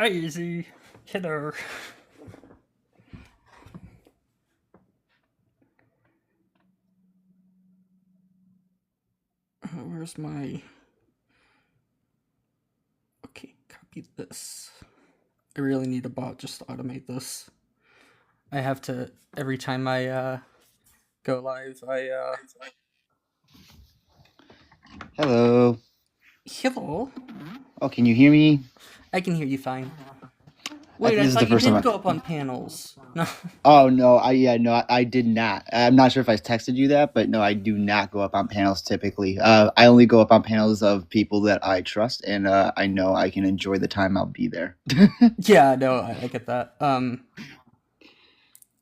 Hi, Easy. Hello. Where's my... Okay, copy this. I really need a bot just to automate this. I have to... Every time I go live, Hello. Hello? Oh, can you hear me? I can hear you fine. I Wait, think I this is the thought you first time did go up on panels. No. Oh no, I did not. I'm not sure if I texted you that, but no, I do not go up on panels typically. I only go up on panels of people that I trust and I know I can enjoy the time I'll be there. Yeah, no, I get that.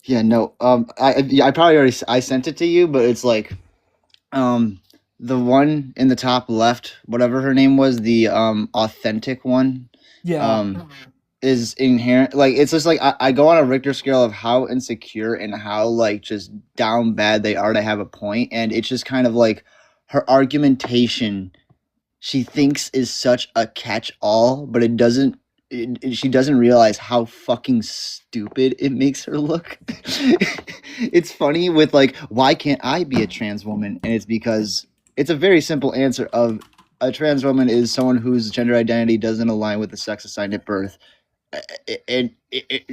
Yeah, no. I probably already I sent it to you, but it's like um the one in the top left, whatever her name was, the authentic one. Yeah. Um is inherent, like it's just like I go on a Richter scale of how insecure and how like just down bad they are to have a point, and it's just kind of like her argumentation she thinks is such a catch-all, but it doesn't she doesn't realize how fucking stupid it makes her look. It's funny with like, why can't I be a trans woman? And it's because it's a very simple answer of a trans woman is someone whose gender identity doesn't align with the sex assigned at birth, and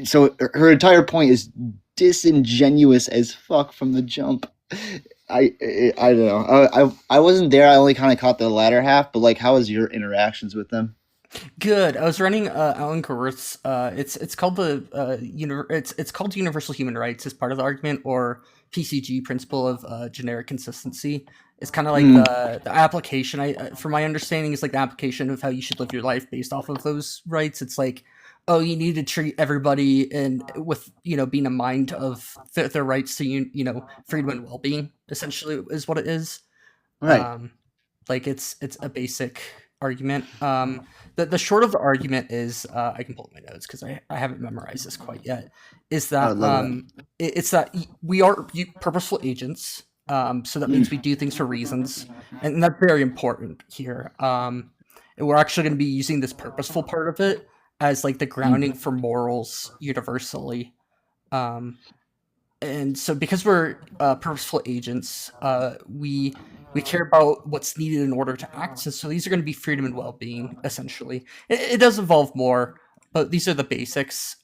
so her entire point is disingenuous as fuck from the jump. I don't know. I wasn't there. I only kind of caught the latter half. But like, how was your interactions with them? Good. I was running Alan Karath's. It's called the it's called Universal Human Rights as part of the argument, or PCG, principle of generic consistency. It's kind of like Mm, the application. From my understanding, is like the application of how you should live your life based off of those rights. It's like, oh, you need to treat everybody and with being a mind of their rights to freedom and well being. Essentially, is what it is. right. Um, like it's a basic argument. The short of the argument is, I can pull up my notes because I haven't memorized this quite yet. Is I that would love that. it's that we are purposeful agents. So that means we Mm, do things for reasons, and that's very important here. And we're actually going to be using this purposeful part of it as like the grounding mm, for morals universally. Um, and so because we're purposeful agents, we care about what's needed in order to act. And so these are going to be freedom and well-being, essentially. It does involve more, but these are the basics.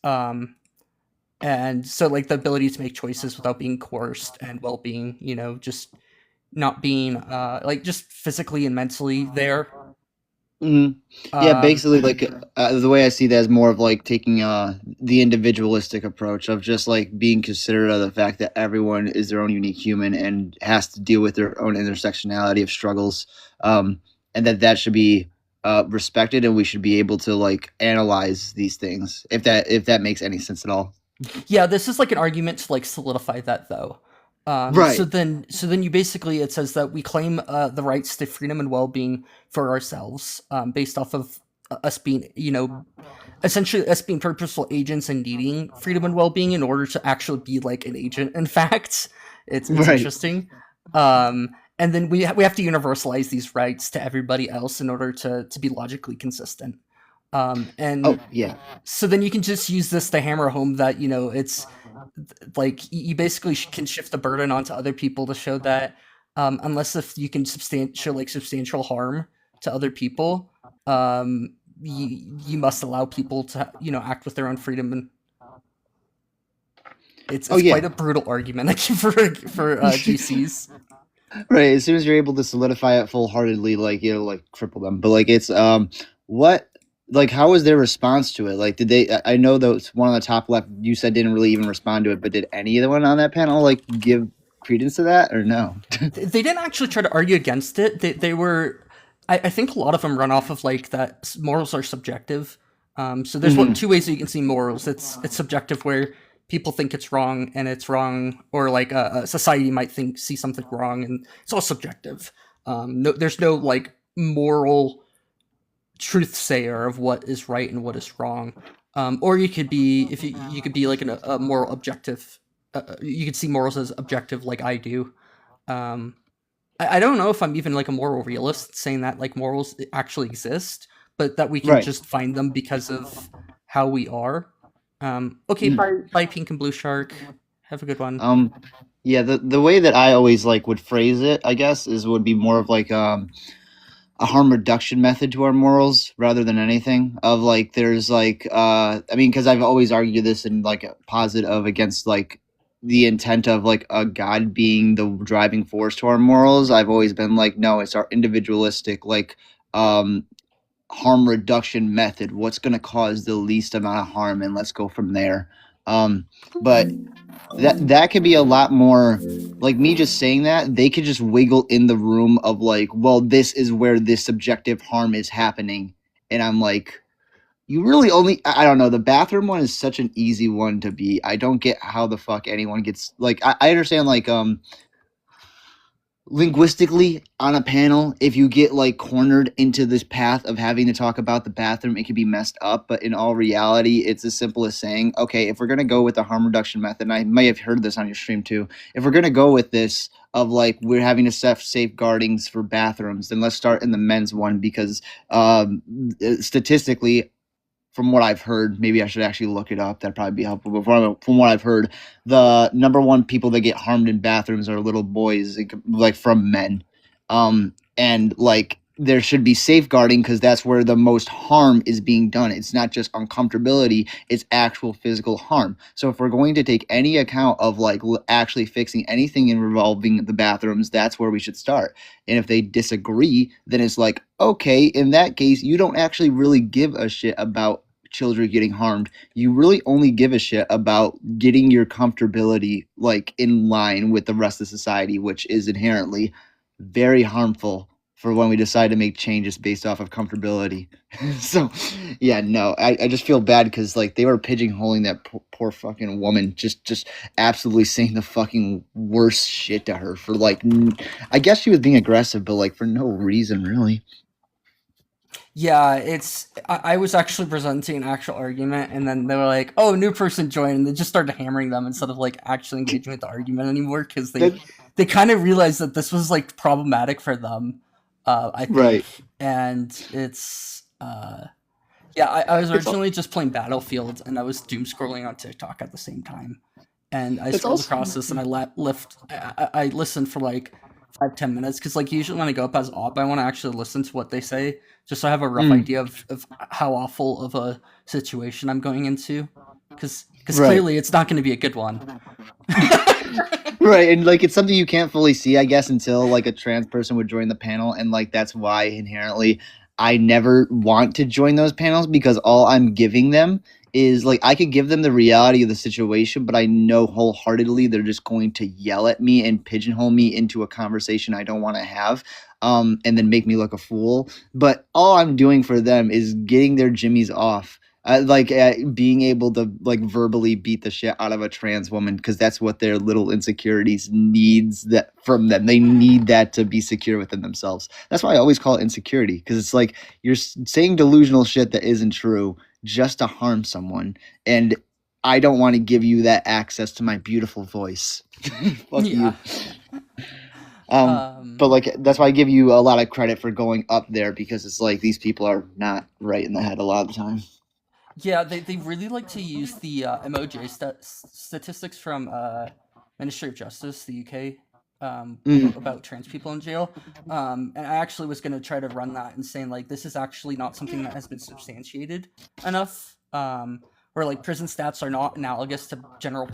And so like the ability to make choices without being coerced, and well-being, just not being like just physically and mentally there. mm. Yeah, um basically, like the way I see that is more of like taking the individualistic approach of just like being considerate of the fact that everyone is their own unique human and has to deal with their own intersectionality of struggles, and that should be respected, and we should be able to like analyze these things if that makes any sense at all. Yeah, this is like an argument to like solidify that though. So Right. then you basically, it says that we claim the rights to freedom and well-being for ourselves, based off of us being, essentially us being purposeful agents and needing freedom and well-being in order to actually be like an agent. In fact, it's Right. interesting. Um, and then we have to universalize these rights to everybody else in order to be logically consistent. And Oh yeah. so then you can just use this to hammer home that it's like you basically can shift the burden onto other people to show that, unless if you can show like substantial harm to other people, you must allow people to act with their own freedom. And Oh it's quite yeah. a brutal argument for GCs. Right. As soon as you're able to solidify it full heartedly, like it'll like cripple them. But like it's what like how was their response to it? Like did they I know that one on the top left you said didn't really even respond to it, but did anyone on that panel like give credence to that or no? They didn't actually try to argue against it. They were, I think a lot of them run off of like that morals are subjective. So there's Hmm. two ways that you can see morals. It's subjective, where people think it's wrong and it's wrong, or like a society might see something wrong, and it's all subjective. No, there's no like moral truth sayer of what is right and what is wrong. Or you could be, if you could be like a moral objective. You could see morals as objective, like I do. Um, I don't know if I'm even like a moral realist saying that like morals actually exist, but that we can Right. just find them because of how we are. Okay, bye, Pink and Blue Shark. Have a good one. Um, yeah, the way that I always like would phrase it, I guess, is would be more of like a harm reduction method to our morals rather than anything. Of like, there's like, I mean, because I've always argued this in like a positive against like the intent of like a God being the driving force to our morals. I've always been like, no, it's our individualistic like um harm reduction method. What's going to cause the least amount of harm, and let's go from there. But that could be a lot more like me just saying that they could just wiggle in the room of like, well, this is where this subjective harm is happening, and I'm like, you really only I don't know, the bathroom one is such an easy one to be. I don't get how the fuck anyone gets like I understand like linguistically on a panel, if you get like cornered into this path of having to talk about the bathroom, it can be messed up. But in all reality, it's as simple as saying, okay, if we're going to go with the harm reduction method, and I may have heard this on your stream too, if we're going to go with this of like we're having to set safeguardings for bathrooms, then let's start in the men's one because statistically, from what I've heard, maybe I should actually look it up. That'd probably be helpful. But from what I've heard, the number one people that get harmed in bathrooms are little boys, like from men. And like there should be safeguarding because that's where the most harm is being done. It's not just uncomfortability; it's actual physical harm. So if we're going to take any account of like actually fixing anything involving the bathrooms, that's where we should start. And if they disagree, then it's like, okay, in that case, you don't actually really give a shit about children getting harmed. You really only give a shit about getting your comfortability like in line with the rest of society, which is inherently very harmful for when we decide to make changes based off of comfortability. So, yeah, no, I just feel bad because like they were pigeonholing that poor fucking woman, just absolutely saying the fucking worst shit to her for like, I guess she was being aggressive, but like for no reason really. Yeah, I was actually presenting an actual argument, and then they were like, "Oh, new person joined," and they just started hammering them instead of like actually engaging with the argument anymore because That they kind of realized that this was like problematic for them. I think, right. and yeah, I was It's originally just playing Battlefield, and I was doom scrolling on TikTok at the same time, and I it's scrolled also across this, and I listened for like 5-10 minutes because like usually when I go up as op, I want to actually listen to what they say just so I have a rough mm, idea of how awful of a situation I'm going into, because right. clearly it's not going to be a good one. Right, and like it's something you can't fully see, I guess, until like a trans person would join the panel, and like that's why inherently I never want to join those panels because all I'm giving them is like I could give them the reality of the situation, but I know wholeheartedly they're just going to yell at me and pigeonhole me into a conversation I don't want to have, and then make me look a fool. But all I'm doing for them is getting their jimmies off like being able to like verbally beat the shit out of a trans woman because that's what their little insecurities needs that from them. They need that to be secure within themselves. That's why I always call it insecurity because it's like you're saying delusional shit that isn't true just to harm someone, and I don't want to give you that access to my beautiful voice. Fuck you. Yeah. But Um, like that's why I give you a lot of credit for going up there because it's like these people are not right in the head a lot of the time. yeah, they really like to use the MOJ statistics from Ministry of Justice, the UK, Mm, about trans people in jail. And I actually was going to try to run that and saying like this is actually not something that has been substantiated enough. Where like prison stats are not analogous to general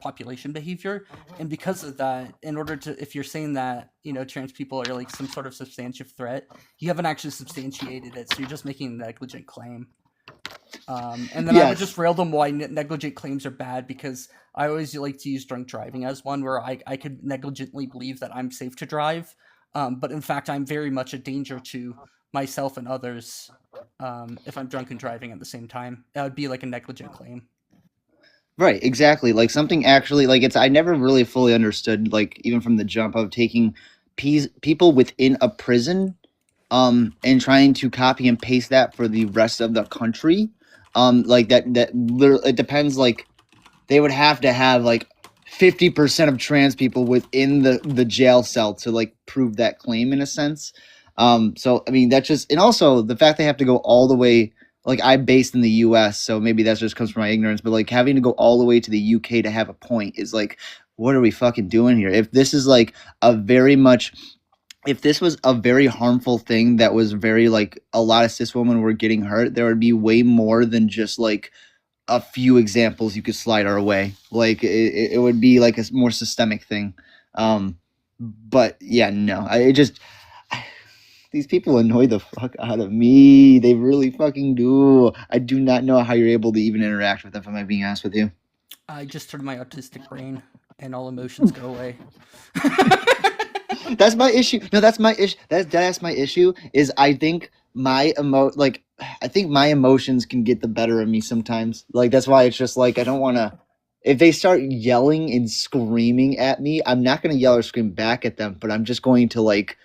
population behavior, and because of that, in order to if you're saying that trans people are like some sort of substantive threat, you haven't actually substantiated it, so you're just making a negligent claim. And then I would yes. just rail them why negligent claims are bad because I always like to use drunk driving as one where I could negligently believe that I'm safe to drive, but in fact I'm very much a danger to myself and others if I'm drunk and driving at the same time. That would be like a negligent claim. Right, exactly. Like something actually like it's I never really fully understood like even from the jump of taking people within a prison and trying to copy and paste that for the rest of the country. Like that literally it depends like they would have to have like 50% of trans people within the jail cell to like prove that claim in a sense. So I mean that's just and also the fact they have to go all the way like I'm based in the US, so maybe that just comes from my ignorance, but like having to go all the way to the UK to have a point is like, what are we fucking doing here? If this is like a very much if this was a very harmful thing that was very like a lot of cis women were getting hurt, there would be way more than just like a few examples you could slide our way. Like it would be like a more systemic thing. But yeah, no, I just these people annoy the fuck out of me. They really fucking do. I do not know how you're able to even interact with them. If I'm being honest with you. I just turned my autistic brain, and all emotions go away. That's my issue. No, that's my issue. That's my issue. Is I think I think my emotions can get the better of me sometimes. Like that's why it's just like I don't want to. If they start yelling and screaming at me, I'm not going to yell or scream back at them, but I'm just going to like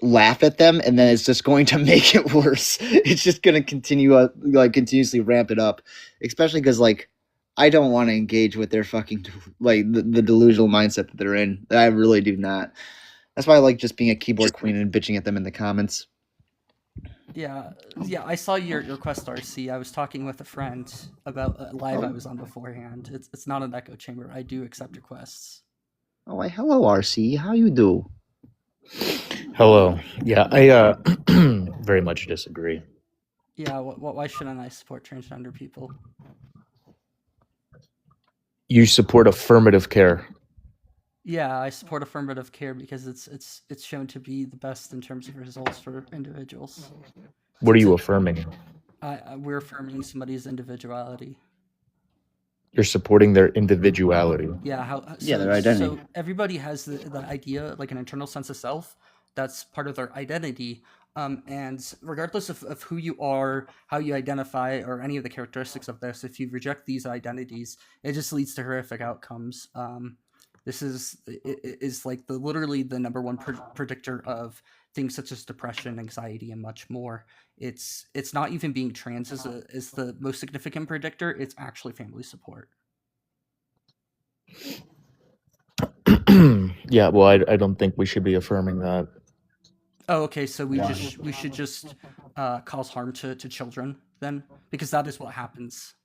laugh at them, and then it's just going to make it worse. It's just going to continuously ramp it up, especially because like I don't want to engage with their fucking like the delusional mindset that they're in. I really do not. That's why I like just being a keyboard queen and bitching at them in the comments. Yeah, I saw your request, RC. I was talking with a friend about a live I was on beforehand. It's not an echo chamber. I do accept requests. Oh, why, hello, RC. How you do? Hello. Yeah, I very much disagree. Yeah, why shouldn't I support transgender people? You support affirmative care. Yeah, I support affirmative care because it's shown to be the best in terms of results for individuals. What are you affirming? We're affirming somebody's individuality. You're supporting their individuality. Yeah, their identity. So everybody has the idea, like an internal sense of self, that's part of their identity. And regardless of who you are, how you identify, or any of the characteristics of this, if you reject these identities, it just leads to horrific outcomes. This is like literally the number one predictor of things such as depression, anxiety, and much more. It's not even being trans is the most significant predictor. It's actually family support. Yeah, well, I don't think we should be affirming that. Oh, okay. So we should just cause harm to children then, because that is what happens.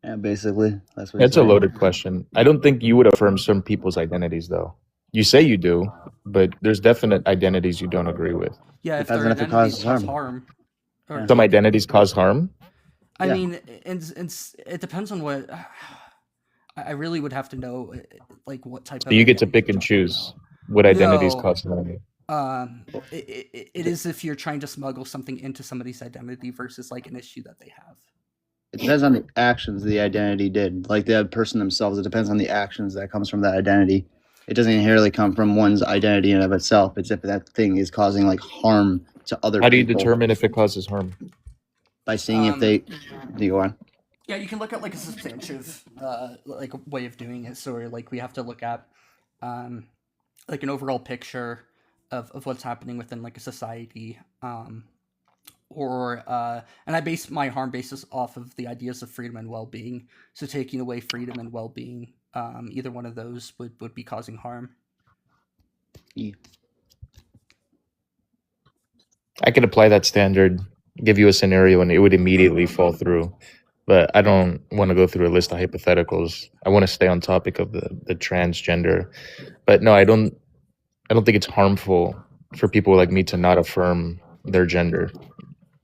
Yeah, basically, that's what. It's a loaded question. I don't think you would affirm some people's identities, though. You say you do, but there's definite identities you don't agree with. Yeah, if Depends their on if it identities causes cause harm. harm. Some identities cause harm. I Yeah. mean, it depends on what. I really would have to know, like, what type of. You get to pick and choose what identities No. cause harm. It is if you're trying to smuggle something into somebody's identity versus like an issue that they have. It depends on the actions the identity did, like the person themselves. It depends on the actions that comes from that identity. It doesn't inherently come from one's identity in and of itself. It's if that thing is causing like harm to other people. How do you determine if it causes harm? By seeing if they do you go on. Yeah, you can look at like a substantive like way of doing it. So like we have to look at like an overall picture of what's happening within like a society. And I base my harm basis off of the ideas of freedom and well-being. So taking away freedom and well-being, either one of those would be causing harm. Yeah. I could apply that standard, give you a scenario, and it would immediately fall through. But I don't want to go through a list of hypotheticals. I want to stay on topic of the transgender. But no, I don't think it's harmful for people like me to not affirm their gender.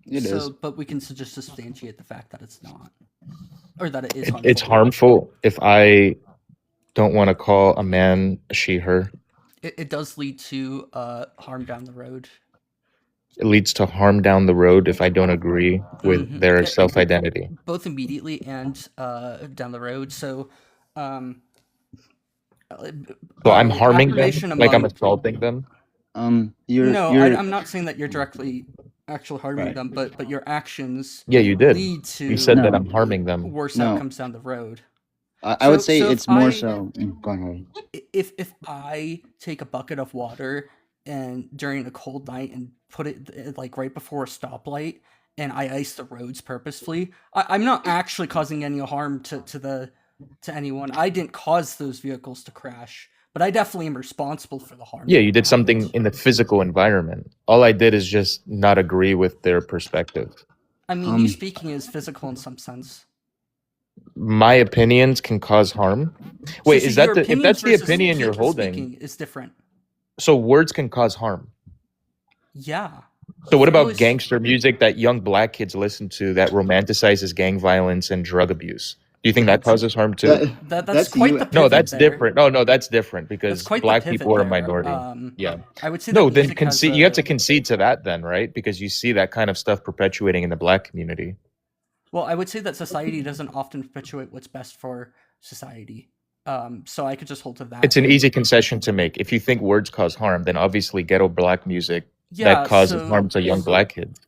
It is. But we can just substantiate the fact that it's not, or that it is harmful. It's harmful if I don't want to call a man a she, her. It does lead to harm down the road. It leads to harm down the road if I don't agree with their self-identity. Both immediately and down the road. So I'm harming them, like I'm assaulting them. I'm not saying that you're directly actually harming them, but your actions you did lead to you said that I'm harming them. Worse outcomes down the road. I would say it's more so. Go on. If I take a bucket of water and during a cold night and put it like right before a stoplight and I ice the roads purposefully, I'm not actually causing any harm to anyone. I didn't cause those vehicles to crash, but I definitely am responsible for the harm. Yeah, you did something in the physical environment. All I did is just not agree with their perspective. I mean, you speaking is physical in some sense. My opinions can cause harm. So- Wait, so is that your the if opinions that's the versus opinion you're people holding? speaking is different. So words can cause harm. Yeah. So what I've about always- gangster music that young black kids listen to that romanticizes gang violence and drug abuse? Do you think that causes harm too? That's quite you. the pivot No, that's there. different. No, that's different That's because quite black the pivot people are a there. minority. Yeah. I would say No, that then music has concede. You have to a- concede to that then, right? Because you see that kind of stuff perpetuating in the black community. Well, I would say that society doesn't often perpetuate what's best for society. So I could just hold to that. It's an easy concession to make. If you think words cause harm, then obviously ghetto black music that causes harm to young black kids.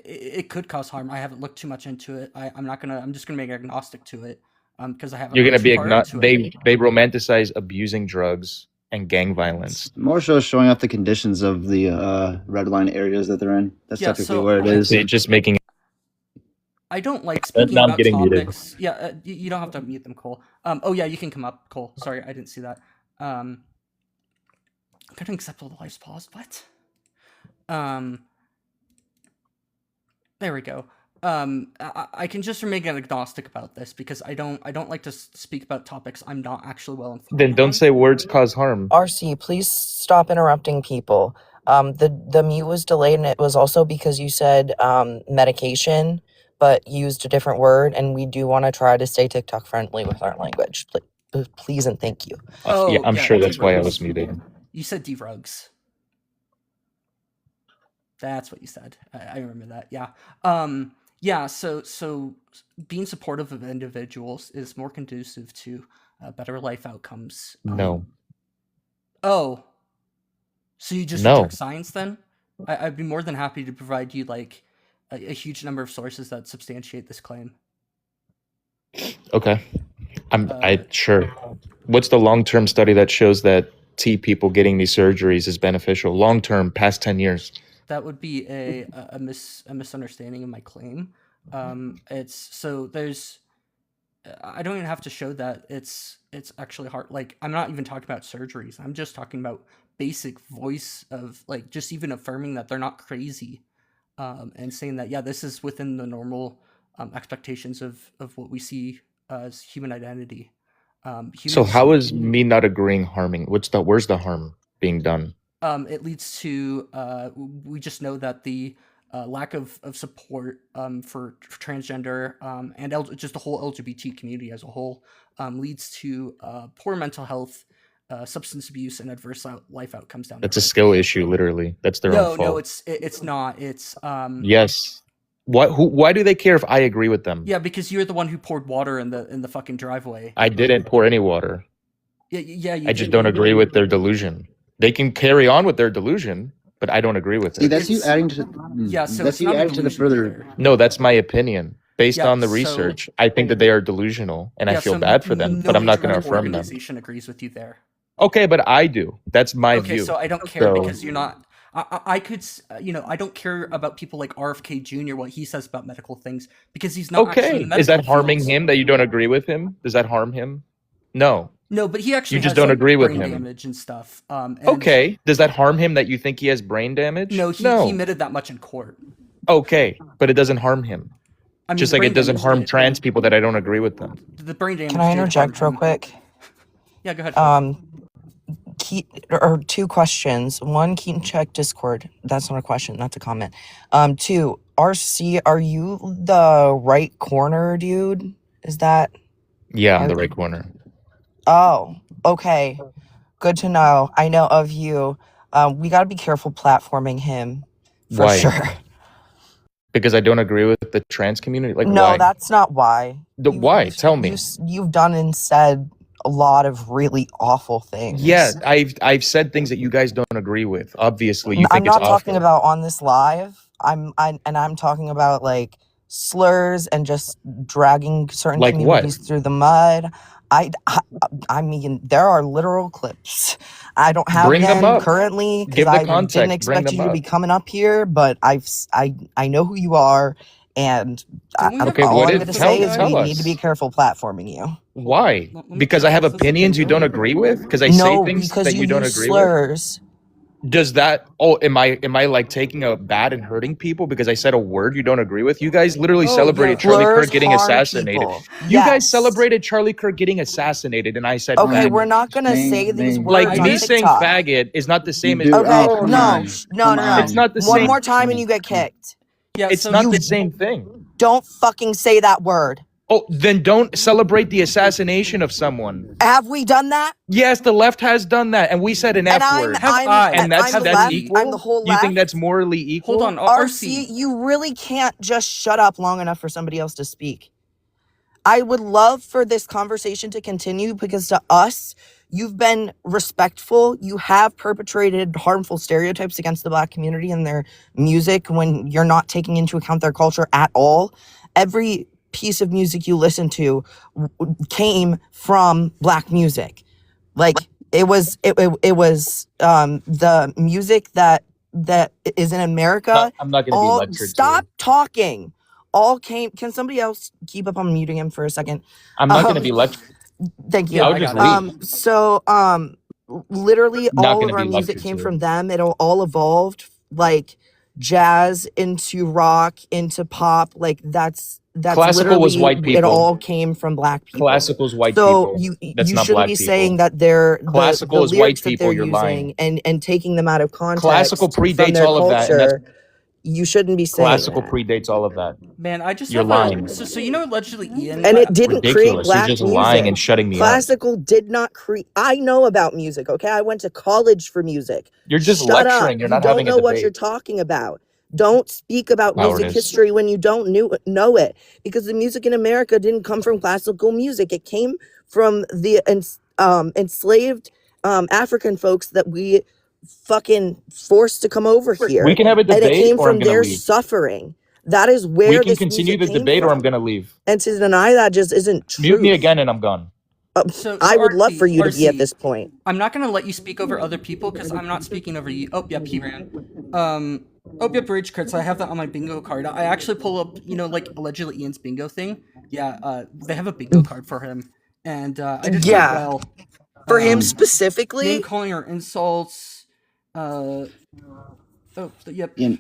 It could cause harm. I haven't looked too much into it. I'm just gonna make agnostic to it. Because I haven't. You're gonna looked be too far into it. they romanticize abusing drugs and gang violence. More so showing off the conditions of the red line areas that they're in. That's Yeah, typically so what it is. It's just making I don't like speaking now I'm about getting muted. topics. Yeah, you don't have to mute them, Cole. Oh yeah, you can come up, Cole. Sorry, I didn't see that. Couldn't accept all the lives paused. What? There we go. I can just remain agnostic about this because I don't like to speak about topics I'm not actually well informed. Then don't on. say words cause harm. RC, please stop interrupting people. The mute was delayed, and it was also because you said medication, but used a different word, and we do want to try to stay TikTok friendly with our language. Please and thank you. Yeah, I'm sure that's why I was D-rugs. muted. You said D-rugs. That's what you said. I remember that. Yeah. Yeah. So being supportive of individuals is more conducive to better life outcomes. No. Oh. So you just No. reject science then? I'd be more than happy to provide you like a huge number of sources that substantiate this claim. Okay. I sure. What's the long-term study that shows that T people getting these surgeries is beneficial? Long-term, past 10 years. That would be a misunderstanding of my claim. There's I don't even have to show that it's actually hard. Like, I'm not even talking about surgeries. I'm just talking about basic voice of like just even affirming that they're not crazy, and saying that yeah, this is within the normal expectations of what we see as human identity. So how is me not agreeing harming? Where's the harm being done? It leads to we just know that the lack of support for transgender and just the whole LGBT community as a whole leads to poor mental health, substance abuse, and adverse life outcomes down the That's a road. skill issue, literally. That's their own fault. No, it's not. It's Yes. Why do they care if I agree with them? yeah, because you're the one who poured water in the fucking driveway. I didn't pour any water. Yeah. You I just did. don't agree with their delusion. They can carry on with their delusion, but I don't agree with See, it. that's you It's- adding to. Yeah, so that's it's you not a adding to the delusion further. either. No, that's my opinion. Based Yeah, on the so- research, I think that they are delusional, and I Yeah, feel so bad for them, no but I'm not major going to affirm them. organization agrees with you there. Okay, but I do. That's my Okay, view. so I don't care So- because you're not. I could, I don't care about people like RFK Jr. what he says about medical things because he's not. Actually Okay, in the is that medical harming fields. him that you don't agree with him? Does that harm him? No. No, but he actually You just has, don't like, agree with brain him. damage and stuff. And Okay, does that harm him that you think he has brain damage? No, he admitted that much in court. Okay, but it doesn't harm him. I mean, Just the like brain it doesn't damage harm did. trans people that I don't agree with them. The brain damage. Can I did interject harm real him. quick? Yeah, go ahead. Two questions. One, Keaton, check Discord. That's not a question. That's a comment. Two, RC, are you the right corner, dude? Is that? Yeah, on the right corner. Oh, okay. Good to know. I know of you. We got to be careful platforming him for Why? sure. Because I don't agree with the trans community? Like, No, why? that's not why. Why? Tell me. You've done and said a lot of really awful things. Yeah, I've said things that you guys don't agree with. Obviously, you I'm think it's not awful. talking about on this live. I'm talking about like slurs and just dragging certain Like what? communities through the mud. I mean, there are literal clips. I don't have Bring them up. currently Give because the I context. didn't Bring expect them you to up. be coming up here. But I know who you are, and Don't we have Okay, all what I'm is- going to tell- say is tell we us. need to be careful platforming you. Why? Let me Because I have pause this opinions you again. don't agree with? Because I No, say things because that you you don't use agree with? slurs. Does that? Oh, am I like taking a bat and hurting people because I said a word you don't agree with? You guys literally Oh, celebrated yeah. Charlie Kirk Slurs getting harm assassinated. people. You guys Yes. celebrated Charlie Kirk getting assassinated, and I said Okay, faggot. we're not gonna Bang, say these bang. words Like I on me just- saying TikTok. faggot is not the same as. Dude, Okay, oh, come no, on. no, Come no, no. on. It's not the One same. more time and you get kicked. Yeah, It's so not you- the same thing. Don't fucking say that word. Oh, then don't celebrate the assassination of someone. Have we done that? Yes, the left has done that, and we said an And F I'm, word. Have I'm, I? And that's I'm the that's left. equal. I'm the whole You left. think that's morally equal? hold on, RC, you really can't just shut up long enough for somebody else to speak. I would love for this conversation to continue because to us, you've been respectful. You have perpetrated harmful stereotypes against the Black community and their music when you're not taking into account their culture at all. Every piece of music you listen to came from Black music. Like it was the music that is in America. I'm not going to be All lectured stop to. talking. All came. Can somebody else keep up on muting him for a second? I'm not going to um, be lectured. Thank you. Yeah, I would I just got it. leave. So literally Not all gonna of our be music lectured came to. from them. It all evolved like jazz into rock into pop. Like that's Classical was literally- white It people. all came from Black people. Classical's white So people. you That's not shouldn't Black be people. saying that they're Classical the is white lyrics that people, they're you're lying. using and taking them out of context. Classical from predates their all of that, and that's- culture. You shouldn't be saying Classical that. predates all of that. Man, I just You're have lying. So you know, allegedly Ian. And it didn't create Ridiculous. You're Black just music. lying and shutting me up. Classical did not create. I know about music. Okay, I went to college for music. You're just Shut lecturing. Up. You're not you having don't a know what you're debate. talking about. Don't speak about music Cowardice. history when you don't know it, because the music in America didn't come from classical music. It came from the enslaved African folks that we fucking forced to come over here. We can have a and it debate, came or I'm from going to their leave. suffering. That is where We can this continue the music came debate, or I'm from. going to leave. And to deny that just isn't true. Mute me again, and I'm gone. So I would love RC for you to be at RC, this point. I'm not gonna let you speak over other people because I'm not speaking over you. Oh, yep, he ran. Oh, yep, Rage Crits. I have that on my bingo card. I actually pull up, like allegedly Ian's bingo thing. Yeah, they have a bingo card for him, and I did Yeah. well. For him Name specifically, calling or insults. Yep. Yeah,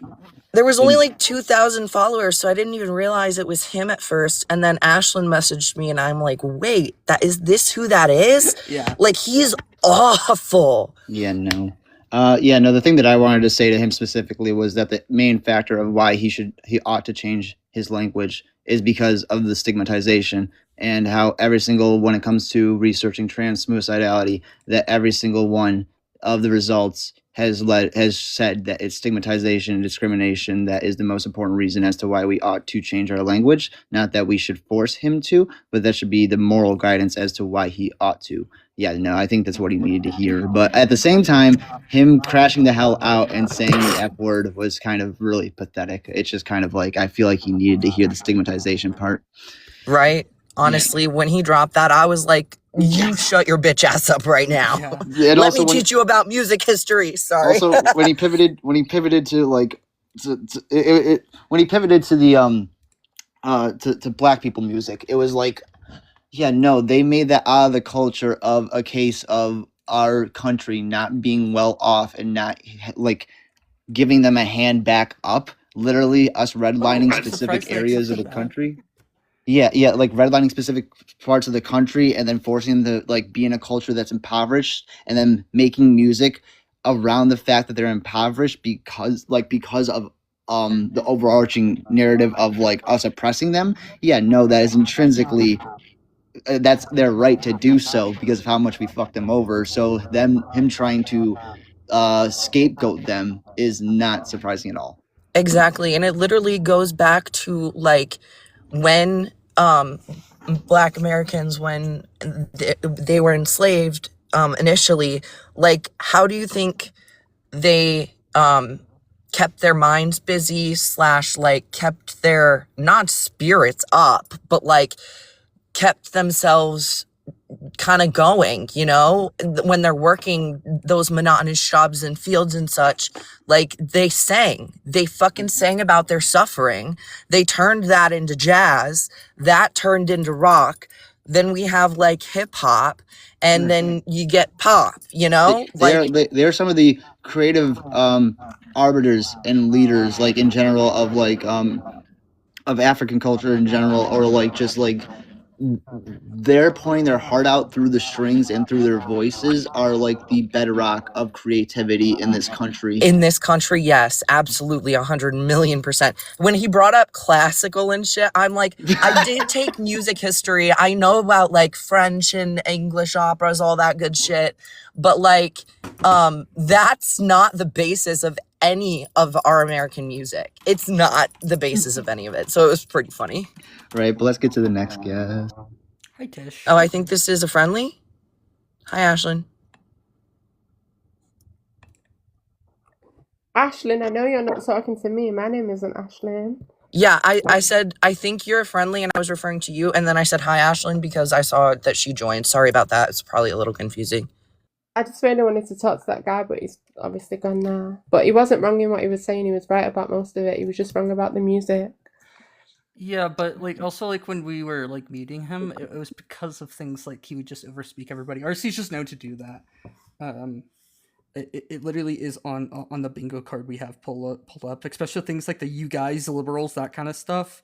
there was only like 2,000 followers, so I didn't even realize it was him at first. And then Ashlyn messaged me, and I'm like, "Wait, is this who that is? Yeah. Like, he's awful." yeah, no. No, the thing that I wanted to say to him specifically was that the main factor of why he ought to change his language is because of the stigmatization, and how every single, when it comes to researching trans suicidality, that every single one of the results has said that it's stigmatization and discrimination that is the most important reason as to why we ought to change our language. Not that we should force him to, but that should be the moral guidance as to why he ought to. Yeah, no, I think that's what he needed to hear. But at the same time, him crashing the hell out and saying the F word was kind of really pathetic. It's just kind of like, I feel like he needed to hear the stigmatization part. Right? Honestly, when he dropped that, I was like, "You shut your bitch ass up right now. Yeah. Yeah, and Let also me when- teach you about music history." Sorry. Also, when he pivoted to like, when he pivoted to the to Black people music, it was like, yeah, no, they made that out of the culture of a case of our country not being well off and not like giving them a hand back up. Literally, us redlining I'm specific surprised they areas of the accepted that. country. Yeah, like redlining specific parts of the country and then forcing them to like be in a culture that's impoverished, and then making music around the fact that they're impoverished because of the overarching narrative of like us oppressing them. Yeah, no, that is intrinsically that's their right to do so because of how much we fucked them over. So him trying to scapegoat them is not surprising at all. Exactly. And it literally goes back to like when Black Americans, when they were enslaved initially, like how do you think they kept their minds busy / like kept their not spirits up, but like kept themselves kind of going, when they're working those monotonous jobs in fields and such? Like they fucking sang about their suffering. They turned that into jazz, that turned into rock. Then we have like hip hop, and then you get pop, you know? They're some of the creative arbiters and leaders, like in general, of African culture in general, or like just like they're pouring their heart out through the strings and through their voices are like the bedrock of creativity in this country. In this country, yes, absolutely, 100,000,000%. When he brought up classical and shit, I'm like, I did take music history. I know about like French and English operas, all that good shit. But like, that's not the basis of any of our American music. It's not the basis of any of it. So it was pretty funny. Right, but let's get to the next guest. Hi, Tish. Oh, I think this is a friendly. Hi, Ashlyn. Ashlyn, I know you're not talking to me. My name isn't Ashlyn. Yeah, I said, I think you're friendly, and I was referring to you, and then I said, hi, Ashlyn, because I saw that she joined. Sorry about that. It's probably a little confusing. I just really wanted to talk to that guy, but he's obviously gone now. But he wasn't wrong in what he was saying. He was right about most of it. He was just wrong about the music. Yeah, but like also like when we were like meeting him, it was because of things like he would just overspeak everybody. RC's just known to do that. It literally is on the bingo card we have pulled up, especially things like the "you guys, the liberals," that kind of stuff.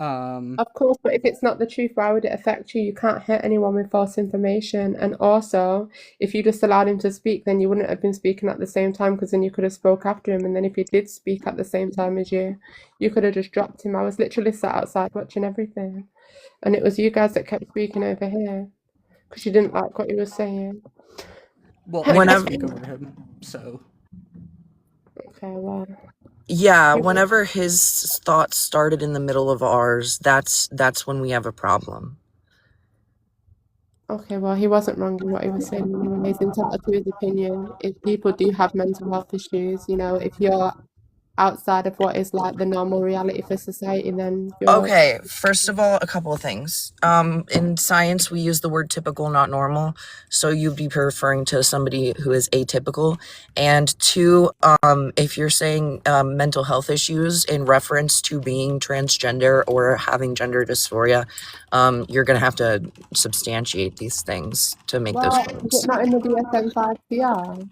Of course, but if it's not the truth, why would it affect you? You can't hurt anyone with false information. And also, if you just allowed him to speak, then you wouldn't have been speaking at the same time, because then you could have spoke after him. And then if he did speak at the same time as you could have just dropped him. I was literally sat outside watching everything. And it was you guys that kept speaking over here because you didn't like what he was saying. Well, I Whenever- can speak over him, so. Okay, well. Yeah, whenever his thoughts started in the middle of ours, that's when we have a problem. Okay, well, he wasn't wrong in what he was saying anyways, entitled to his opinion. If people do have mental health issues, you know, if you're outside of what is like the normal reality for society, then you're... Okay, first of all, a couple of things. In science, we use the word typical, not normal. So you'd be referring to somebody who is atypical. And two, if you're saying mental health issues in reference to being transgender or having gender dysphoria, you're going to have to substantiate these things to make those Well, claims. is it not in the DSM-5 PR?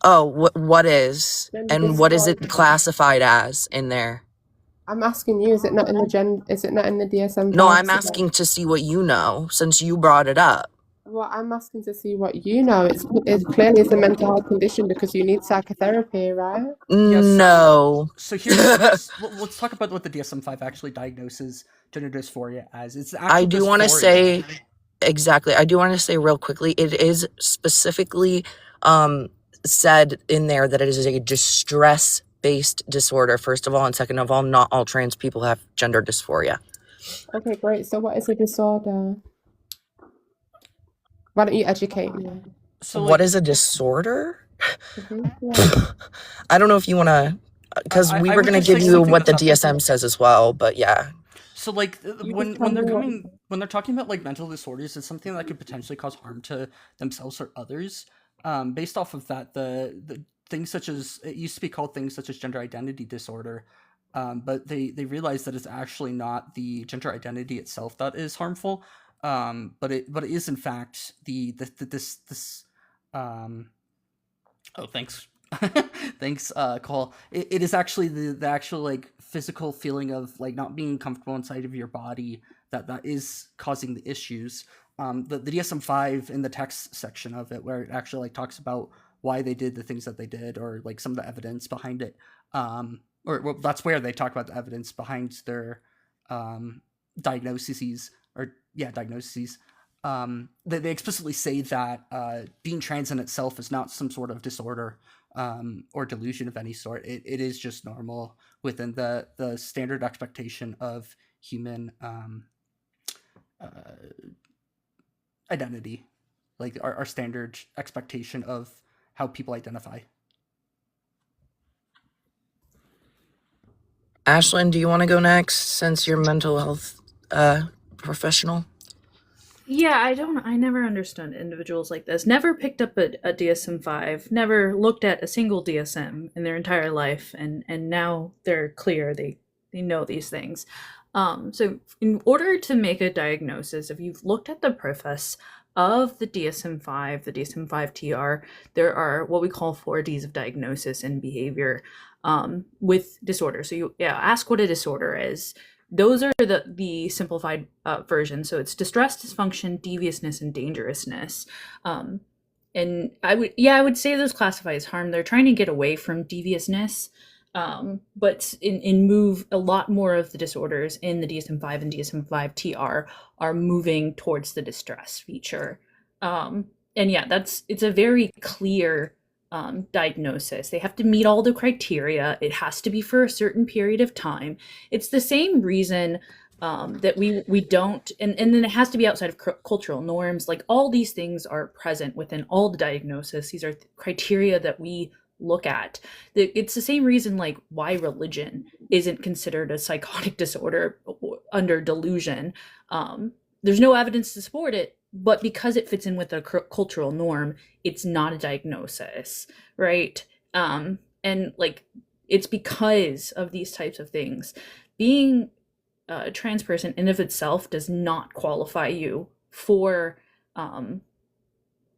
Oh, what is? Gender And what is it dysphoria. classified as in there? I'm asking you, is it not in the DSM-5? No, I'm asking to see what you know, since you brought it up. Well, I'm asking to see what you know. It's clearly it's a mental health condition because you need psychotherapy, right? Yes. No. So let's talk about what the DSM-5 actually diagnoses gender dysphoria as. It's actual I do want to dysphoria. say, exactly, I do want to say real quickly, it is specifically said in there that it is a distress-based disorder, first of all, and second of all, not all trans people have gender dysphoria. Okay, great. So what is a disorder? Why don't you educate me? So What is a disorder? Yeah. I don't know if you want to, because we I were would going to just give say you something what the that's DSM says as well, but yeah. So like You when just tell they're me what- when they're talking about like mental disorders, it's something that could potentially cause harm to themselves or others. Based off of that, the things such as, it used to be called things such as gender identity disorder, but they realized that it's actually not the gender identity itself that is harmful, but it is in fact this oh, thanks. Thanks, Cole. It is actually the actual like physical feeling of like not being comfortable inside of your body that is causing the issues. The DSM-5 in the text section of it, where it actually like talks about why they did the things that they did, or like some of the evidence behind it. Or well, that's where they talk about the evidence behind their diagnoses. They explicitly say that being trans in itself is not some sort of disorder or delusion of any sort. It is just normal within the standard expectation of human identity, like our standard expectation of how people identify. Ashlyn, do you want to go next since you're mental health professional? Yeah, I never understood individuals like this. Never picked up a DSM-5, never looked at a single DSM in their entire life, and now they're clear, they know these things. So in order to make a diagnosis, if you've looked at the preface, of the DSM-5, the DSM-5-TR, there are what we call 4Ds of diagnosis and behavior with disorder. So you ask what a disorder is. Those are the simplified version. So it's distress, dysfunction, deviousness, and dangerousness. And I would say those classify as harm. They're trying to get away from deviousness, but in move a lot more of the disorders in the DSM-5 and DSM-5-TR are moving towards the distress feature. And yeah, it's a very clear diagnosis. They have to meet all the criteria. It has to be for a certain period of time. It's the same reason that we don't, and then it has to be outside of cultural norms. Like, all these things are present within all the diagnosis. These are criteria that we look at. It's the same reason like why religion isn't considered a psychotic disorder under delusion. There's no evidence to support it, but because it fits in with a cultural norm, it's not a diagnosis, right? And like, it's because of these types of things. Being a trans person in of itself does not qualify you for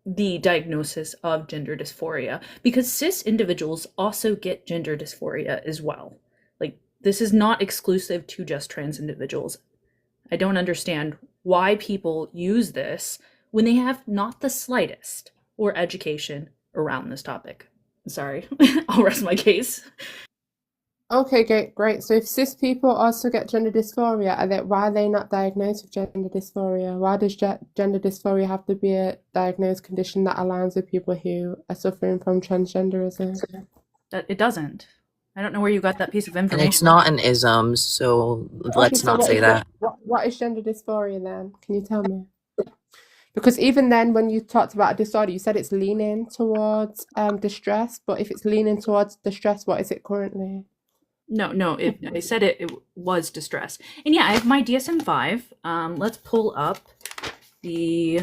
the diagnosis of gender dysphoria, because cis individuals also get gender dysphoria as well. Like, this is not exclusive to just trans individuals. I don't understand why people use this when they have not the slightest or education around this topic. Sorry, I'll rest my case. Okay, great. So if cis people also get gender dysphoria, why are they not diagnosed with gender dysphoria? Why does gender dysphoria have to be a diagnosed condition that aligns with people who are suffering from transgenderism? It doesn't. I don't know where you got that piece of And information. it's not an ism, so let's not say that. What is gender dysphoria then? Can you tell me? Because even then, when you talked about a disorder, you said it's leaning towards distress. But if it's leaning towards distress, what is it currently? No, I said it was distress. And yeah, I have my DSM-5. Let's pull up the...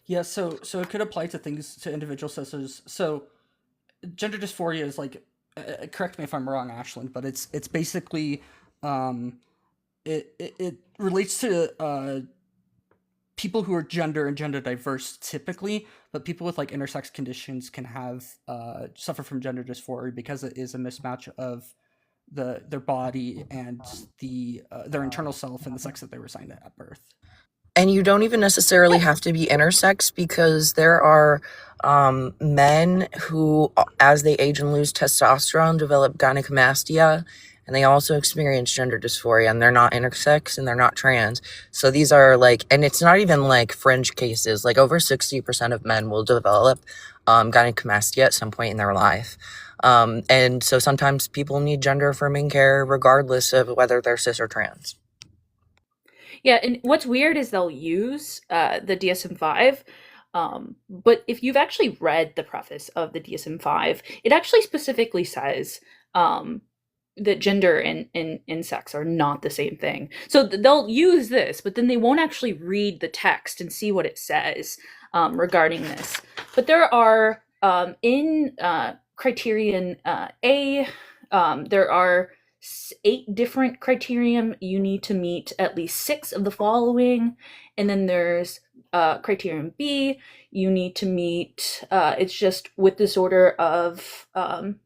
Yeah, so it could apply to things, to individual cis. So gender dysphoria is like, correct me if I'm wrong, Ashlyn, but it's basically it relates to people who are gender and gender diverse typically, but people with like intersex conditions can have suffer from gender dysphoria because it is a mismatch of their body and their internal self and the sex that they were assigned at birth. And you don't even necessarily have to be intersex, because there are men who, as they age and lose testosterone, develop gynecomastia, and they also experience gender dysphoria, and they're not intersex and they're not trans. So these are like, and it's not even like fringe cases. Like, over 60% of men will develop gynecomastia at some point in their life. And so sometimes people need gender affirming care regardless of whether they're cis or trans. Yeah, and what's weird is they'll use the DSM-5, but if you've actually read the preface of the DSM-5, it actually specifically says that gender and sex are not the same thing. So they'll use this, but then they won't actually read the text and see what it says regarding this. But there are, in criterion A, there are 8 different criterion. You need to meet at least 6 of the following. And then there's criterion B, you need to meet, it's just with disorder of,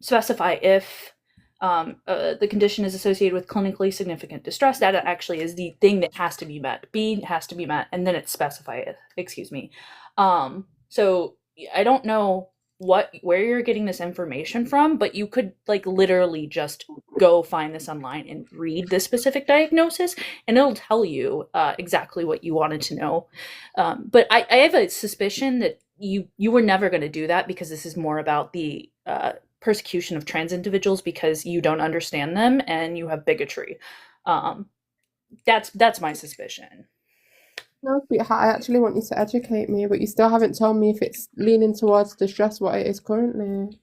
specify if the condition is associated with clinically significant distress. That actually is the thing that has to be met. B has to be met, and then it's specify it, excuse me. So I don't know where you're getting this information from, but you could like literally just go find this online and read this specific diagnosis, and it'll tell you exactly what you wanted to know. But I have a suspicion that you were never going to do that, because this is more about the persecution of trans individuals because you don't understand them and you have bigotry. That's my suspicion. No, sweetheart, I actually want you to educate me, but you still haven't told me if it's leaning towards distress, what it is currently.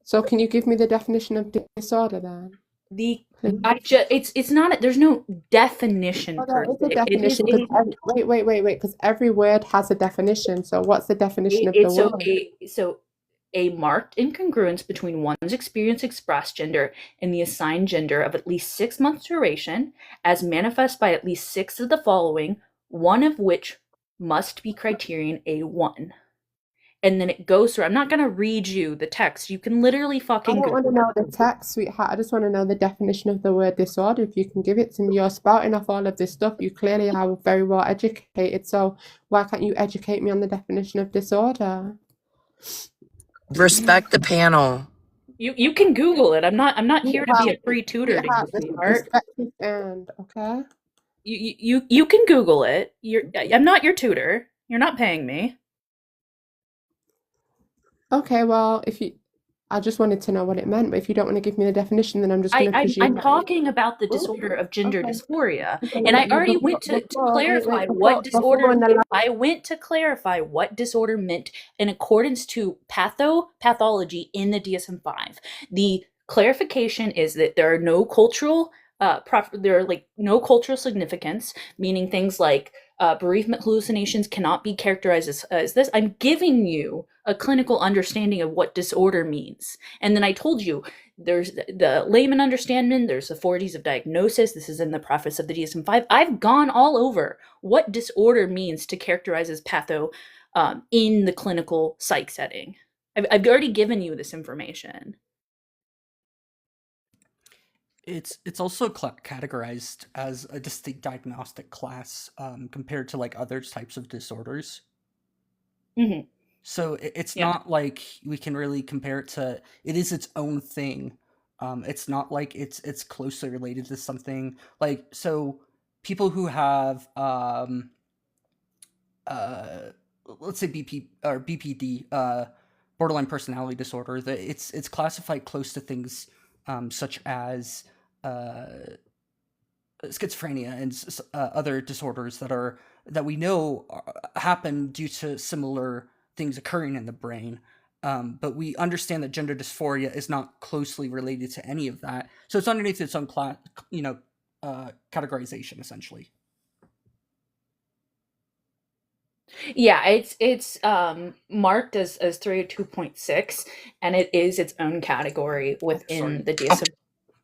So can you give me the definition of disorder then? It's not, there's no definition. There is a definition. Wait, because every word has a definition. So what's the definition of the word? So a marked incongruence between one's experience expressed gender and the assigned gender of at least 6 months duration, as manifest by at least 6 of the following, one of which must be criterion A1. And then it goes through. I'm not going to read you the text. You can literally I fucking don't want to know the text, sweetheart. I just want to know the definition of the word disorder. If you can give it to me, you're spouting off all of this stuff. You clearly are very well educated. So why can't you educate me on the definition of disorder? Respect the panel. You can Google it. I'm not here to be a free tutor to you, sweetheart. Respect is earned, okay? You can Google it. I'm not your tutor. You're not paying me. Okay, well, I just wanted to know what it meant, but if you don't want to give me the definition, then I'm just going to presume. I'm talking about the disorder of gender Okay. dysphoria, Okay, and I wait, already before- went to before- clarify wait, what before disorder. in the I went to clarify what disorder meant in accordance to pathology in the DSM-5. The clarification is that there are no cultural there are like no cultural significance, meaning things like bereavement hallucinations cannot be characterized as this. I'm giving you a clinical understanding of what disorder means. And then I told you there's the layman understanding, there's the 40s of diagnosis. This is in the preface of the DSM-5. I've gone all over what disorder means to characterize as patho in the clinical psych setting. I've already given you this information. It's also categorized as a distinct diagnostic class compared to like other types of disorders. Mm-hmm. So it's not like we can really compare it to. It is its own thing. It's not like it's closely related to something like so. People who have let's say BPD, borderline personality disorder, that it's classified close to things such as schizophrenia and other disorders that we know happen due to similar things occurring in the brain. But we understand that gender dysphoria is not closely related to any of that, so it's underneath its own categorization, essentially. Yeah, it's marked as 302.6, and it is its own category within the DSM.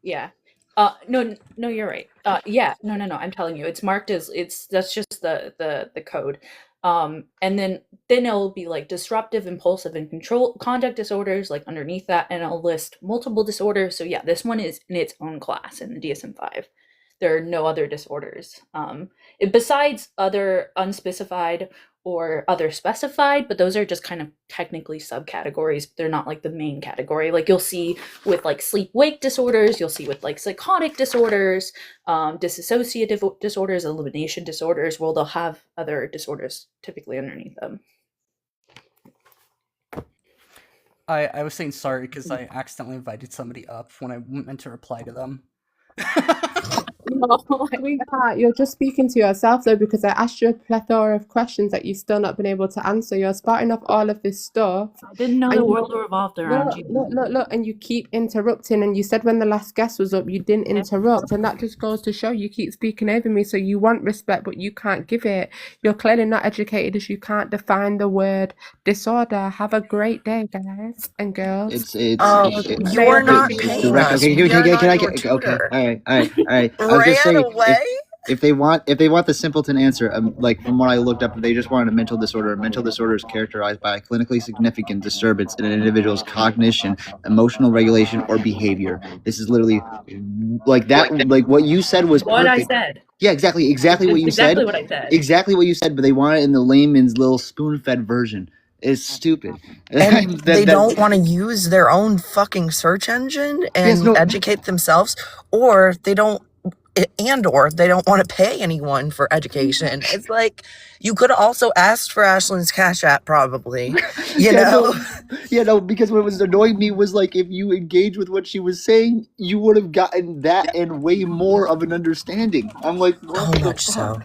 Yeah. No, you're right. Yeah, no. I'm telling you, it's marked as that's just the code. And then it'll be like disruptive, impulsive, and control conduct disorders, like underneath that, and it'll list multiple disorders. So yeah, this one is in its own class in the DSM-5. There are no other disorders. Besides other unspecified or other specified, but those are just kind of technically subcategories. They're not like the main category. Like you'll see with like sleep-wake disorders, you'll see with like psychotic disorders, dissociative disorders, elimination disorders, well, they'll have other disorders typically underneath them. I was saying sorry because I accidentally invited somebody up when I meant to reply to them. Sweetheart, you're just speaking to yourself though, because I asked you a plethora of questions that you've still not been able to answer. You're spouting off all of this stuff. I didn't know the world revolved around you. Look, and you keep interrupting. And you said when the last guest was up, you didn't interrupt, and that just goes to show you keep speaking over me. So you want respect, but you can't give it. You're clearly not educated, as you can't define the word disorder. Have a great day, guys and girls. You're not paying us. Okay, all right. I was just saying, if they want the simpleton answer, like from what I looked up, they just wanted a mental disorder. A mental disorder is characterized by a clinically significant disturbance in an individual's cognition, emotional regulation, or behavior. This is literally like that. Like what you said was what perfect. I said. Yeah, exactly what you said. Exactly what I said. Exactly what you said, but they want it in the layman's little spoon-fed version. It's stupid. And they don't want to use their own fucking search engine and educate themselves, or they don't want to pay anyone for education. It's like, you could have also asked for Ashlyn's Cash App, probably. You know? No, because what was annoying me was like, if you engage with what she was saying, you would have gotten that and way more of an understanding. I'm like, what the fuck? So.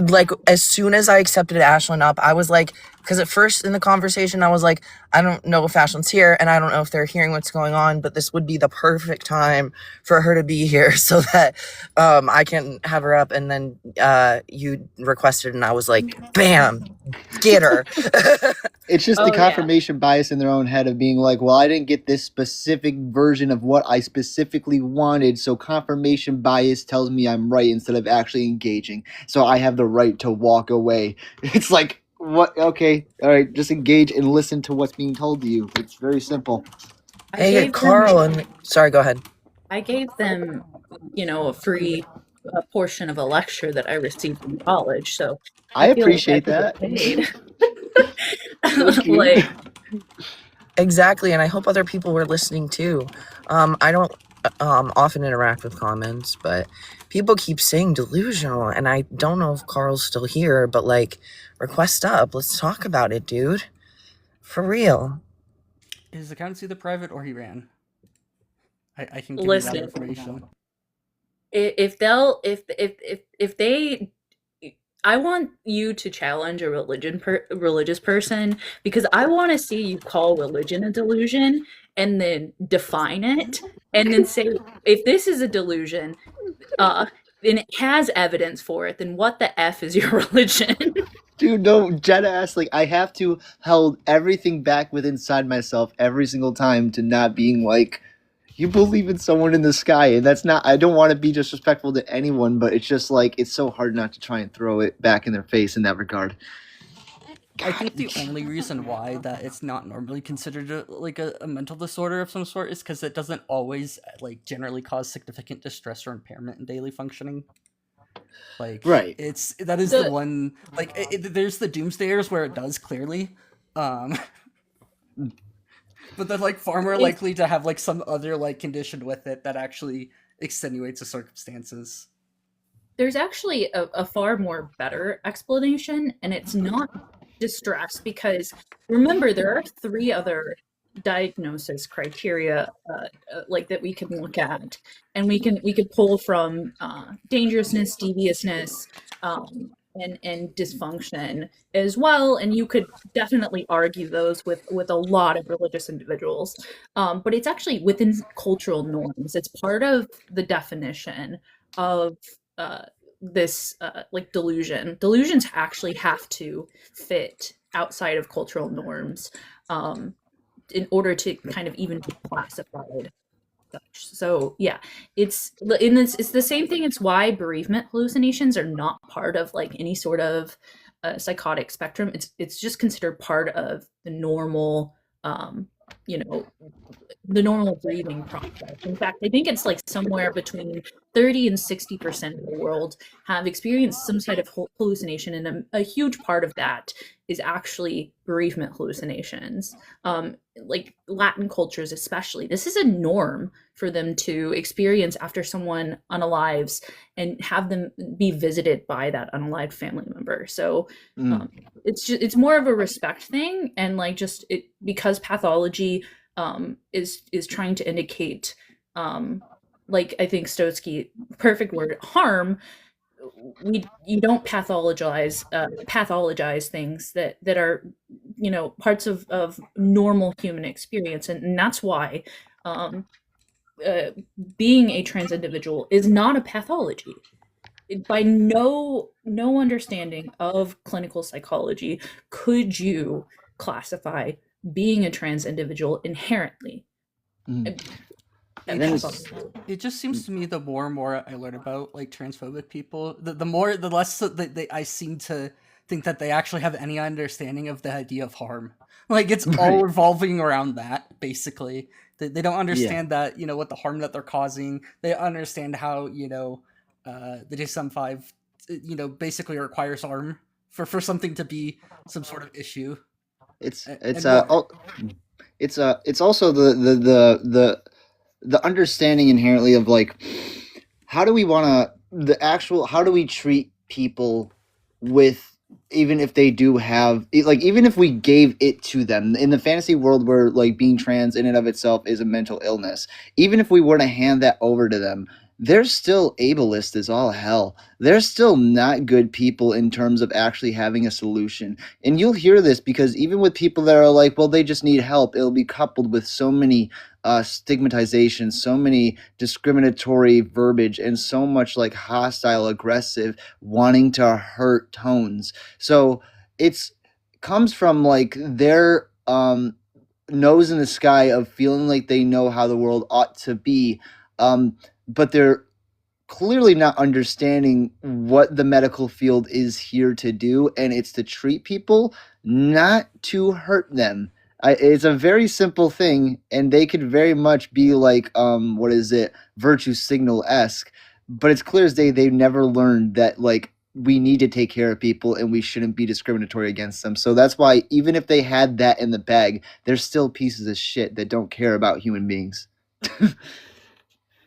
Like, as soon as I accepted Ashlyn up, I was like, Because at first in the conversation, I was like, I don't know if Ashlyn's here, and I don't know if they're hearing what's going on, but this would be the perfect time for her to be here so that I can have her up. And then you requested, and I was like, bam, get her. It's just Oh, the yeah. confirmation bias in their own head of being like, well, I didn't get this specific version of what I specifically wanted, so confirmation bias tells me I'm right instead of actually engaging. So I have the right to walk away. It's like, what? Okay, all right, just engage and listen to what's being told to you. It's very simple. I Hey, gave Carl, them, and sorry, go ahead. I gave them, a free portion of a lecture that I received in college, so I feel like appreciate should that. get paid. Thank you. Like, Exactly, and I hope other people were listening too. I don't often interact with comments, but people keep saying delusional, and I don't know if Carl's still here, but like, request up. Let's talk about it, dude. For real. His account's either private or he ran. I can give you listen, that information. if they, I want you to challenge a religious person, because I want to see you call religion a delusion and then define it and then say, if this is a delusion, and it has evidence for it, then what the F is your religion? Dude, no, Jenna asked, like, I have to hold everything back within inside myself every single time to not being like, you believe in someone in the sky. And that's not, I don't want to be disrespectful to anyone, but it's just like, it's so hard not to try and throw it back in their face in that regard. I think the only reason why that it's not normally considered a mental disorder of some sort is because it doesn't always generally cause significant distress or impairment in daily functioning. Right. That is the one, there's the doomsdayers where it does clearly, but they're far more likely to have some other condition with it that actually extenuates the circumstances. There's actually a far more better explanation, and it's not distress, because remember, there are 3 other diagnosis criteria that we can look at, and we could pull from dangerousness, deviousness, and dysfunction as well, and you could definitely argue those with a lot of religious individuals, but it's actually within cultural norms. It's part of the definition of this delusion. Delusions actually have to fit outside of cultural norms in order to kind of even be classified. So yeah, it's the same thing. It's why bereavement hallucinations are not part of any sort of psychotic spectrum. It's just considered part of the normal the normal grieving process. In fact, I think it's somewhere between 30 and 60% of the world have experienced some sort of hallucination, and a huge part of that is actually bereavement hallucinations. Latin cultures especially, this is a norm for them to experience after someone unalives and have them be visited by that unalived family member. So it's more of a respect thing, and because pathology is trying to indicate I think Stotsky, perfect word, harm. You don't pathologize things that are parts of normal human experience, and that's why being a trans individual is not a pathology. By no understanding of clinical psychology could you classify being a trans individual inherently. It just seems to me the more and more I learn about transphobic people, the less that I seem to think that they actually have any understanding of the idea of harm. It's all revolving around that, basically. They don't understand that, what the harm that they're causing. They understand how, the DSM-5, basically requires harm for something to be some sort of issue. It's also the understanding inherently of how do we want to how do we treat people with, even if they do have even if we gave it to them in the fantasy world where being trans in and of itself is a mental illness, even if we were to hand that over to them, they're still ableist as all hell. They're still not good people in terms of actually having a solution. And you'll hear this because even with people that are like, well, they just need help, it'll be coupled with so many stigmatization, so many discriminatory verbiage, and so much like hostile, aggressive, wanting to hurt tones. So it's comes from like their nose in the sky of feeling like they know how the world ought to be, but they're clearly not understanding what the medical field is here to do, and it's to treat people, not to hurt them. It's a very simple thing, and they could very much be like, virtue signal-esque, but it's clear as day they've never learned that, like, we need to take care of people and we shouldn't be discriminatory against them. So that's why even if they had that in the bag, they're still pieces of shit that don't care about human beings.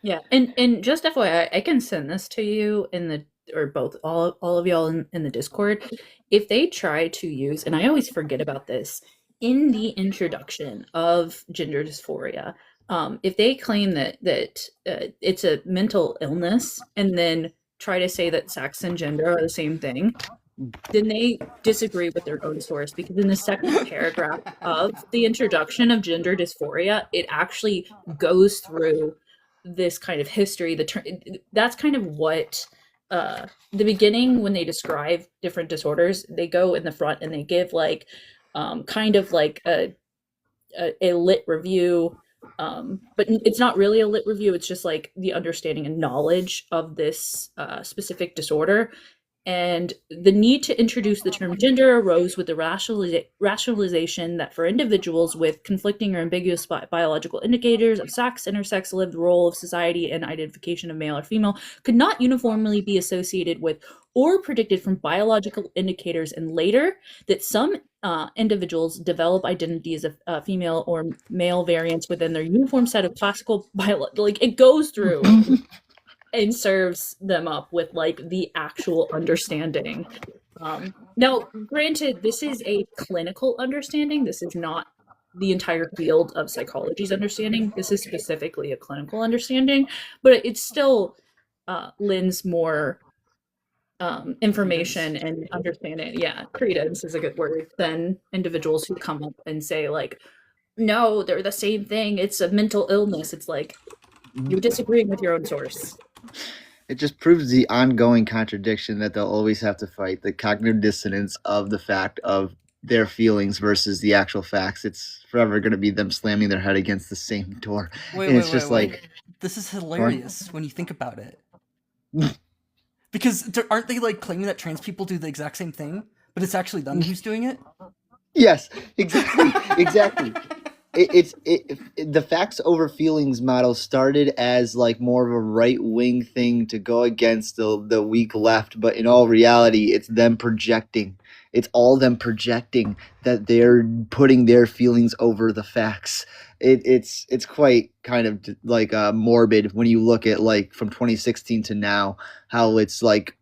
Yeah, and just FYI, I can send this to you in the or both all of y'all in the Discord. If they try to use, and I always forget about this, in the introduction of gender dysphoria, if they claim that it's a mental illness and then try to say that sex and gender are the same thing, then they disagree with their own source, because in the second paragraph of the introduction of gender dysphoria, it actually goes through this kind of history. That's kind of what the beginning, when they describe different disorders, they go in the front and they give like kind of like a lit review, but it's not really a lit review. It's just like the understanding and knowledge of this specific disorder. And the need to introduce the term gender arose with the rationalization that for individuals with conflicting or ambiguous biological indicators of sex, intersex, lived role of society, and identification of male or female could not uniformly be associated with or predicted from biological indicators, and later that some individuals develop identities of female or male variants within their uniform set of classical like it goes through and serves them up with like the actual understanding. Now, granted, this is a clinical understanding. This is not the entire field of psychology's understanding. This is specifically a clinical understanding, but it still lends more information and understanding. Yeah, credence is a good word, than individuals who come up and say like, no, they're the same thing. It's a mental illness. It's like, you're disagreeing with your own source. It just proves the ongoing contradiction that they'll always have to fight, the cognitive dissonance of the fact of their feelings versus the actual facts. It's forever going to be them slamming their head against the same door. It's just like, this is hilarious when you think about it. Because aren't they like claiming that trans people do the exact same thing, but it's actually them who's doing it? Yes, exactly. The facts over feelings model started as like more of a right wing thing to go against the weak left, but in all reality, it's them projecting. It's all them projecting that they're putting their feelings over the facts. It's quite kind of like morbid when you look at like from 2016 to now, how it's like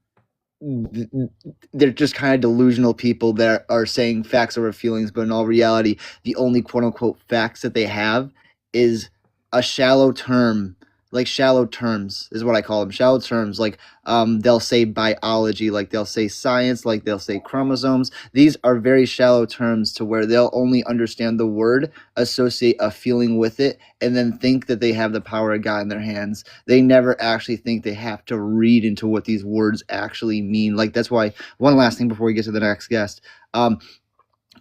they're just kind of delusional people that are saying facts over feelings, but in all reality, the only quote unquote facts that they have is a shallow term, like shallow terms is what I call them. Shallow terms, like they'll say biology, like they'll say science, like they'll say chromosomes. These are very shallow terms to where they'll only understand the word, associate a feeling with it, and then think that they have the power of God in their hands. They never actually think they have to read into what these words actually mean. Like that's why, one last thing before we get to the next guest,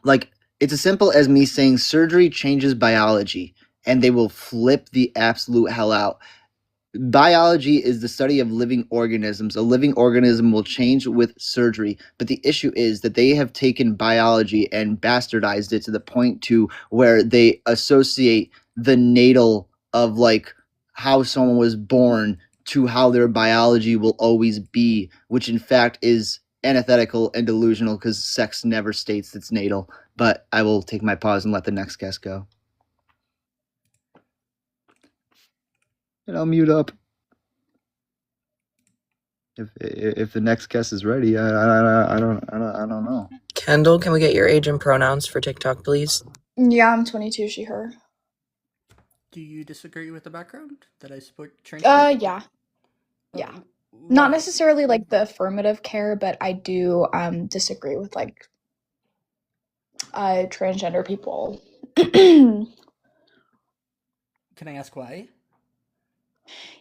like it's as simple as me saying surgery changes biology, and they will flip the absolute hell out. Biology is the study of living organisms. A living organism will change with surgery, but the issue is that they have taken biology and bastardized it to the point to where they associate the natal of like how someone was born to how their biology will always be, which in fact is antithetical and delusional because sex never states it's natal. But I will take my pause and let the next guest go. And I'll mute up. If the next guest is ready, I don't know. Kendall, can we get your age and pronouns for TikTok, please? Yeah, I'm 22, she, her. Do you disagree with the background that I spoke trans? Yeah. Yeah. Uh, Not why? necessarily like the affirmative care, but I do disagree with like transgender people. Can I ask why?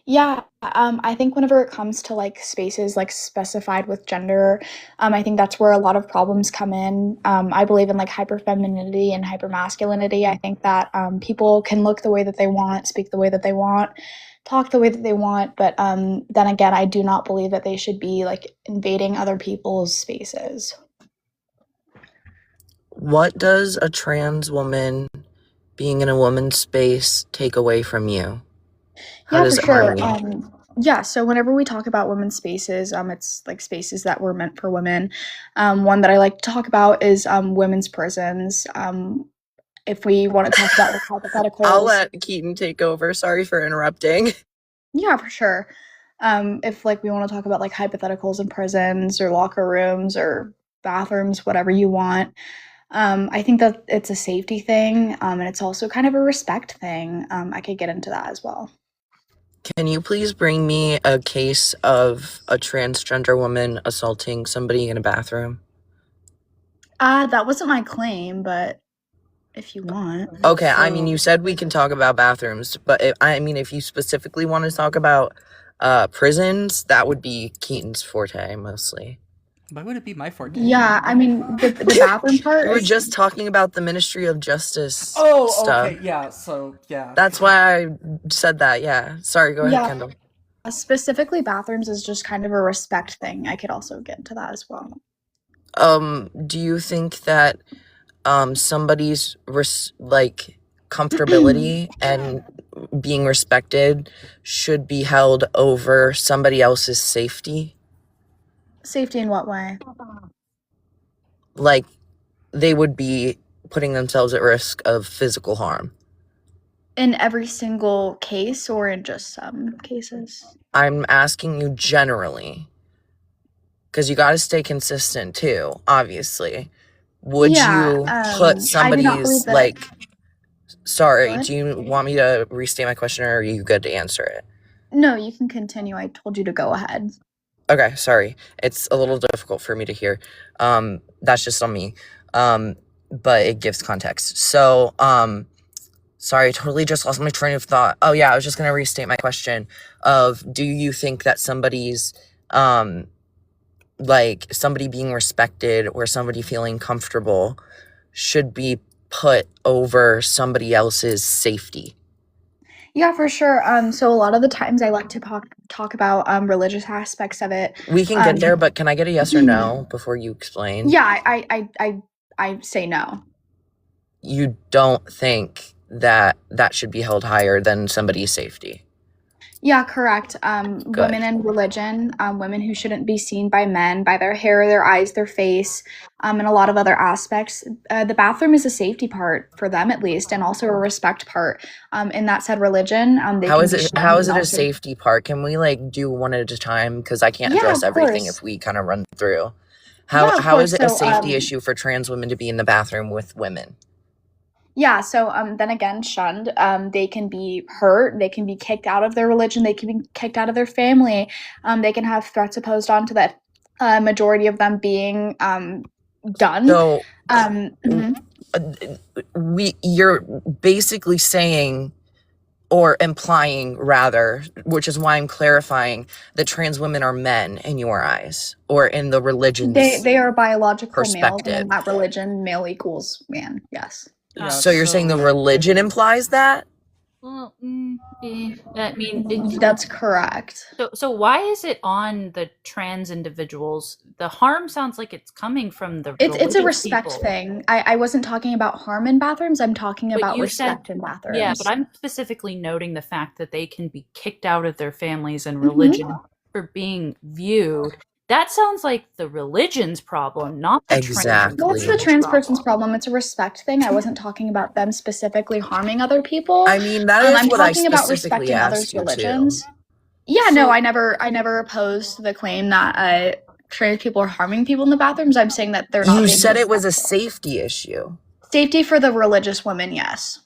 Yeah, I think whenever it comes to like spaces like specified with gender, I think that's where a lot of problems come in. I believe in like hyperfemininity and hypermasculinity. I think that people can look the way that they want, speak the way that they want, talk the way that they want, but then again, I do not believe that they should be like invading other people's spaces. What does a trans woman being in a woman's space take away from you? How Yeah, does for it harm sure. you? Yeah, so whenever we talk about women's spaces, it's like spaces that were meant for women. One that I like to talk about is women's prisons. If we want to talk about like I'll hypotheticals, let Keaton take over. Sorry for interrupting. yeah, for sure. If like we want to talk about like hypotheticals in prisons or locker rooms or bathrooms, whatever you want. I think that it's a safety thing, and it's also kind of a respect thing. I could get into that as well. Can you please bring me a case of a transgender woman assaulting somebody in a bathroom? That wasn't my claim, but if you want. Okay, I mean, So- you said we can talk about bathrooms, but if you specifically want to talk about prisons, that would be Keaton's forte mostly. Why would it be my forte? Yeah, I mean the bathroom part We were is just talking about the Ministry of Justice Oh, stuff. okay, yeah. So yeah. That's why I said that. Yeah. Sorry. Go ahead, Yeah. Kendall. specifically bathrooms is just kind of a respect thing. I could also get into that as well. Do you think that somebody's like comfortability and being respected should be held over somebody else's safety? Safety in what way? Like they would be putting themselves at risk of physical harm. In every single case or in just some cases? I'm asking you generally, because you got to stay consistent too, obviously. Would Yeah, you I put do not somebody's believe that- like, sorry, What? do you want me to restate my question or are you good to answer it? No, you can continue. I told you to go ahead. Okay, sorry. It's a little difficult for me to hear. That's just on me. But it gives context. So, sorry, I totally just lost my train of thought. Oh yeah, I was just gonna restate my question of do you think that somebody's like somebody being respected or somebody feeling comfortable should be put over somebody else's safety? Yeah, for sure. So a lot of the times I like to talk about religious aspects of it. We can get there, but can I get a yes or no before you explain? Yeah, I say no. You don't think that that should be held higher than somebody's safety? Yeah, correct. Women in religion, women who shouldn't be seen by men, by their hair, their eyes, their face, and a lot of other aspects. The bathroom is a safety part for them, at least, and also a respect part. In that said religion, they How can is be it? shunned How is and it a also- safety part? Can we like do one at a time? Because I can't Yeah, address of everything course. if we kind of run through. Yeah, of How is course. it a So, safety issue for trans women to be in the bathroom with women? Yeah, so then again, shunned. They can be hurt. They can be kicked out of their religion. They can be kicked out of their family. They can have threats opposed onto that. Majority of them being done. So Mhm. you're basically saying or implying rather, which is why I'm clarifying, that trans women are men in your eyes or in the religion's They are biological males, and perspective. in that religion, male equals man. Yes. Yeah, So you're saying the religion implies that? Well, I mean, That's correct. so why is it on the trans individuals? The harm sounds like it's coming from the It's a religious respect people. thing. I wasn't talking about harm in bathrooms. I'm talking But about you said- respect in bathrooms. Yeah, but I'm specifically noting the fact that they can be kicked out of their families and Mhm. religion for being viewed. That sounds like the religion's problem, not the Exactly. Well, it's the trans person's problem. It's a respect thing. I wasn't talking about them specifically harming other people. I mean, that is I'm what I talking about specifically respecting asked others' you to. religions. Yeah, no, So- I never opposed the claim that trans people are harming people in the bathrooms. I'm saying that they're not. You being said it was a respectful. safety issue. Safety for the religious women, yes.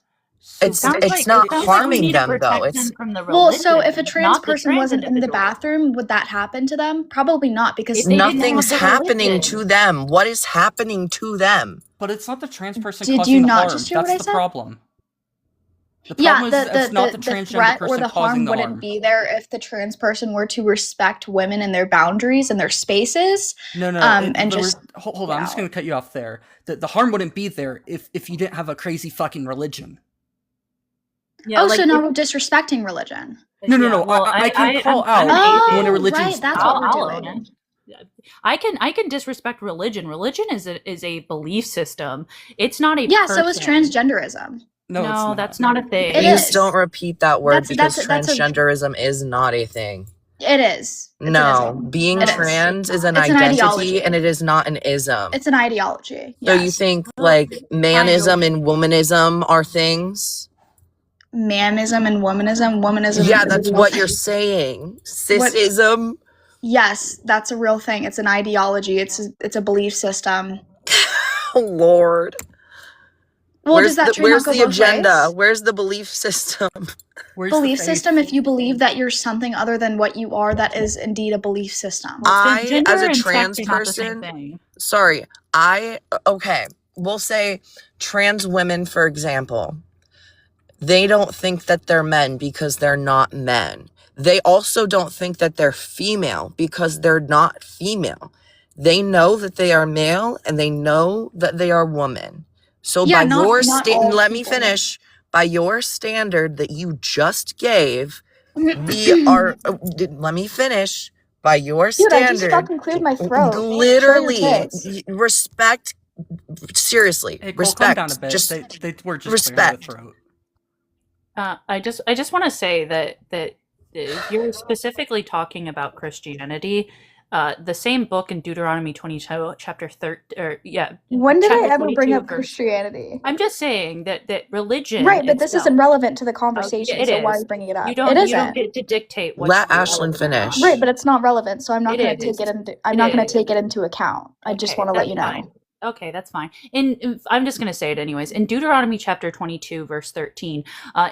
So It's Sounds it's like not it sounds like we harming need to them though. protect It's them from the Well, so if a religion, trans not the person trans wasn't in the individual. bathroom, would that happen to them? Probably not, because If they didn't have nothing's the happening to religion. them. What is happening to them? but it's not the trans person Did you causing the not harm. just hear what That's I the said? problem. The Yeah, problem is it's not the the transgender threat or person the causing harm the wouldn't harm. be there if the trans person were to respect women and their boundaries and their spaces. No, And just, hold you on. I'm just know. going to cut you off there. The harm wouldn't be there if you didn't have a crazy fucking religion. Yeah, Oh, like so now if- we're disrespecting religion. No. yeah, well, I can call I'm out an Oh, when a atheist. religion's right, that's bad. what I'll we're own doing. it. I can disrespect religion. Religion is a belief system. It's not a Yeah, so is person. transgenderism. No, it's No, not. that's not a thing. It Please is. don't repeat that word because That's a transgenderism is not a thing. it is. It's an No, ism. being It is. trans is an It's an identity ideology. and it is not an ism. It's an ideology. So you Yes. think Well, like I manism don't- and womanism are things? Manism and womanism. Womanism. Yeah, is a that's real what thing. you're saying. Cisism. Yes, that's a real thing. It's an ideology. It's a belief system. Oh Lord. Well, does that train where's not go the both agenda? ways? Where's the belief system? Where's the Belief faith? system, if you believe that you're something other than what you are, that is indeed a belief system. Well, I, gender as a and sex trans are not the same person, thing. sorry, okay, we'll say trans women, for example, they don't think that they're men because they're not men. They also don't think that they're female because they're not female. They know that they are male and they know that they are woman. So Yeah, by not- your not all let me people. finish. By your standard that you just gave, we are. Let me finish. By your Dude, I just standard, fucking cleared my throat. Show your literally tits. respect. Seriously, Hey, Cole, respect. calm down a bit. Just they were just clearing respect. the throat. I just want to say that you're specifically talking about Christianity. The same book in Deuteronomy 22, chapter 13, When did I chapter ever bring 22, up verse- Christianity? I'm just saying that religion. Right, but this itself- isn't relevant to the conversation, it so why are is. you bringing it up? You don't. It You isn't. don't get to dictate what. Let to be Ashlyn relevant or not. finish. Right, but it's not relevant, so I'm not It going to is. take it into. It I'm not going is. to take it into account. I just Okay, want to let that's you know. fine. Okay, that's fine. I'm just going to say it anyways. In Deuteronomy chapter 22, verse 13,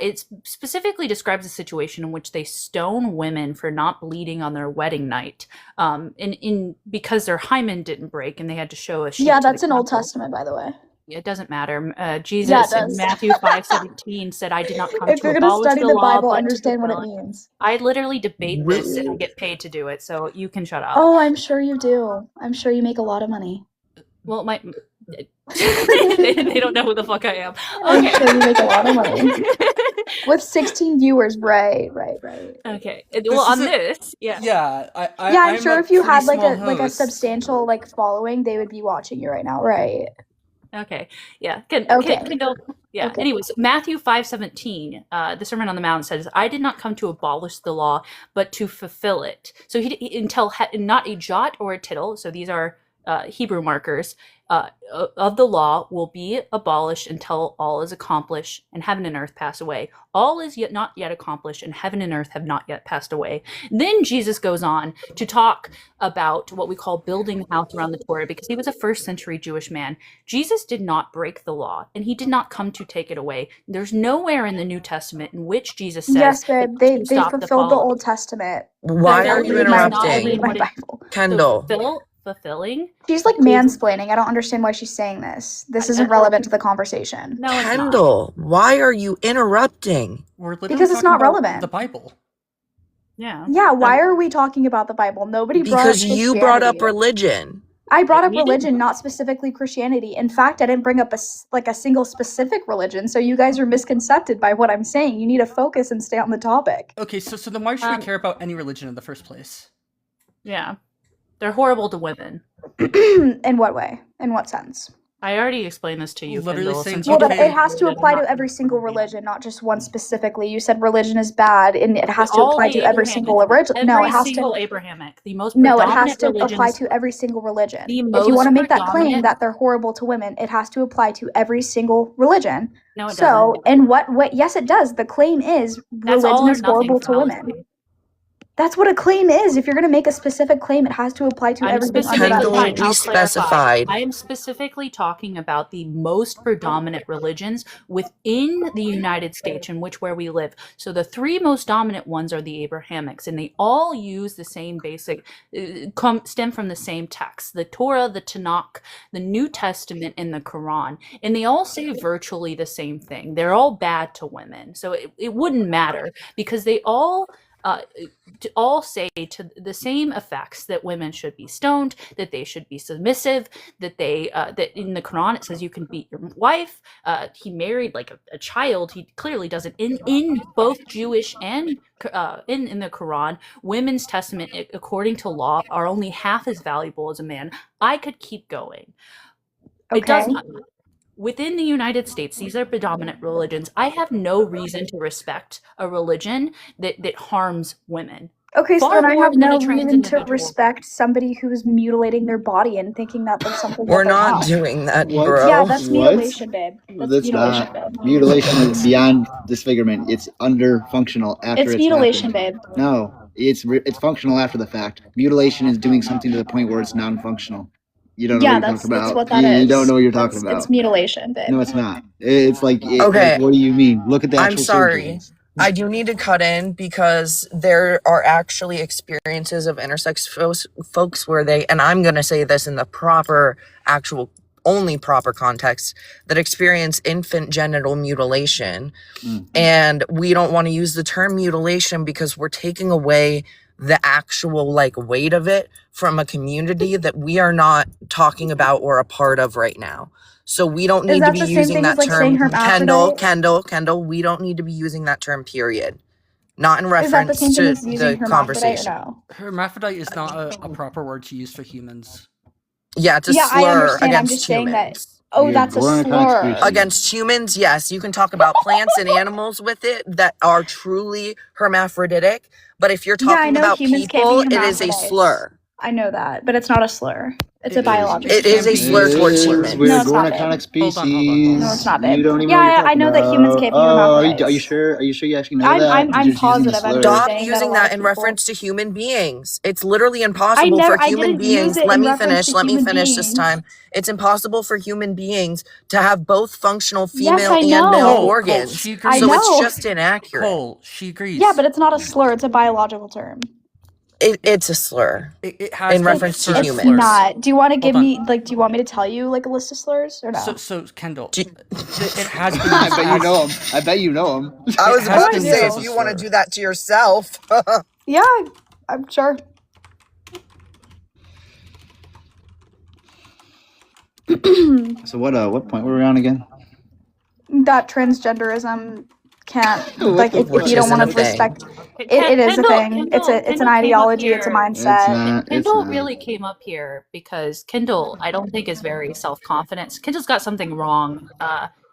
it specifically describes a situation in which they stone women for not bleeding on their wedding night, because their hymen didn't break and they had to show a sheep. Yeah, to the that's in Old council. Testament, by the way. It doesn't matter. Yeah, Jesus it in does. Matthew 5:17 said, "I did not come If to you're going to abolish study the the law, Bible, but to understand what it fulfill it." means. I literally debate this and I Rude. get paid to do it, so you can shut up. Oh, I'm sure you do. I'm sure you make a lot of money. Well, they don't know who the fuck I am. I'm Okay. sure you make a lot of money. With 16 viewers, right. Okay. Well, on isn't- this, yeah. Yeah, Yeah, I'm sure a if you pretty had like small a host. substantial like following, they would be watching you right now, right? Okay. Yeah. Okay. Kindle. Yeah. Okay. Anyways, Matthew 5:17, the Sermon on the Mount says, "I did not come to abolish the law, but to fulfill it." So until not a jot or a tittle. So these are Hebrew markers of the law will be abolished until all is accomplished and heaven and earth pass away. All is yet not yet accomplished and heaven and earth have not yet passed away. Then Jesus goes on to talk about what we call building the house around the Torah, because he was a first century Jewish man. Jesus did not break the law and he did not come to take it away. There's nowhere in the New Testament in which Jesus says, Yes, babe. that They you stop fulfilled the following. Old Testament. Why That are would you be not interrupting? reading My what it- Bible. Kendall. So fulfilling? She's like mansplaining. I don't understand why she's saying this. This isn't relevant to the conversation. No, it's not. Kendall, why are you interrupting? We're literally Because it's talking not about relevant. The Bible. Yeah. Yeah, why are we talking about the Bible? Nobody brought up Because you brought up Christianity. religion. I brought up You didn't- religion, not specifically Christianity. In fact, I didn't bring up a single specific religion. So you guys are misconcepted by what I'm saying. You need to focus and stay on the topic. Okay, so then why should we Um, care about any religion in the first place? Yeah. They're horrible to women. In what way? In what sense? I already explained this to you. Literally Kendall, saying, since Well, you but okay, it has to did apply not- to every single religion, not just one specifically. You said religion is bad, and it has to All apply to every Abrahamic. single religion. No, Every it has single to. Abrahamic. The most No, it predominant has to apply religions- to every single religion. The If you most want to make that claim predominant- that they're horrible to women, it has to apply to every single religion. No, it So, doesn't. in what way? Yes, it does. The claim is That's all religion or is horrible nothing to for women. LSD. That's what a claim is. If you're going to make a specific claim, it has to apply to I'm everything under that Kendall, specifically, claim. be I'll clarify. specified. I am specifically talking about the most predominant religions within the United States in which where we live. So the three most dominant ones are the Abrahamics, and they all use the same basic, stem from the same text: the Torah, the Tanakh, the New Testament, and the Quran. And they all say virtually the same thing. They're all bad to women. So it wouldn't matter, because they all say to the same effects that women should be stoned, that they should be submissive, that that in the Quran it says you can beat your wife. He married like a child. He clearly doesn't. In both Jewish and in the Quran, women's testament, according to law, are only half as valuable as a man. I could keep going. It does Okay. not. Within the United States, these are predominant religions. I have no reason to respect a religion that harms women. Okay, so Far then I more have than a no trans reason to individual. respect somebody who's mutilating their body and thinking that that's something We're that they're not not. doing that, What? bro. Yeah, that's What? mutilation, babe. That's That's mutilation, not. babe. Mutilation is beyond disfigurement. It's under functional after It's it's mutilation, happened. babe. No, it's functional after the fact. Mutilation is doing something to the point where it's non-functional. You don't know Yeah, what you're that's talking about. what that You is. don't know what you're talking It's about. mutilation, babe. No, it's not. It's like, Okay. like, what do you mean? Look at the I'm actual sorry. surgeons. I do need to cut in because there are actually experiences of intersex folks where they, and I'm going to say this in the proper, actual, only proper context, that experience infant genital mutilation. Mm. And we don't want to use the term mutilation because we're taking away the actual like weight of it from a community that we are not talking about or a part of right now. So we don't Is need to that be the same using thing as that like saying term. hermaphrodite? Kendall, we don't need to be using that term, period. Not in Is that the reference same thing to as using the hermaphrodite or conversation. no? Hermaphrodite is not a proper word to use for humans. Yeah, it's a Yeah, I slur understand. I'm against just saying that. humans. Oh, You're that's a born a slur. constitution. Against humans, yes, you can talk about plants and animals with it that are truly hermaphroditic. But if you're Yeah, I talking know about humans can't people, be it is a hermaphrodites. slur. I know that, but it's not a slur. It's a It- biological It is slur. a slur towards humans. We're No, it's not, gornoconic babe. species. Hold on. No, it's not, You babe. don't even Yeah, know what you're I talking know that humans about. can't be Oh, are you hermaphrodites. sure? Are you sure you actually know I'm that? I'm You're I'm just using the positive. I'm slur. just Stop saying that a using lot that of in people. reference to human beings. It's literally I impossible never. for I human didn't use beings. it Let in me reference finish. to Let me human finish this beings. time. It's impossible for human beings to have both functional Yes, female I and male know. Cole, organs. she I agrees. So it's know. just inaccurate. Cole, she agrees. Yeah, but it's not a slur. It's a biological term. It's a slur it has in been reference to certain It's humans. not. Do you want to give Hold on. me like? Do you want me to tell you like a list of slurs or no? So Kendall, Do- it has been I used bet you as know him. I bet you know him. I it was has about to been do. used say, as if a you want to slur. do that to yourself. Yeah, I'm sure. So what point were we on again? That transgenderism can't What like the if fuck? you don't Which want to isn't a thing. respect it is a thing. It's an Kendall came up ideology, it's a here. It's mindset. not. It's Kendall not. really came up here because Kendall, I don't think, is very self-confident. Kendall's got something wrong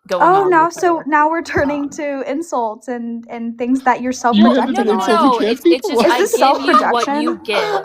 going Oh, on now with so her. now we're turning to insults and things that you're You self-projecting haven't No, done no, on. insulting no. trans It's people? just Is I this give you what self-projection? you give.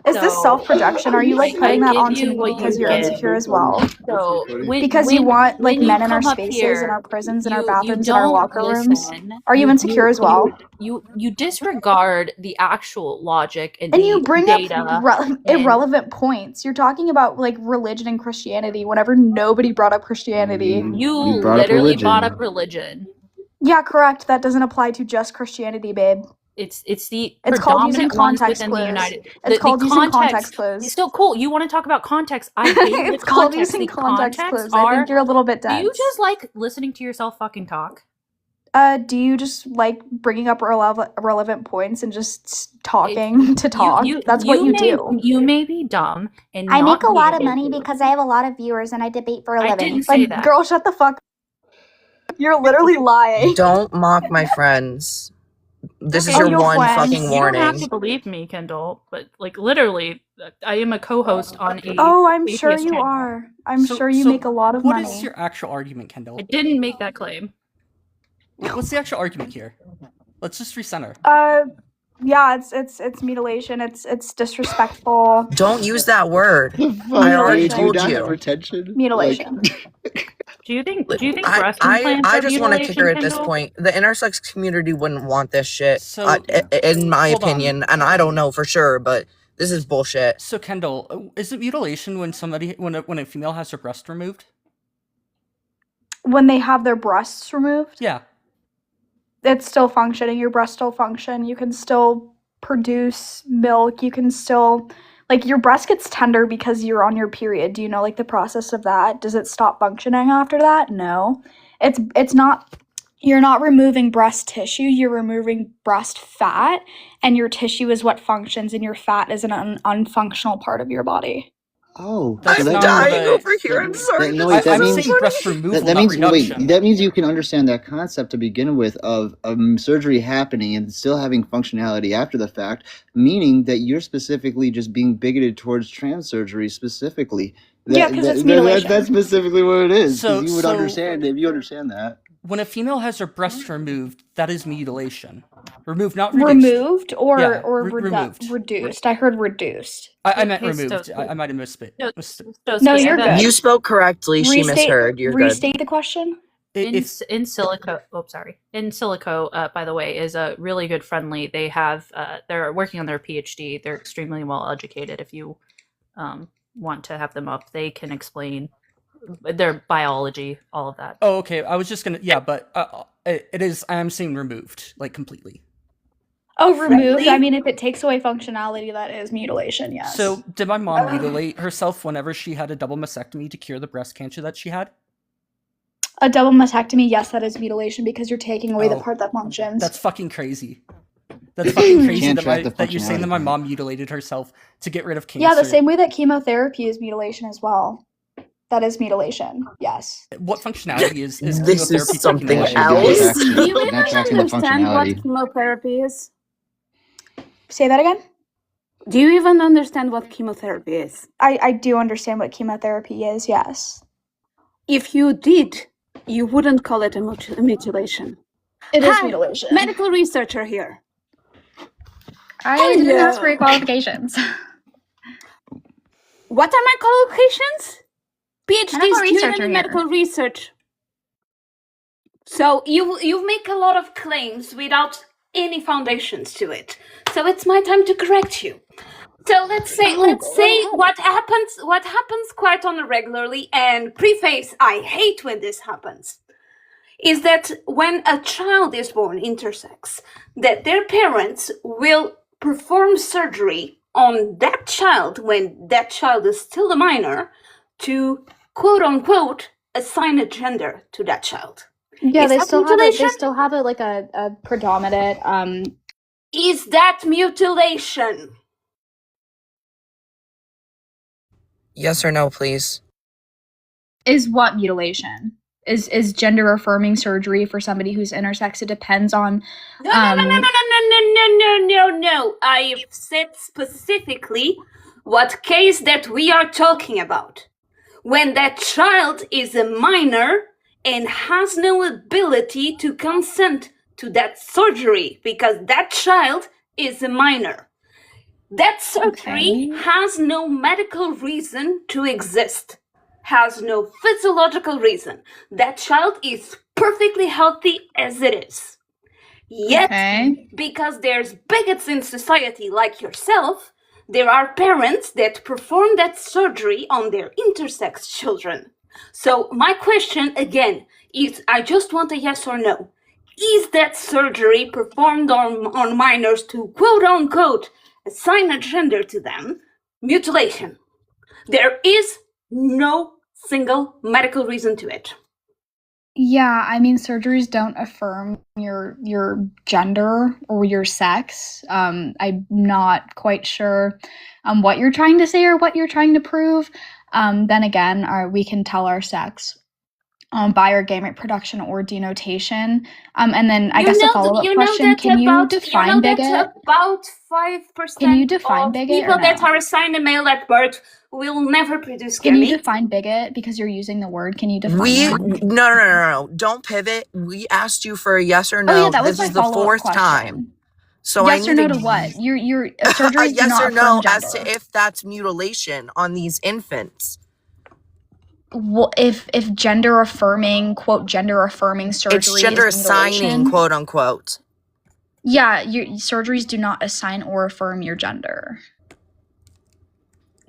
Is this So self-projection? Are you like I putting that give onto you me what because you you're give. insecure as well? So Because you want like when you men in our come up spaces, in here, our prisons, in our you bathrooms, in our don't locker rooms? listen. Are you insecure as well? You disregard the actual logic and And you the bring up data. irrelevant points. You're talking about like religion and Christianity whenever nobody brought up Christianity. You brought up literally religion. brought up religion. Yeah, correct. That doesn't apply to just Christianity, babe. It's It's called using predominant ones context within the clues. United. It's called using context clues. It's still cool. You want to talk about context? I hate the It's called context. using The context context clues. I are. think you're a little bit Do dense. you just like listening to yourself fucking talk? Do you just like bringing up irrelevant points and just talking to talk? That's what you do. You may be dumb and I not make a lot of be able money to. because I have a lot of viewers and I debate for a I living. didn't say Like, that. girl, shut the fuck. You're literally lying. Don't mock my friends. This is Okay, your your one friends. fucking You don't have warning. to believe me, Kendall, but like literally, I am a co-host on a. Oh, I'm sure atheist you channel. are. I'm So- sure you so make a lot of What money. is your actual argument, Kendall? I didn't make that claim. What's the actual argument here? Let's just recenter. Yeah, it's mutilation. It's disrespectful. Don't use that word. The fuck, I already dude? Do you told not you. have retention? Mutilation. Do you think I breast implants I are just want to kick her mutilation, at this Kendall? point. The intersex community wouldn't want this shit, So in my hold on. opinion, and I don't know for sure, but this is bullshit. So Kendall, is it mutilation when when a female has her breast removed? When they have their breasts removed, Yeah. it's still functioning. Your breasts still function. You can still produce milk. You can still, like, your breast gets tender because you're on your period. Do you know, like, the process of that? Does it stop functioning after that? No. It's not, you're not removing breast tissue. You're removing breast fat, and your tissue is what functions, and your fat is an unfunctional part of your body. Oh, That's so I'm not dying what over here. I'm sorry. no, this wait, that I'm means saying breast removal, that not means reduction. that means you can understand that concept to begin with of surgery happening and still having functionality after the fact, meaning that you're specifically just being bigoted towards trans surgery specifically. Yeah, 'cause it's mutilation. That's specifically what it is. So- Because you would so- understand if you understand that. When a female has her breast removed, that is mutilation. Removed, not reduced. Removed or Yeah, removed? Reduced. I heard reduced. I meant Hey, removed. Stoke. I might have misspoke. Stoke, No, you're good. You spoke correctly. She Restate- misheard. You're good. Restate the question. In If silico, in silico, by the way, is a really good friendly. They have they're working on their PhD. They're extremely well educated. If you want to have them up, they can explain their biology, all of that. oh, okay. I was just gonna but it is. I am saying removed, like completely. Oh, removed. Friendly? I mean, if it takes away functionality, that is mutilation. Yes. So did my mom mutilate herself whenever she had a double mastectomy to cure the breast cancer that she had? a double mastectomy, yes, that is mutilation because you're taking away the Oh, part that functions. That's fucking crazy. That's fucking crazy Can't that, track the that you're saying that my functionality. mom mutilated herself to get rid of cancer. Yeah, the same way that chemotherapy is mutilation as well. That is mutilation. Yes. What functionality is This is chemotherapy something taking away? else. Do you Not even tracking the understand what functionality. chemotherapy is? Say that again? Do you even understand what chemotherapy is? I do understand what chemotherapy is, yes. If you did, you wouldn't call it a mutilation. It is Hi, mutilation. Medical researcher here. I didn't ask for your qualifications. What are my qualifications? PhD Medical student researcher in here. medical research. So you make a lot of claims without any foundations to it. So it's my time to correct you. So let's say what happens quite on a regularly, and preface, I hate when this happens, is that when a child is born intersex, that their parents will perform surgery on that child when that child is still a minor to quote unquote assign a gender to that child. Yeah, Is they that still have mutilation? like a predominant Is that mutilation? Yes or no, please. is what mutilation? Is gender affirming surgery for somebody who's intersex? It depends on No. I have said specifically what case that we are talking about. When that child is a minor and has no ability to consent to that surgery because that child is a minor. That surgery has no medical reason to exist, has no physiological reason. That child is perfectly healthy as it is. Yet, because there's bigots in society like yourself, there are parents that perform that surgery on their intersex children. So my question again is, I just want a yes or no. Is that surgery performed on minors to quote unquote assign a gender to them mutilation? There is no single medical reason to it. Yeah, I mean, surgeries don't affirm your gender or your sex. I'm not quite sure what you're trying to say or what you're trying to prove. Then again, we can tell our sex by our gamete production or denotation. And then I guess a follow-up question, can you define bigot? About 5% Can you define of bigot or people that no? are assigned a male at birth will never produce Can you gamete. define bigot? Because you're using the word. Can you define that? No. Don't pivot. We asked you for a yes or no. Oh yeah, that was This my is the follow-up fourth question. time. So Yes I or need no to what? Your surgeries do yes not or no affirm as to gender. if that's mutilation on these infants. if gender affirming, quote, gender affirming surgery It's gender is assigning, mutilation, quote unquote. yeah, surgeries do not assign or affirm your gender.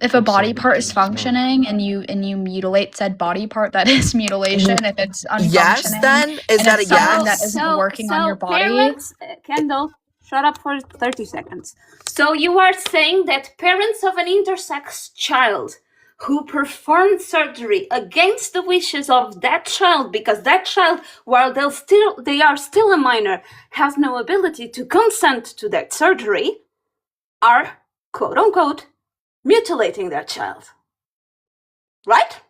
If a body part is functioning and you mutilate said body part, that is mutilation. If it's Yes, unfunctioning then is and that a it's something yes? that isn't working on your body, parents, Kendall, shut up for 30 seconds. So you are saying that parents of an intersex child who performed surgery against the wishes of that child, because that child, while they are still a minor, has no ability to consent to that surgery, are, quote unquote, mutilating that child. Right?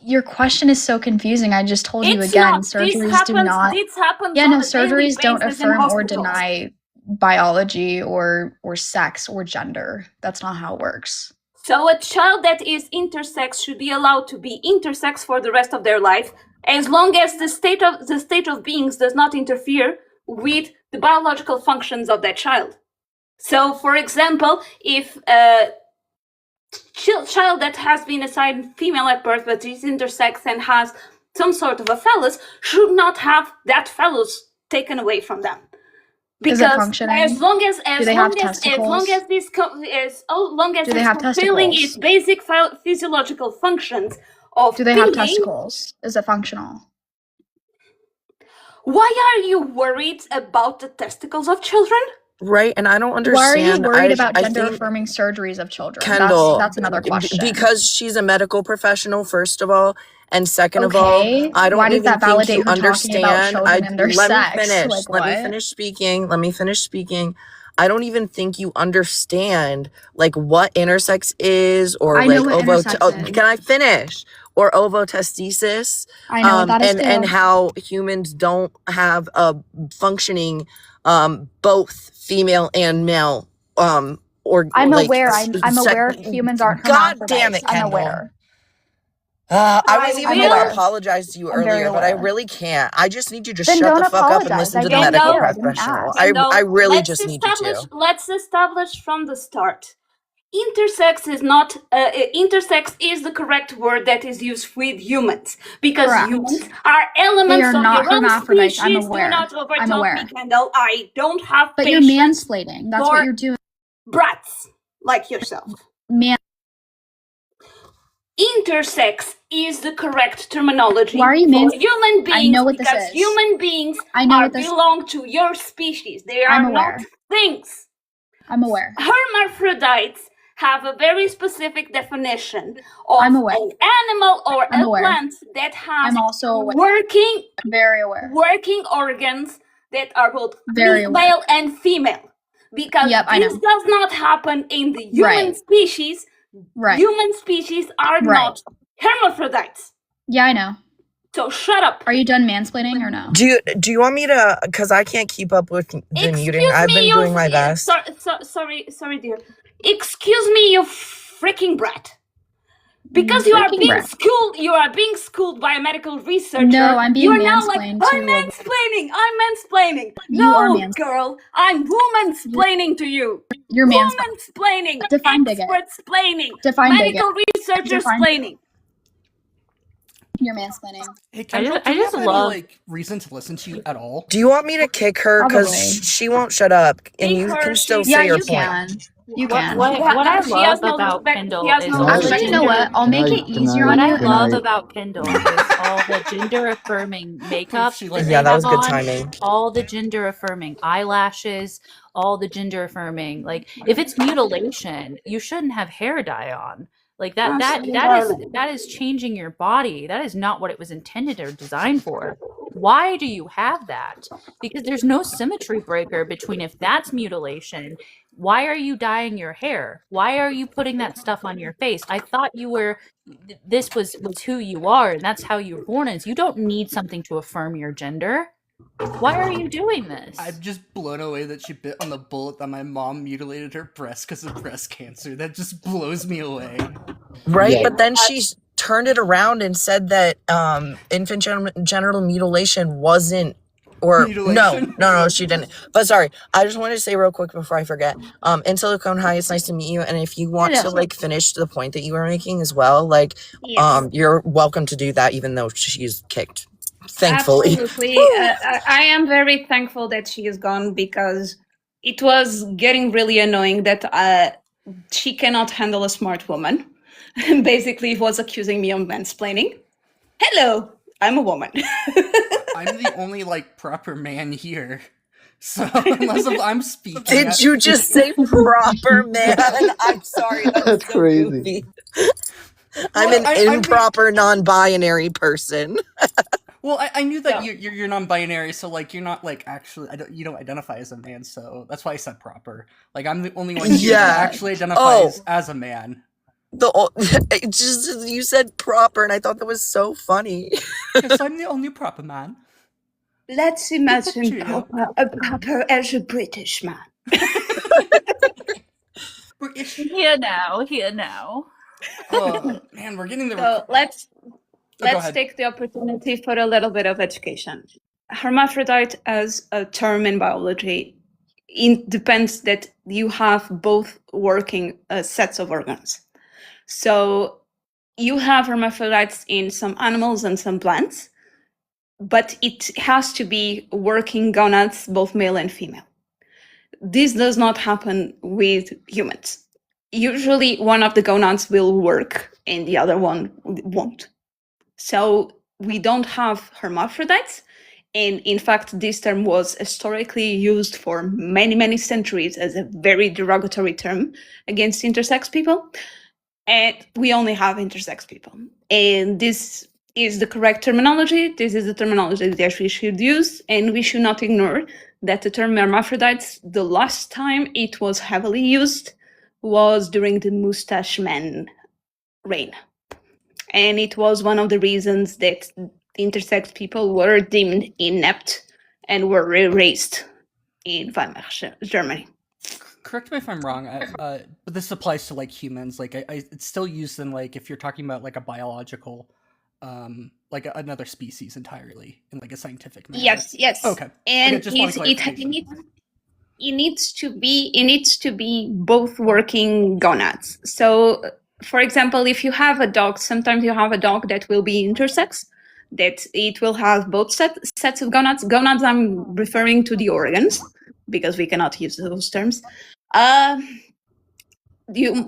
your question is so confusing. I just told you It's again, not. This surgeries do happens. not. This happens Yeah, on no, a daily surgeries don't basis in affirm or hospitals. deny biology or sex or gender. That's not how it works. So a child that is intersex should be allowed to be intersex for the rest of their life, as long as the state of beings does not interfere with the biological functions of that child. So, for example, if a child that has been assigned female at birth but is intersex and has some sort of a phallus should not have that phallus taken away from them. Is it Because functioning? as long as Do they have testicles? this Do they have fulfilling testicles? its basic physiological functions of Do they have being, testicles? Is it functional? why are you worried about the testicles of children? Right, and I don't Why are you understand. worried about I gender think affirming surgeries of children? Kendall, That's another question. because she's a medical professional, first of all, and second of all, Okay, I don't why does even that think validate you her talking about understand. children and their Let me sex? finish. Like, Let me what? finish speaking. Let me finish speaking. I don't even think you understand like what intersex is or I like know what intersex is. can I finish? Or ovotesthesis. I know what that is and too. how humans don't have a functioning both female and male or I'm like aware. I'm aware humans aren't God hermaphrodites. damn it, I'm Kendall. aware. I was even will- going to apologize to you I'm very earlier, but I aware. really can't. I just need you to Then shut the don't fuck up and apologize. listen I to the don't medical care. I didn't professional. ask. I really let's just need you to. Let's establish from the start. Intersex is not intersex is the correct word that is used with humans, because Correct. humans are elements are of not your own hermaphrodites. I'm species. aware. Do not I'm overtalk aware. me, Kendall. I don't have But you're patience mansplaining. That's for what you're doing. brats like yourself. Intersex is the correct terminology Why are you for mans- human beings, I know what this because is. human beings I know what this. belong to your species. They I'm are aware. not things. I'm aware. Hermaphrodites have a very specific definition of I'm aware. an animal or I'm a aware. plant that has I'm also aware. working Very aware. organs that are both Very aware. male and female. Because Yep, I this know. does not happen in the human Right. species. Right. Human species are Right. not hermaphrodites. Yeah, I know. So shut up. Are you done mansplaining or no? Do you want me to? Because I can't keep up with the muting. I've been doing my best. Sorry, dear. Excuse me, you freaking brat. Because you are Freaking being brat. schooled, you are being schooled by a medical researcher. No, I'm being You are now like, mansplained I'm to a- mansplaining. You are No, mans- girl, I'm womansplaining to you. You're mansplaining. Womansplaining. Define bigot. Expert-splaining. Define Medical researcher Define- splaining. You're mansplaining. Hey, Kendall, I do you just have love- any reason to listen to you at all? Do you want me to kick her? Because Probably. she won't shut up, and Kick you her, can still she- say Yeah, your you point. can. You can. What I She has love no about respect- Kendall he has is no all respect the Actually, you know gender- what? I'll make it easier What on I you. love about Kendall is all the gender affirming makeup. She like- they Yeah, that was have good on, timing. All the gender affirming eyelashes, all the gender affirming. Like, if it's mutilation, you shouldn't have hair dye on. Like that is changing your body. That is not what it was intended or designed for. Why do you have that? Because there's no symmetry breaker between if that's mutilation. Why are you dyeing your hair? Why are you putting that stuff on your face? I thought you were this was who you are and that's how you were born as. You don't need something to affirm your gender. Why are you doing this? I'm just blown away that she bit on the bullet that my mom mutilated her breast because of breast cancer. That just blows me away. Right, Yeah. but then she turned it around and said that infant genital mutilation wasn't Or Mutilation. no, she didn't. But sorry, I just wanted to say real quick before I forget. In Silicon High, it's nice to meet you. And if you want to Hello. like finish the point that you were making as well, like Yes. you're welcome to do that, even though she's kicked. Thankfully. Absolutely. I am very thankful that she is gone because it was getting really annoying that she cannot handle a smart woman. Basically, was accusing me of mansplaining. Hello, I'm a woman. I'm the only like proper man here. So unless I'm speaking, Did you just say proper man? I'm sorry, that's so crazy. goofy. I'm Well, an improper non-binary person. Well, I knew that Yeah. you're non-binary, so like you're not like actually you don't identify as a man, so that's why I said proper. Like I'm the only one here that Yeah. actually identifies Oh. as a man. It just you said proper, and I thought that was so funny. Yes, I'm the only proper man. Let's imagine Cheerio. proper as a British man. British. Here now. Oh man, we're getting the. So let's go let's ahead. take the opportunity for a little bit of education. Hermaphrodite as a term in biology depends that you have both working sets of organs. So you have hermaphrodites in some animals and some plants, but it has to be working gonads, both male and female. This does not happen with humans. Usually one of the gonads will work and the other one won't. So we don't have hermaphrodites. And in fact, this term was historically used for many, many centuries as a very derogatory term against intersex people. And we only have intersex people. And this is the correct terminology. This is the terminology that we should use. And we should not ignore that the term hermaphrodites, the last time it was heavily used was during the Mustache Man reign. And it was one of the reasons that intersex people were deemed inept and were erased in Weimar, Germany. Correct me if I'm wrong, but this applies to like humans. Like, it's still used in like if you're talking about like a biological, like another species entirely in like a scientific manner. Yes. Okay. And just want it clarification. needs to be both working gonads. So, for example, if you have a dog, sometimes you have a dog that will be intersex, that it will have both sets of gonads. Gonads, I'm referring to the organs because we cannot use those terms.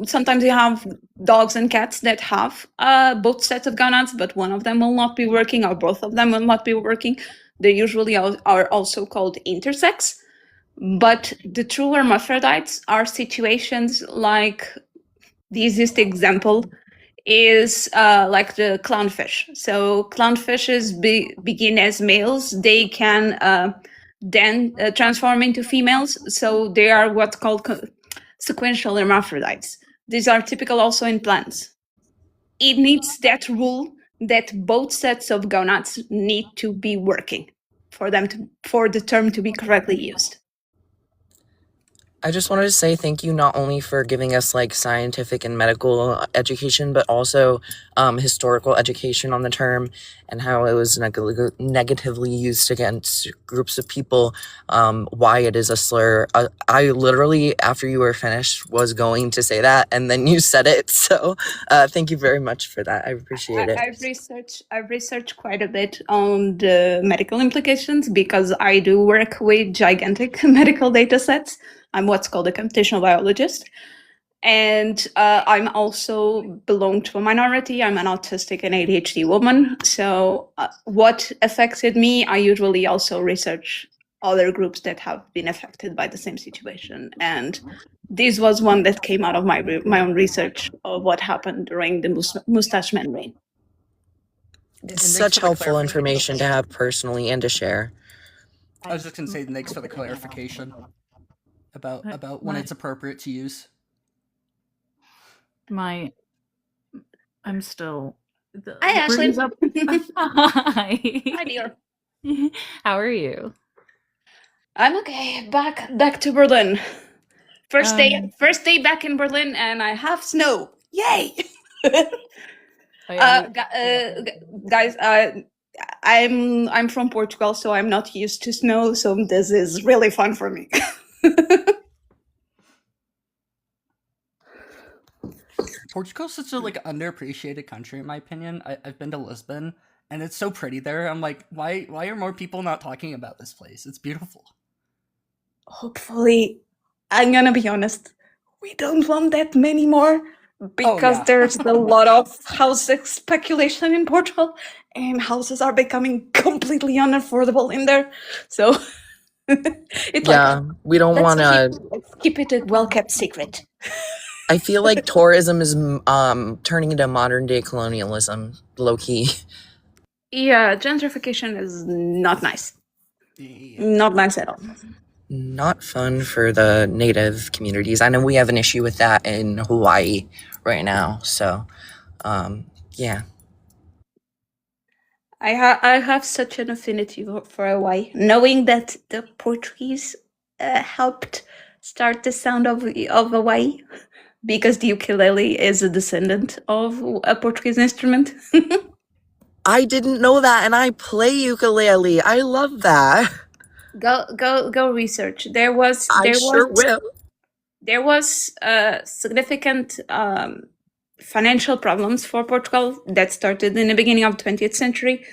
Sometimes you have dogs and cats that have both sets of gonads, but one of them will not be working, or both of them will not be working. They usually are also called intersex. But the true hermaphrodites are situations like the easiest example is like the clownfish. So clownfishes begin as males. They can then transform into females. So they are what's called sequential hermaphrodites. These are typical also in plants. It needs that rule that both sets of gonads need to be working for the term to be correctly used. I just wanted to say thank you not only for giving us like scientific and medical education, but also historical education on the term and how it was negatively used against groups of people, why it is a slur. I literally, after you were finished, was going to say that, and then you said it. So thank you very much for that. I appreciate it. I've researched quite a bit on the medical implications because I do work with gigantic medical data sets. I'm what's called a computational biologist. And I'm also belong to a minority. I'm an autistic and ADHD woman. So what affected me, I usually also research other groups that have been affected by the same situation. And this was one that came out of my own research of what happened during the Mustache Man reign. It's such helpful information to have personally and to share. I was just going to say thanks for the clarification about when it's appropriate to use. I'm still. Hi, Ashley. Hi. Hi, dear. How are you? I'm okay. Back to Berlin. First day back in Berlin, and I have snow. Yay! Guys, I'm from Portugal, so I'm not used to snow, so this is really fun for me. Portugal's such a like underappreciated country in my opinion. I've been to Lisbon and it's so pretty there. I'm like, why are more people not talking about this place? It's beautiful. Hopefully, I'm gonna be honest, we don't want that many more because yeah. there's a lot of house speculation in Portugal, and houses are becoming completely unaffordable in there. So it's Yeah, like we don't want to. let's keep it a well-kept secret. I feel like tourism is turning into modern day colonialism, low key. Yeah, gentrification is not nice. Not nice at all. Not fun for the native communities. I know we have an issue with that in Hawaii right now. So, yeah. I have such an affinity for Hawaii, knowing that the Portuguese helped start the sound of Hawaii, because the ukulele is a descendant of a Portuguese instrument. I didn't know that, and I play ukulele. I love that. Go research. There was significant financial problems for Portugal that started in the beginning of the 20th century,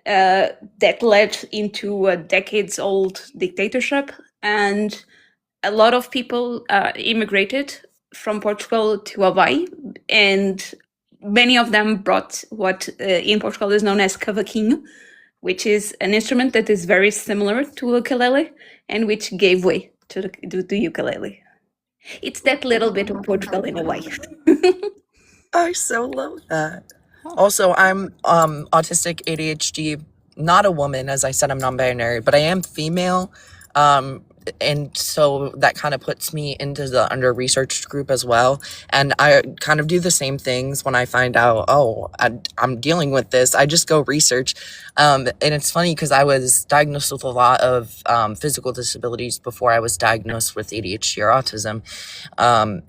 that led into a decades-old dictatorship, and a lot of people immigrated from Portugal to Hawaii, and many of them brought what in Portugal is known as cavaquinho, which is an instrument that is very similar to ukulele and which gave way to the ukulele. It's that little bit of Portugal in Hawaii. I so love that. Also, I'm autistic ADHD, not a woman, as I said, I'm non-binary, but I am female. And so that kind of puts me into the under-researched group as well. And I kind of do the same things when I find out, I'm dealing with this. I just go research. And it's funny because I was diagnosed with a lot of physical disabilities before I was diagnosed with ADHD or autism.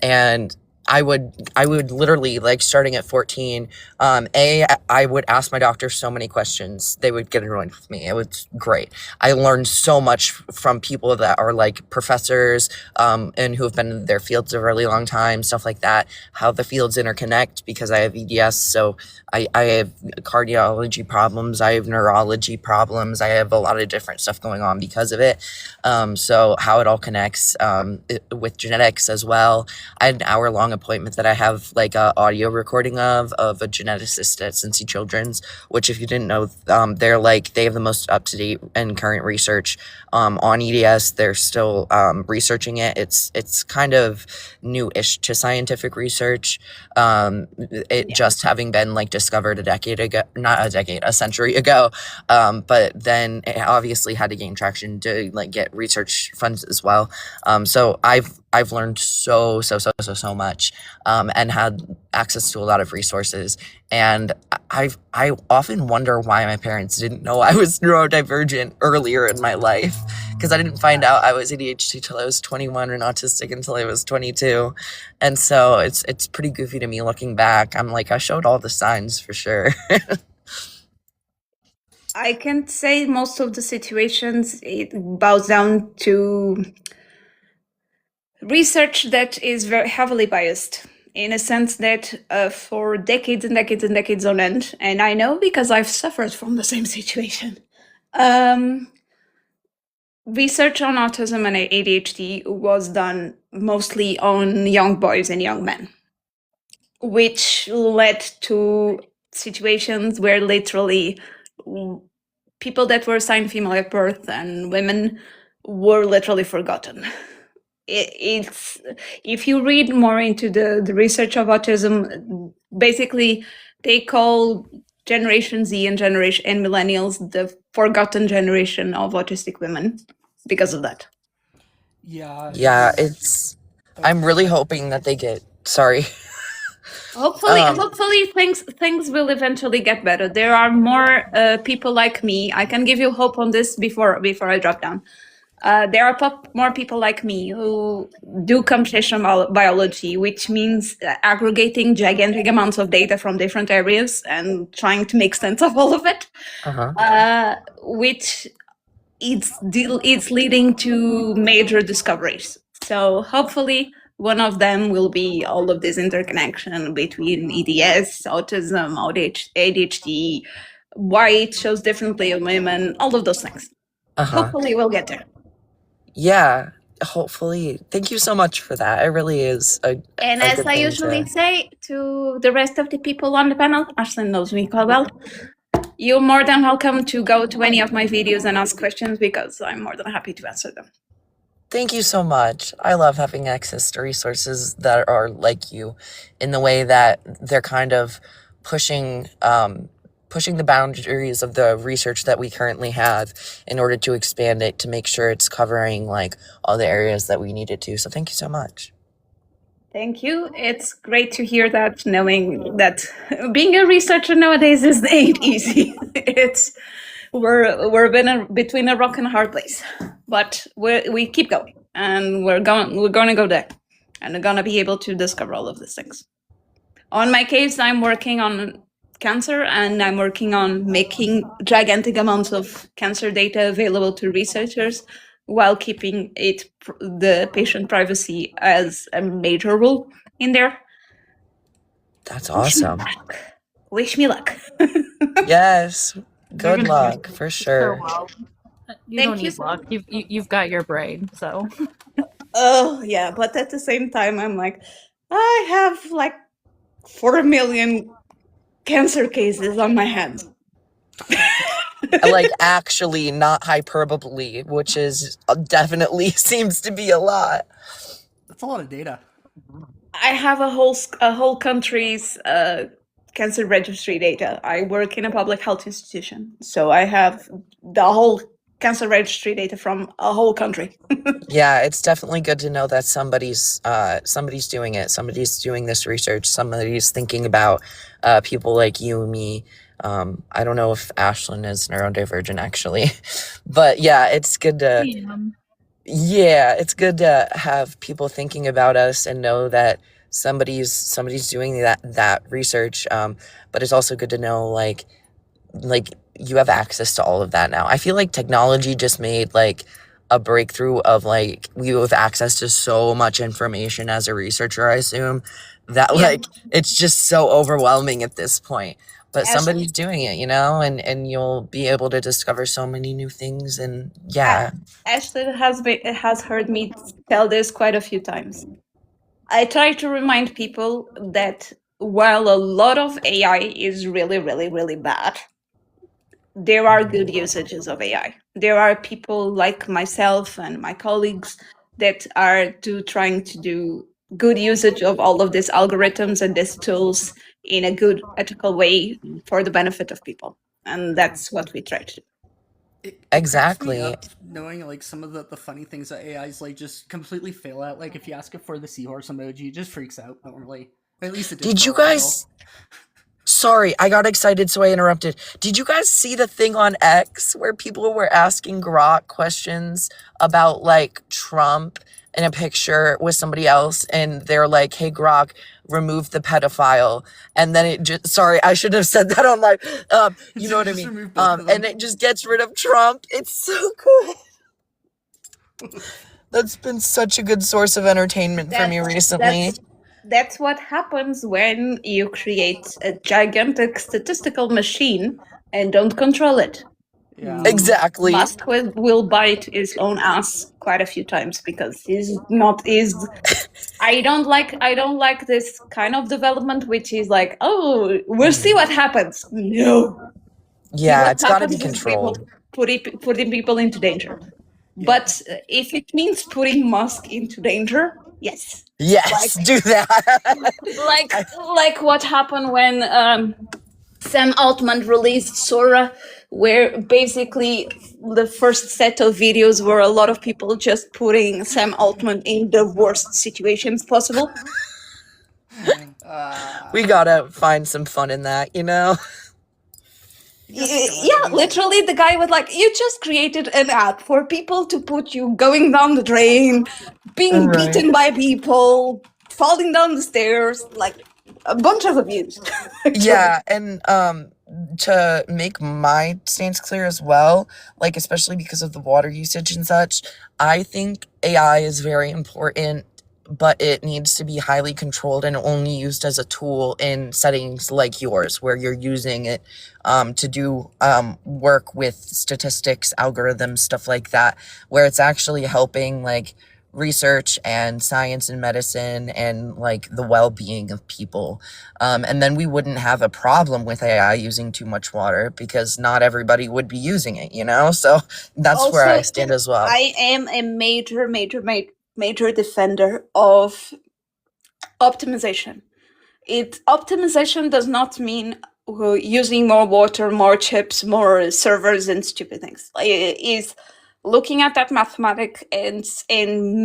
And I would literally, like, starting at 14, I would ask my doctor so many questions. They would get annoyed with me. It was great. I learned so much from people that are like professors, and who have been in their fields a really long time, stuff like that, how the fields interconnect, because I have EDS. So I have cardiology problems. I have neurology problems. I have a lot of different stuff going on because of it. So how it all connects, with genetics as well. I had an hour-long appointment that I have like a audio recording of a geneticist at Cincy Children's, which, if you didn't know, they have the most up-to-date and current research on EDS. They're still researching it. It's kind of new-ish to scientific research. Just having been like discovered a century ago. But then it obviously had to gain traction to like get research funds as well. So I've learned so much, and had access to a lot of resources. And I often wonder why my parents didn't know I was neurodivergent earlier in my life, because I didn't find out I was ADHD till I was 21 and autistic until I was 22. And so it's pretty goofy to me looking back. I'm like, I showed all the signs for sure. I can say most of the situations, it boils down to research that is very heavily biased, in a sense that for decades and decades and decades on end, and I know because I've suffered from the same situation, research on autism and ADHD was done mostly on young boys and young men, which led to situations where literally people that were assigned female at birth and women were literally forgotten. It's if you read more into the research of autism, basically they call Generation Z and millennials the forgotten generation of autistic women because of that. Yeah. I'm really hoping that they get, sorry. Hopefully things will eventually get better. There are more people like me. I can give you hope on this before I drop down. there are more people like me who do computational biology, which means aggregating gigantic amounts of data from different areas and trying to make sense of all of it, which it's leading to major discoveries. So hopefully one of them will be all of this interconnection between EDS, autism, ADHD, why it shows differently in women, all of those things. Hopefully we'll get there. Yeah, hopefully. Thank you so much for that. It really is a And a as good I thing usually to. say to the rest of the people on the panel, Ashlyn knows me quite well. You're more than welcome to go to any of my videos and ask questions because I'm more than happy to answer them. Thank you so much. I love having access to resources that are like you in the way that they're kind of pushing pushing the boundaries of the research that we currently have in order to expand it to make sure it's covering like all the areas that we need it to. So thank you so much. Thank you. It's great to hear that, knowing that being a researcher nowadays ain't easy. We're between a rock and a hard place, but we keep going, and we're going to go there, and we're going to be able to discover all of these things. On my case, I'm working on cancer, and I'm working on making gigantic amounts of cancer data available to researchers while keeping the patient privacy as a major rule in there. That's awesome. Wish me luck. Yes. You're Good gonna do luck for so sure. well. You Thank don't you need so luck. You've got your brain, so. Oh yeah, but at the same time, I'm like, I have like 4 million cancer cases on my hands. Like actually not hyperbole, which is definitely seems to be a lot. That's a lot of data. I have a whole country's cancer registry data. I work in a public health institution, so I have the whole cancer registry data from a whole country. Yeah, it's definitely good to know that somebody's doing it. Somebody's doing this research. Somebody's thinking about people like you and me. I don't know if Ashlyn is neurodivergent actually, but yeah, it's good to it's good to have people thinking about us and know that somebody's doing that research. But it's also good to know like you have access to all of that now. I feel like technology just made like a breakthrough of like we have access to so much information as a researcher, I assume, that Yeah. like it's just so overwhelming at this point. But Ashley- somebody's doing it, you know, and you'll be able to discover so many new things. And yeah, Ashley has heard me tell this quite a few times. I try to remind people that while a lot of AI is really, really, really bad, there are good usages of AI. There are people like myself and my colleagues that are trying to do good usage of all of these algorithms and these tools in a good ethical way for the benefit of people. And that's what we try to do. It cracks me Exactly. up knowing like some of the funny things that AIs like just completely fail at. Like if you ask it for the seahorse emoji, it just freaks out normally. At least it Did for you a while. guys? Sorry, I got excited, so I interrupted. Did you guys see the thing on X where people were asking Grok questions about like Trump in a picture with somebody else, and they're like, "Hey, Grok, remove the pedophile," and then it just sorry, I should have said that on live. You know what I Just mean? remove both of them. And it just gets rid of Trump. It's so good. That's been such a good source of entertainment for me recently. That's what happens when you create a gigantic statistical machine and don't control it. Yeah. Exactly. Musk will bite his own ass quite a few times because I don't like this kind of development, which is like, oh, we'll see what happens. No. Yeah, What it's got to be happens is people controlled. putting people into danger. Yeah. But if it means putting Musk into danger, yes. Yes, do that. like what happened when Sam Altman released Sora, where basically the first set of videos were a lot of people just putting Sam Altman in the worst situations possible. We gotta find some fun in that, you know? Yeah, literally, the guy was like, "You just created an app for people to put you going down the drain, being Right. beaten by people, falling down the stairs, like a bunch of abuse." Yeah, and to make my stance clear as well, like especially because of the water usage and such, I think AI is very important, but it needs to be highly controlled and only used as a tool in settings like yours, where you're using it to do work with statistics, algorithms, stuff like that, where it's actually helping like research and science and medicine and like the well-being of people. And then we wouldn't have a problem with AI using too much water because not everybody would be using it, you know? So that's where I Also, stand as well. I am a major defender of optimization. Optimization does not mean using more water, more chips, more servers, and stupid things. It is looking at that mathematic and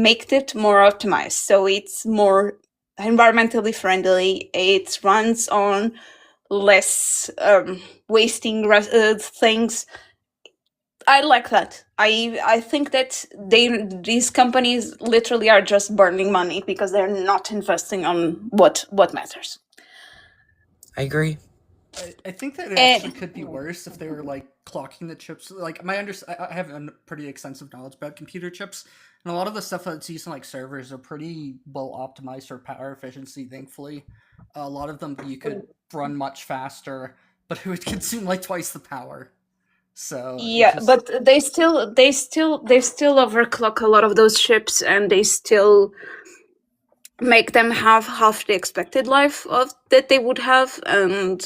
make it more optimized, so it's more environmentally friendly. It runs on less wasting things. I like that. I think that these companies literally are just burning money because they're not investing on what matters. I agree. I think that it actually could be worse if they were like clocking the chips. Like I have a pretty extensive knowledge about computer chips, and a lot of the stuff that's used in like servers are pretty well optimized for power efficiency. Thankfully, a lot of them you could run much faster, but it would consume like twice the power. So yeah, but they still overclock a lot of those chips, and they still make them have half the expected life of that they would have, and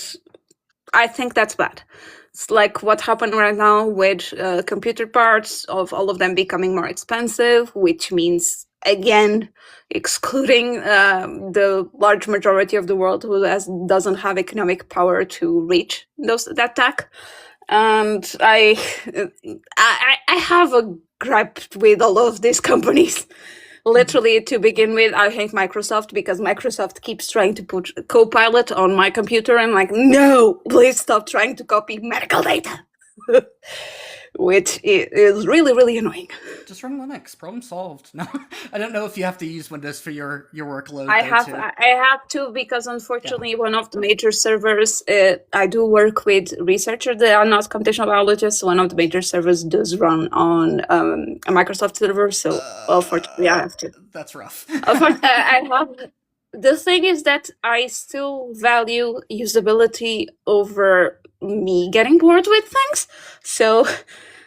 I think that's bad. It's like what happened right now with computer parts, of all of them becoming more expensive, which means, again, excluding the large majority of the world who doesn't have economic power to reach that tech. And I have a gripe with all of these companies. Literally, to begin with, I hate Microsoft because Microsoft keeps trying to put Copilot on my computer. I'm like, no, please stop trying to copy medical data. Which is really, really annoying. Just run Linux. Problem solved. No, I don't know if you have to use Windows for your workload. I have to, because unfortunately one of the major servers, I do work with researchers that are not computational biologists. One of the major servers does run on a Microsoft server, so unfortunately I have to. That's rough. The thing is that I still value usability over me getting bored with things. So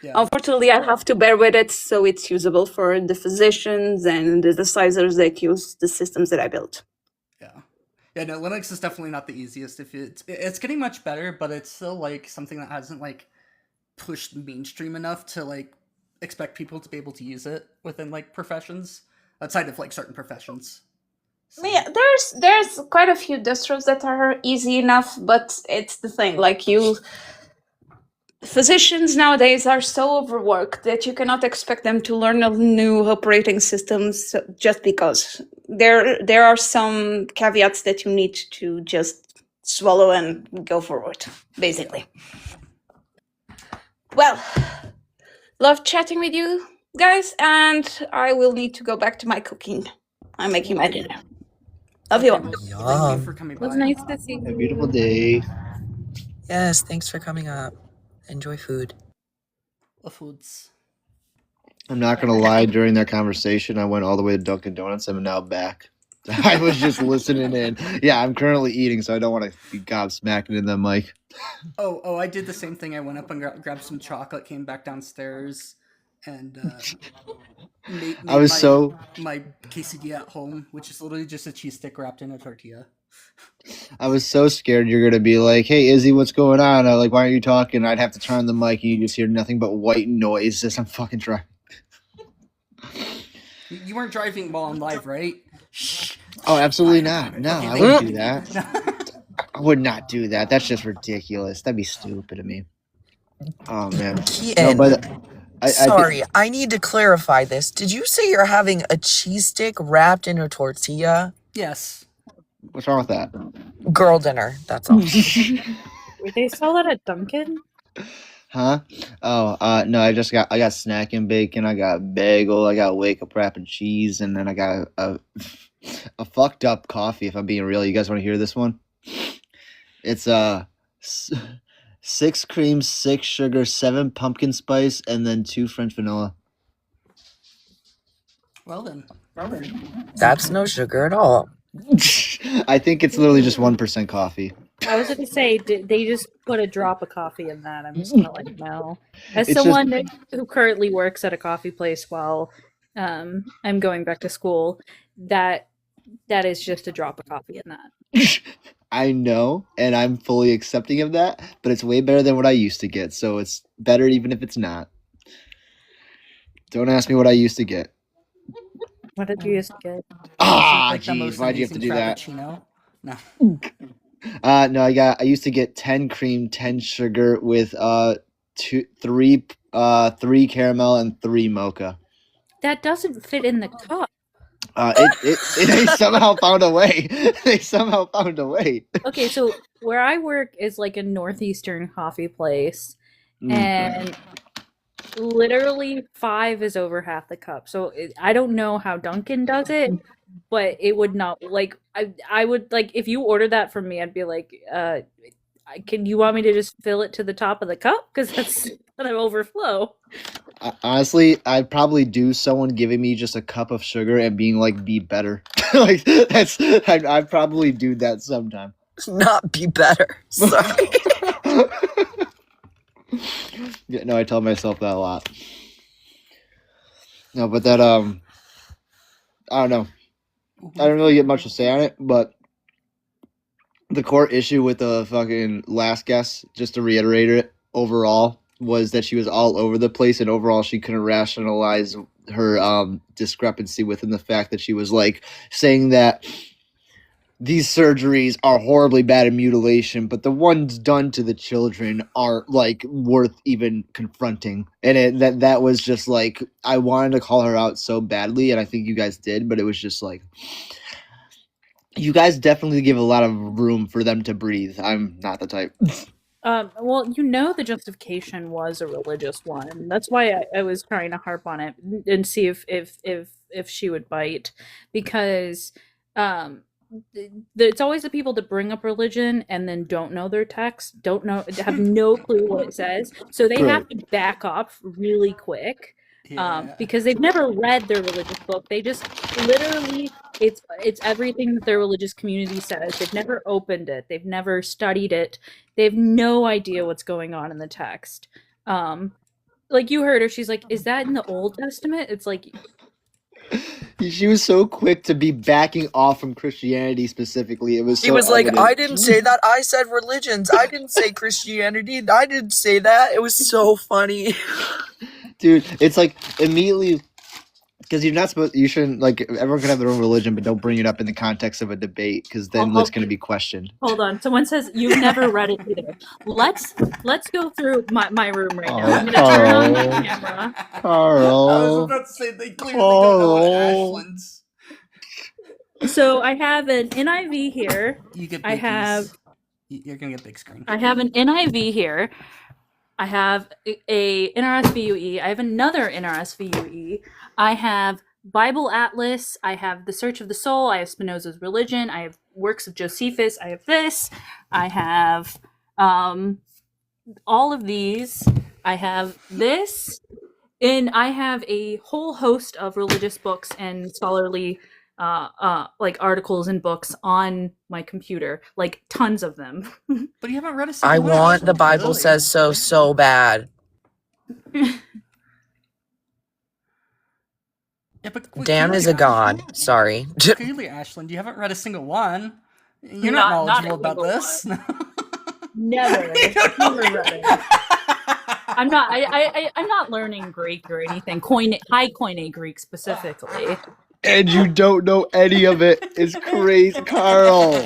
unfortunately, I have to bear with it so it's usable for the physicians and the decisors that use the systems that I built. Yeah, no, Linux is definitely not the easiest. It's getting much better, but it's still like something that hasn't like pushed mainstream enough to like expect people to be able to use it within like professions outside of like certain professions. Yeah, there's quite a few distros that are easy enough, but it's the thing, like physicians nowadays are so overworked that you cannot expect them to learn new operating systems just because. There are some caveats that you need to just swallow and go forward, basically. Well, love chatting with you guys, and I will need to go back to my cooking. I'm making my dinner. Love you all. Thank you for coming by. It was nice to see A you. beautiful day. Yes, thanks for coming up. Enjoy food. The foods. I'm not gonna lie. During that conversation, I went all the way to Dunkin' Donuts. I'm now back. I was just listening in. Yeah, I'm currently eating, so I don't want to be gobsmacking in the mic. Oh, I did the same thing. I went up and grabbed some chocolate, came back downstairs, and made I was my quesadilla at home, which is literally just a cheese stick wrapped in a tortilla. I was so scared you're gonna be like, "Hey, Izzy, what's going on?" I'm like, "Why aren't you talking?" I'd have to turn on the mic, and you just hear nothing but white noise as I'm fucking trying. You weren't driving while on live, right? Oh, absolutely not. No, Okay, I wouldn't do that. I would not do that. That's just ridiculous. That'd be stupid of me. Oh man. Keaton, No, but sorry, I need to clarify this. Did you say you're having a cheese stick wrapped in a tortilla? Yes. What's wrong with that? Girl dinner, that's all. They sell that at Dunkin'? Huh? Oh, no, I got snack and bacon, I got bagel, I got wake up wrap and cheese, and then I got a fucked up coffee. If I'm being real, you guys want to hear this one? It's 6 cream, 6 sugar, 7 pumpkin spice, and then 2 French vanilla. Well then. That's no sugar at all. I think it's literally just 1% coffee. I was going to say, they just put a drop of coffee in that. I'm just going to let you know. As It's someone who currently works at a coffee place while I'm going back to school, that is just a drop of coffee in that. I know, and I'm fully accepting of that, but it's way better than what I used to get, so it's better even if it's not. Don't ask me what I used to get. What did you used to get? Ah, Like the jeez, most why'd you have to amazing do that? Frappuccino? No. No, I used to get 10 cream, 10 sugar with 3 caramel and 3 mocha. That doesn't fit in the cup. They somehow found a way. They somehow found a way. Okay, so where I work is like a northeastern coffee place, and literally 5 is over half the cup. So I don't know how Dunkin' does it, but it would not, like, I would, like, if you ordered that from me, I'd be like, can you want me to just fill it to the top of the cup? Because that's gonna overflow. Honestly, I'd probably do someone giving me just a cup of sugar and being like, be better. Like, I'd probably do that sometime. Not be better. Sorry. Yeah, no, I tell myself that a lot. No, but that, I don't know. I don't really get much to say on it, but the core issue with the fucking last guest, just to reiterate it, overall, was that she was all over the place, and overall she couldn't rationalize her discrepancy within the fact that she was like saying that these surgeries are horribly bad in mutilation, but the ones done to the children are like worth even confronting. And that was just like, I wanted to call her out so badly, and I think you guys did, but it was just like, you guys definitely give a lot of room for them to breathe. I'm not the type. Well, the justification was a religious one. That's why I was trying to harp on it and see if she would bite, because it's always the people that bring up religion and then don't know their text, have no clue what it says, so they have to back off really quick. Because they've never read their religious book. They just literally, it's everything that their religious community says. They've never opened it. They've never studied it. They have no idea what's going on in the text. Like you heard her, she's like, is that in the Old Testament? It's like, she was so quick to be backing off from Christianity specifically. It was so He was like, evident. I didn't say that. I said religions. I didn't say Christianity. I didn't say that. It was so funny. Dude, it's like immediately, because you shouldn't, like, everyone can have their own religion, but don't bring it up in the context of a debate, because then it's going to be questioned. hold on. Someone says you've never read it either. Let's go through my room right now. I'm gonna turn on my camera. Carl. I was about to say they clearly don't know what Ashland's. So I have an NIV here. You get. I have. You're gonna get big screen. I have an NIV here. I have a NRSVUE. I have another NRSVUE. I have Bible Atlas. I have The Search of the Soul. I have Spinoza's Religion. I have works of Josephus. I have this. I have all of these. I have this. And I have a whole host of religious books and scholarly like articles and books on my computer, like tons of them. But you haven't read a single I one. want the Bible Really? says so bad. Yeah, but Dan clearly, is a god. Sorry. Clearly, Ashland, you haven't read a single one. You're not knowledgeable about this. Never. Never read it. I'm not. I'm not learning Greek or anything. High Koine Greek specifically. And you don't know any of it. It's crazy. Carl.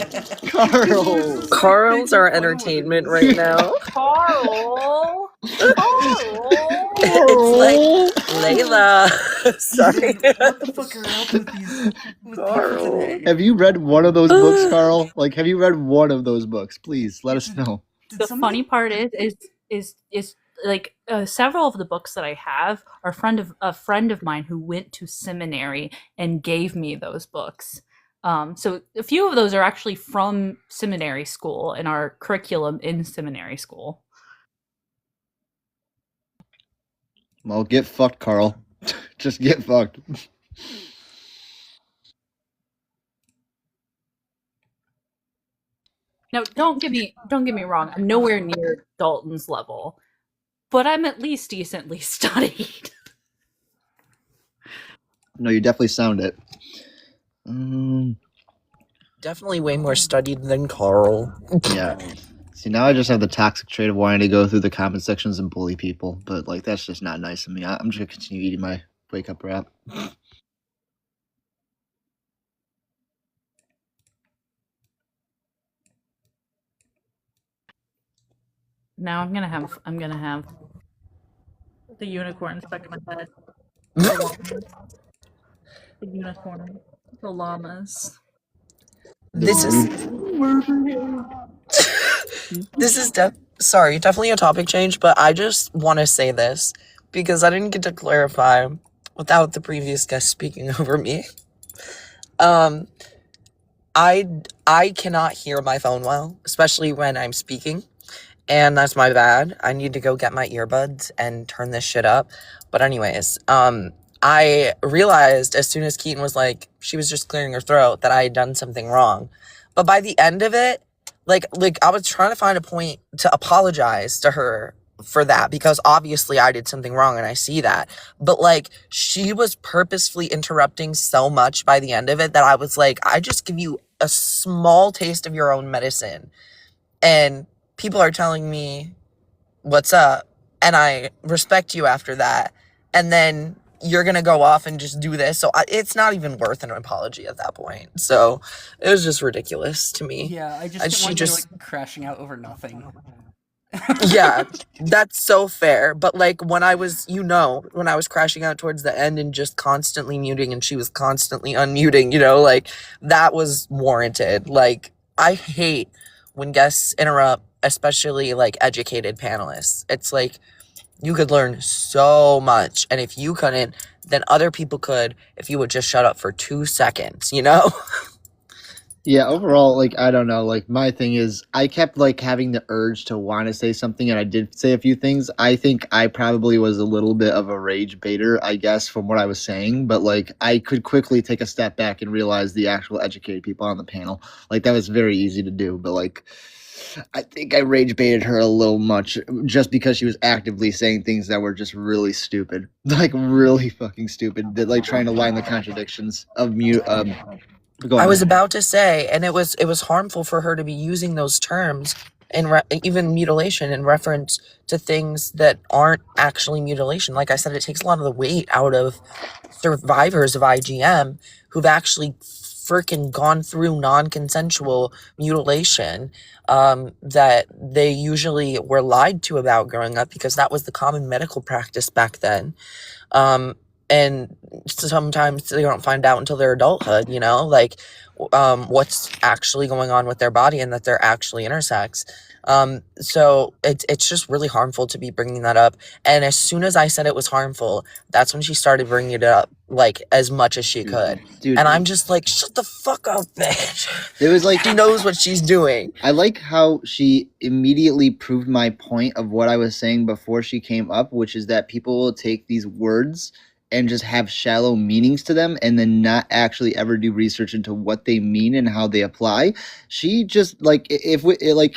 Carl's our entertainment right now. Carl. It's like Layla. Sorry. What the fuck are up with these? Carl. Have you read one of those books, Carl? Like, have you read one of those books? Please let us know. The funny part is is like several of the books that I have are a friend of mine who went to seminary and gave me those books. So a few of those are actually from seminary school and our curriculum in seminary school. Well, get fucked, Carl. Just get fucked. Now, don't get me wrong. I'm nowhere near Dalton's level, but I'm at least decently studied. No, you definitely sound it. Definitely way more studied than Carl. Yeah. See, now I just have the toxic trait of wanting to go through the comment sections and bully people, but like that's just not nice of me. I'm just gonna continue eating my wake up wrap. Now I'm gonna have the unicorn stuck in my head. The unicorn, the llamas. This is definitely a topic change, but I just want to say this because I didn't get to clarify without the previous guest speaking over me. I cannot hear my phone well, especially when I'm speaking, and that's my bad. I need to go get my earbuds and turn this shit up. But anyways, I realized as soon as Keaton was like, she was just clearing her throat, that I had done something wrong. But by the end of it, like I was trying to find a point to apologize to her for that, because obviously I did something wrong and I see that. But like, she was purposefully interrupting so much by the end of it that I was like, I just give you a small taste of your own medicine. And people are telling me what's up, and I respect you after that. And then you're going to go off and just do this. So it's not even worth an apology at that point. So it was just ridiculous to me. Yeah, I just didn't want you like crashing out over nothing. Yeah, that's so fair. But like when I was crashing out towards the end and just constantly muting and she was constantly unmuting, like that was warranted. Like I hate when guests interrupt, especially like educated panelists. It's like, you could learn so much, and if you couldn't, then other people could if you would just shut up for 2 seconds, Yeah, overall, like, I don't know, like, my thing is, I kept, like, having the urge to want to say something, and I did say a few things. I think I probably was a little bit of a rage baiter, I guess, from what I was saying, but, like, I could quickly take a step back and realize the actual educated people on the panel. Like, that was very easy to do, but, like, I think I rage baited her a little much just because she was actively saying things that were just really stupid. Like, really fucking stupid. Like, trying to line the contradictions of mute. I was about to say, and it was harmful for her to be using those terms and even mutilation in reference to things that aren't actually mutilation. Like I said, it takes a lot of the weight out of survivors of IGM who've actually freaking gone through non-consensual mutilation that they usually were lied to about growing up, because that was the common medical practice back then. And sometimes they don't find out until their adulthood, like what's actually going on with their body and that they're actually intersex. So it's just really harmful to be bringing that up. And as soon as I said it was harmful, that's when she started bringing it up, like, as much as she could. Dude, and I'm just like, shut the fuck up, bitch. It was like, she knows what she's doing. I like how she immediately proved my point of what I was saying before she came up, which is that people will take these words and just have shallow meanings to them and then not actually ever do research into what they mean and how they apply. She just, like,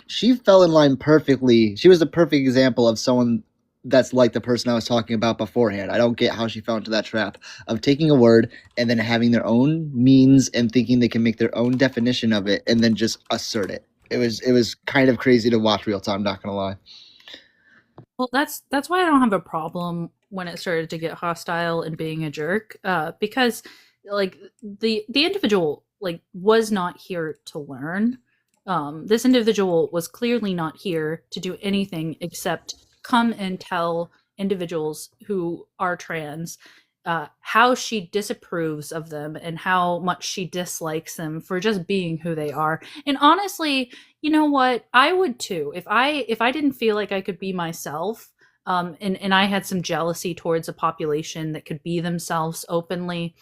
she fell in line perfectly. She was the perfect example of someone that's like the person I was talking about beforehand. I don't get how she fell into that trap of taking a word and then having their own means and thinking they can make their own definition of it and then just assert it. It was kind of crazy to watch real time, not gonna lie. Well, that's why I don't have a problem when it started to get hostile and being a jerk, because like the individual like was not here to learn. This individual was clearly not here to do anything except come and tell individuals who are trans how she disapproves of them and how much she dislikes them for just being who they are. And honestly, you know what? I would too. If I didn't feel like I could be myself, and I had some jealousy towards a population that could be themselves openly,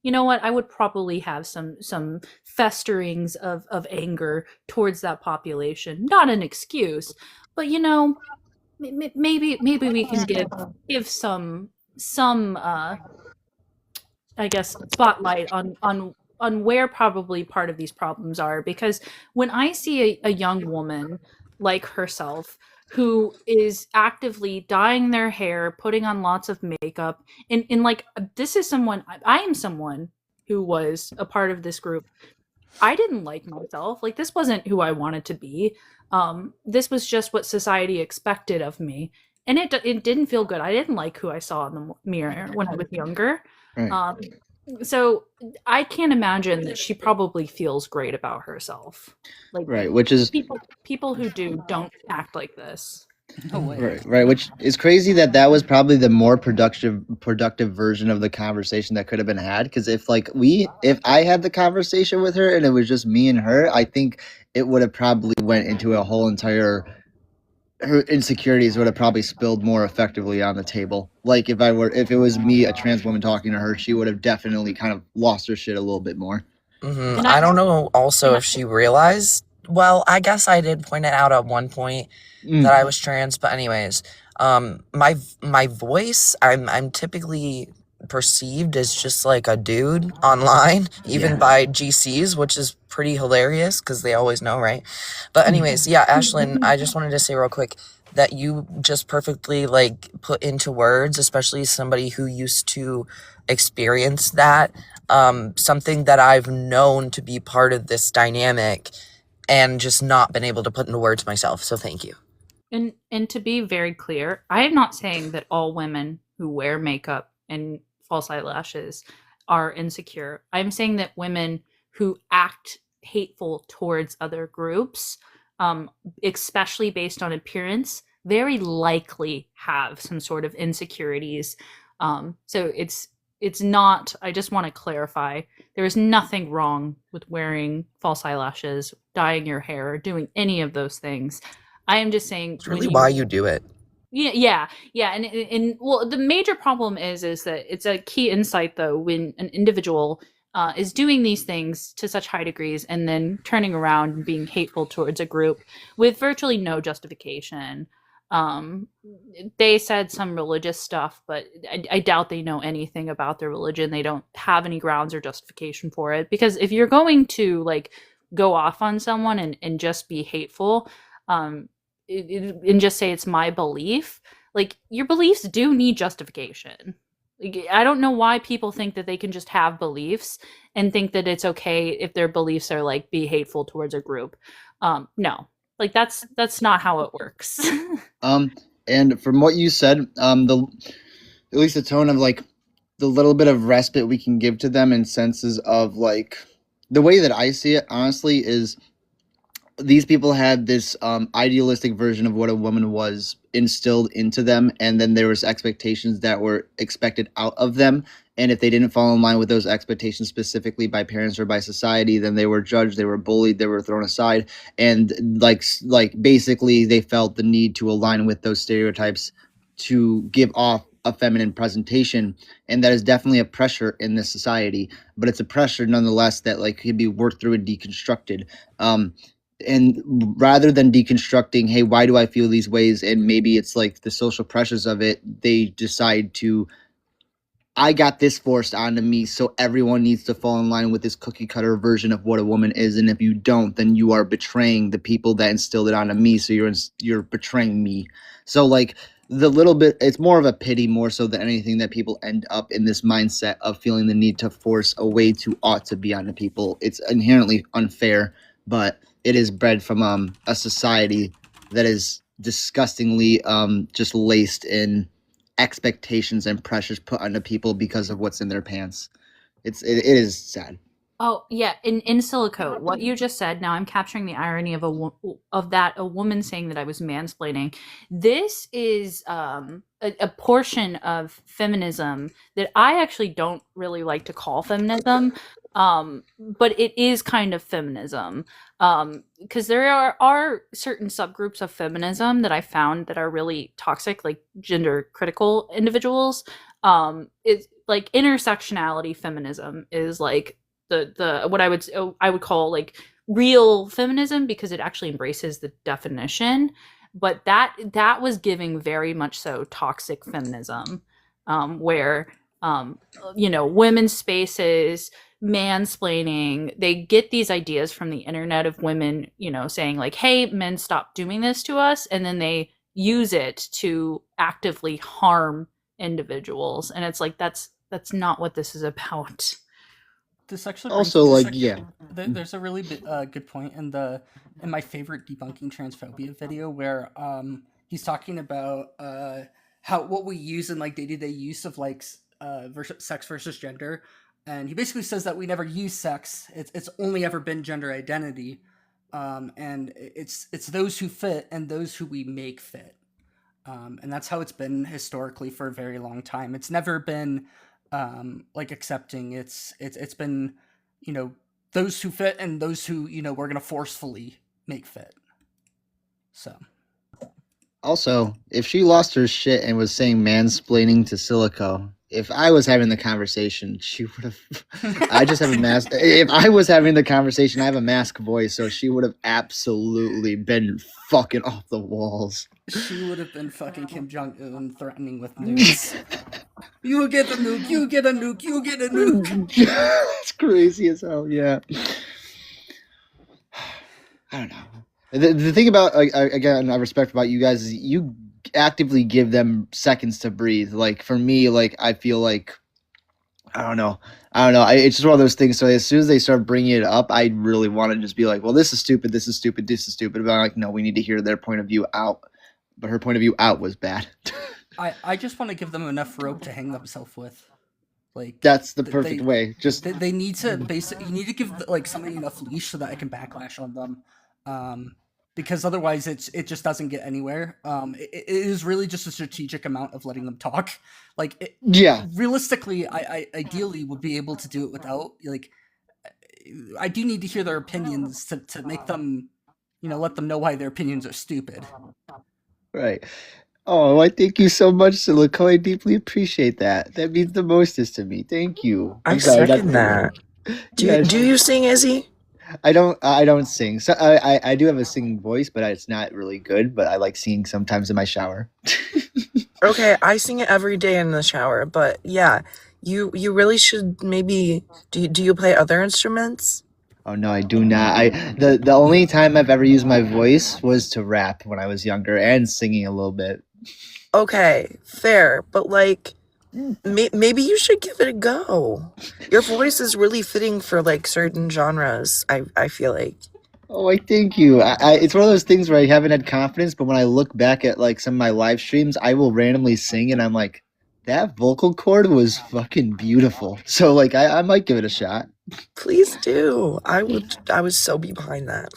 you know what? I would probably have some festerings of anger towards that population. Not an excuse, but you know, maybe we can give some I guess spotlight on where probably part of these problems are, because when I see a young woman like herself who is actively dyeing their hair, putting on lots of makeup, and like this is someone I am someone who was a part of this group. I didn't like myself. Like this wasn't who I wanted to be. This was just what society expected of me, and it didn't feel good. I didn't like who I saw in the mirror when I was younger. Right. So I can't imagine that she probably feels great about herself. Like Right, which is people who don't act like this. No way. right, which is crazy that was probably the more productive version of the conversation that could have been had. Because if I had the conversation with her and it was just me and her, I think it would have probably went into a whole entire her insecurities would have probably spilled more effectively on the table. Like if it was me, a trans woman talking to her, she would have definitely kind of lost her shit a little bit more. Mm-hmm. I don't know also if she realized, well, I guess I did point it out at one point that I was trans, but anyways, my voice, I'm typically perceived as just like a dude online, even by GCs, which is pretty hilarious because they always know, right? But anyways, yeah, Ashlyn, I just wanted to say real quick that you just perfectly like put into words, especially somebody who used to experience that, something that I've known to be part of this dynamic and just not been able to put into words myself. So thank you. And to be very clear, I am not saying that all women who wear makeup and false eyelashes are insecure. I'm saying that women who act hateful towards other groups, especially based on appearance, very likely have some sort of insecurities. So it's not, I just want to clarify, there is nothing wrong with wearing false eyelashes, dyeing your hair, doing any of those things. I am just saying it's really why you do it. Yeah, and well, the major problem is that it's a key insight though when an individual is doing these things to such high degrees and then turning around and being hateful towards a group with virtually no justification. They said some religious stuff, but I doubt they know anything about their religion. They don't have any grounds or justification for it, because if you're going to like go off on someone and just be hateful, and just say it's my belief, like your beliefs do need justification. Like, I don't know why people think that they can just have beliefs and think that it's okay if their beliefs are like be hateful towards a group. No, like that's not how it works. And from what you said, at least the tone of like the little bit of respite we can give to them in senses of like the way that I see it, honestly, is these people had this idealistic version of what a woman was instilled into them, and then there was expectations that were expected out of them, and if they didn't fall in line with those expectations specifically by parents or by society, then they were judged, they were bullied, they were thrown aside, and like basically they felt the need to align with those stereotypes to give off a feminine presentation. And that is definitely a pressure in this society, but it's a pressure nonetheless that like can be worked through and deconstructed. And rather than deconstructing, hey, why do I feel these ways? And maybe it's like the social pressures of it. They decide to, I got this forced onto me, so everyone needs to fall in line with this cookie cutter version of what a woman is. And if you don't, then you are betraying the people that instilled it onto me. So you're betraying me. So like the little bit, it's more of a pity more so than anything that people end up in this mindset of feeling the need to force a way to ought to be onto people. It's inherently unfair, but it is bred from a society that is disgustingly just laced in expectations and pressures put onto people because of what's in their pants. It is sad. Oh yeah, in silico, what you just said. Now I'm capturing the irony of a woman saying that I was mansplaining. This is a portion of feminism that I actually don't really like to call feminism, but it is kind of feminism, because there are certain subgroups of feminism that I found that are really toxic, like gender critical individuals. It's like intersectionality feminism is like the what I would call like real feminism, because it actually embraces the definition. But that was giving very much so toxic feminism, where women's spaces, mansplaining, they get these ideas from the internet of women, saying like, hey, men, stop doing this to us, and then they use it to actively harm individuals. And it's like, that's not what this is about. This actually Also, like, yeah. There's a really good point in my favorite debunking transphobia video where he's talking about what we use in like day-to-day use of like sex versus gender, and he basically says that we never use sex. It's only ever been gender identity, and it's those who fit and those who we make fit, and that's how it's been historically for a very long time. It's never been like accepting. It's been, those who fit and those who, we're gonna forcefully make fit. So Also, if she lost her shit and was saying mansplaining to Silico, if I was having the conversation, she would have. I just have a mask. If I was having the conversation, I have a mask voice, so she would have absolutely been fucking off the walls. She would have been fucking Kim Jong-un threatening with nukes. You get a nuke, you get a nuke, you get a nuke. It's crazy as hell, yeah. I don't know. The thing about, again, I respect about you guys is you actively give them seconds to breathe. Like, for me, like, I feel like, I don't know. It's just one of those things. So as soon as they start bringing it up, I really want to just be like, well, this is stupid, this is stupid, this is stupid. But I'm like, no, we need to hear their point of view out. But her point of view out was bad. I just want to give them enough rope to hang themselves with. Like, that's the perfect way. Just they need to you need to give like somebody enough leash so that I can backlash on them. Because otherwise it just doesn't get anywhere. It is really just a strategic amount of letting them talk. Like, realistically, I ideally would be able to do it without, like, I do need to hear their opinions to make them, let them know why their opinions are stupid. Right. Oh, I thank you so much, Silico. I deeply appreciate that. That means the mostest to me. Thank you. I second that. Do you sing, Izzy? I don't sing. So I do have a singing voice, but it's not really good. But I like singing sometimes in my shower. Okay, I sing it every day in the shower. But yeah, you really should maybe. Do you play other instruments? Oh no, I do not. The only time I've ever used my voice was to rap when I was younger and singing a little bit. Okay, fair, but like, maybe you should give it a go. Your voice is really fitting for like certain genres. I feel like. Oh, I thank you. It's one of those things where I haven't had confidence, but when I look back at like some of my live streams, I will randomly sing, and I'm like, that vocal cord was fucking beautiful. So like, I might give it a shot. Please do. I would so be behind that.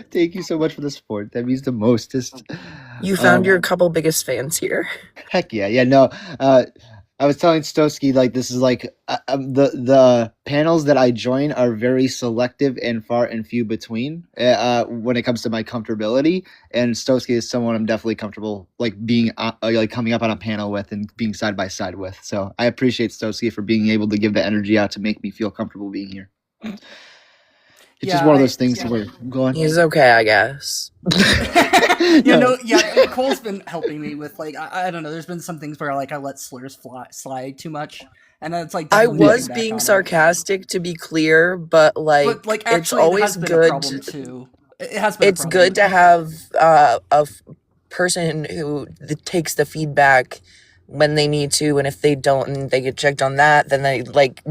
Thank you so much for the support. That means the mostest. You found your couple biggest fans here. Heck yeah. Yeah, no. I was telling Stosky, like, this is like the panels that I join are very selective and far and few between when it comes to my comfortability. And Stosky is someone I'm definitely comfortable like being like coming up on a panel with and being side by side with. So I appreciate Stosky for being able to give the energy out to make me feel comfortable being here. It's just one of those things where go on. He's okay, I guess. Cole's been helping me with like I don't know. There's been some things where like I let slurs slide too much, and then it's like I was being sarcastic to be clear, but like it's always good. It has been. It's good to have a person who takes the feedback when they need to, and if they don't, and they get checked on that, then they like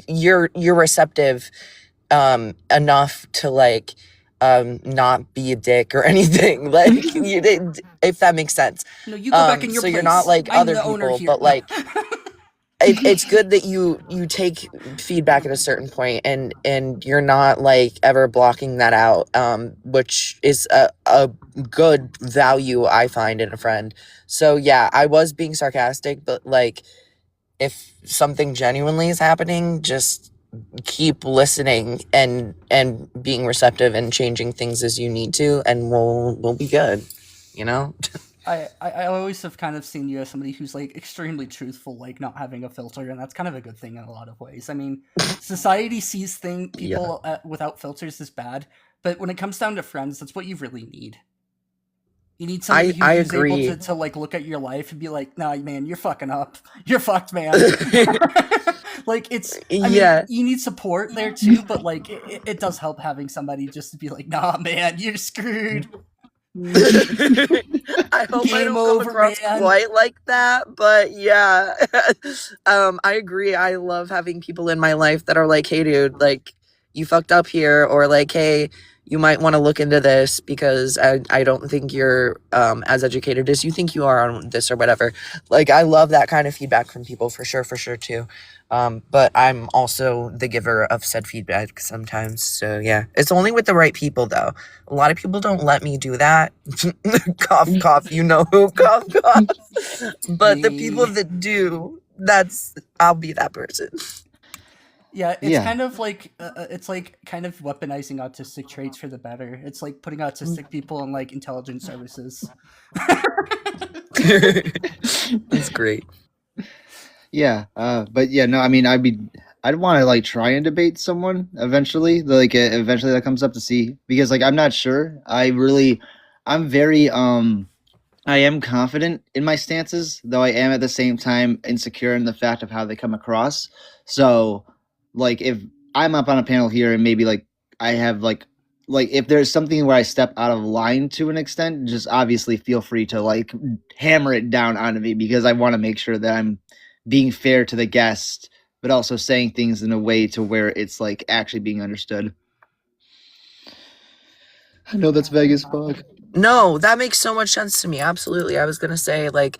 you're receptive enough to like not be a dick or anything, like if that makes sense. No, you go back in your so place. You're not like I'm other the owner people, here. but like it's good that you take feedback at a certain point and you're not like ever blocking that out, which is a good value I find in a friend. So yeah, I was being sarcastic, but like if something genuinely is happening, just keep listening and being receptive and changing things as you need to, and we'll be good, you know. I always have kind of seen you as somebody who's like extremely truthful, like not having a filter, and that's kind of a good thing in a lot of ways. I mean, society sees people without filters as bad, but when it comes down to friends, that's what you really need. You need somebody who's able to like look at your life and be like, "Nah, man, you're fucking up. You're fucked, man." Like I mean, you need support there too, but like it does help having somebody just to be like, "Nah, man, you're screwed." I hope I don't come across quite like that, but yeah. I agree. I love having people in my life that are like, hey dude, like you fucked up here, or like, hey, you might want to look into this because I don't think you're as educated as you think you are on this or whatever. Like I love that kind of feedback from people for sure too. But I'm also the giver of said feedback sometimes. So yeah, it's only with the right people though. A lot of people don't let me do that. Cough, cough, you know who, cough, cough. But the people that do, I'll be that person. Yeah, it's kind of like it's like kind of weaponizing autistic traits for the better. It's like putting autistic people in like intelligence services. That's great. Yeah, but yeah, no, I mean, I'd want to like try and debate someone eventually. Like eventually that comes up to see, because like I'm not sure. I'm very I am confident in my stances, though I am at the same time insecure in the fact of how they come across. So like if I'm up on a panel here and maybe like I have like if there's something where I step out of line to an extent, just obviously feel free to like hammer it down onto me, because I want to make sure that I'm being fair to the guest, but also saying things in a way to where it's like actually being understood. I know that's vague as fuck. No, that makes so much sense to me. Absolutely. I was gonna say, like,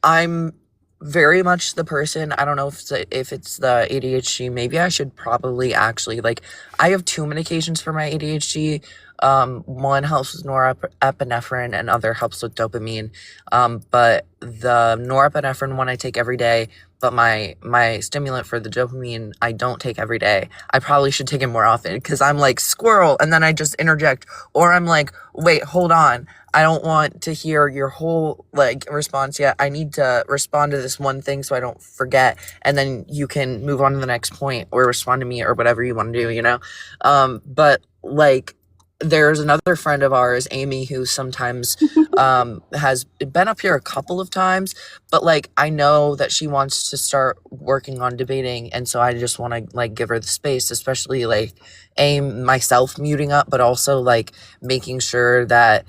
I'm very much the person, I don't know if it's the ADHD, maybe I should probably actually, like, I have two medications for my ADHD. One helps with norepinephrine and other helps with dopamine. But the norepinephrine one I take every day, but my stimulant for the dopamine I don't take every day. I probably should take it more often, because I'm like, squirrel, and then I just interject, or I'm like, wait, hold on, I don't want to hear your whole like response yet. I need to respond to this one thing so I don't forget, and then you can move on to the next point or respond to me or whatever you want to do, you know? But like, there's another friend of ours, Amy, who sometimes has been up here a couple of times, but like I know that she wants to start working on debating, and so I just want to like give her the space, especially like myself muting up, but also like making sure that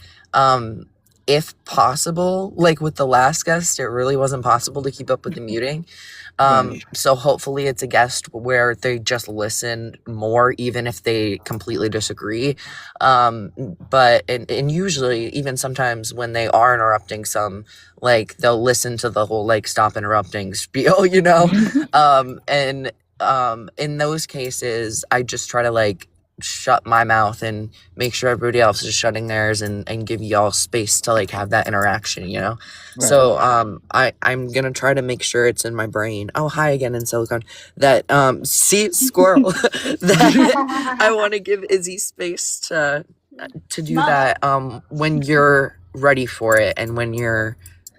if possible, like with the last guest, it really wasn't possible to keep up with the muting. So hopefully it's a guest where they just listen more, even if they completely disagree. But usually, even sometimes when they are interrupting some, like they'll listen to the whole like stop interrupting spiel, you know? And in those cases, I just try to like shut my mouth and make sure everybody else is shutting theirs, and give y'all space to like have that interaction, you know? Right. So I'm gonna try to make sure it's in my brain. Oh, hi again in Silicon. That see, squirrel. That I want to give Izzy space to do that when you're ready for it, and when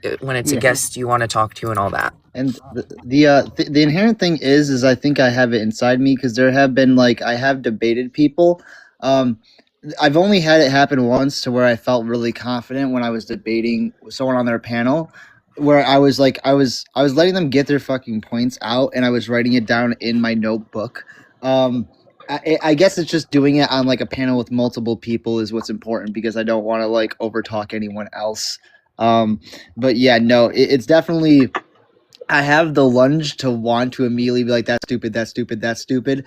it's a guest you want to talk to and all that. And the inherent thing is I think I have it inside me, because there have been like I have debated people. I've only had it happen once, to where I felt really confident when I was debating someone on their panel, where I was like I was letting them get their fucking points out, and I was writing it down in my notebook. I guess it's just doing it on like a panel with multiple people is what's important, because I don't want to like overtalk anyone else. But yeah, no, it's definitely, I have the lunge to want to immediately be like, that's stupid, that's stupid, that's stupid.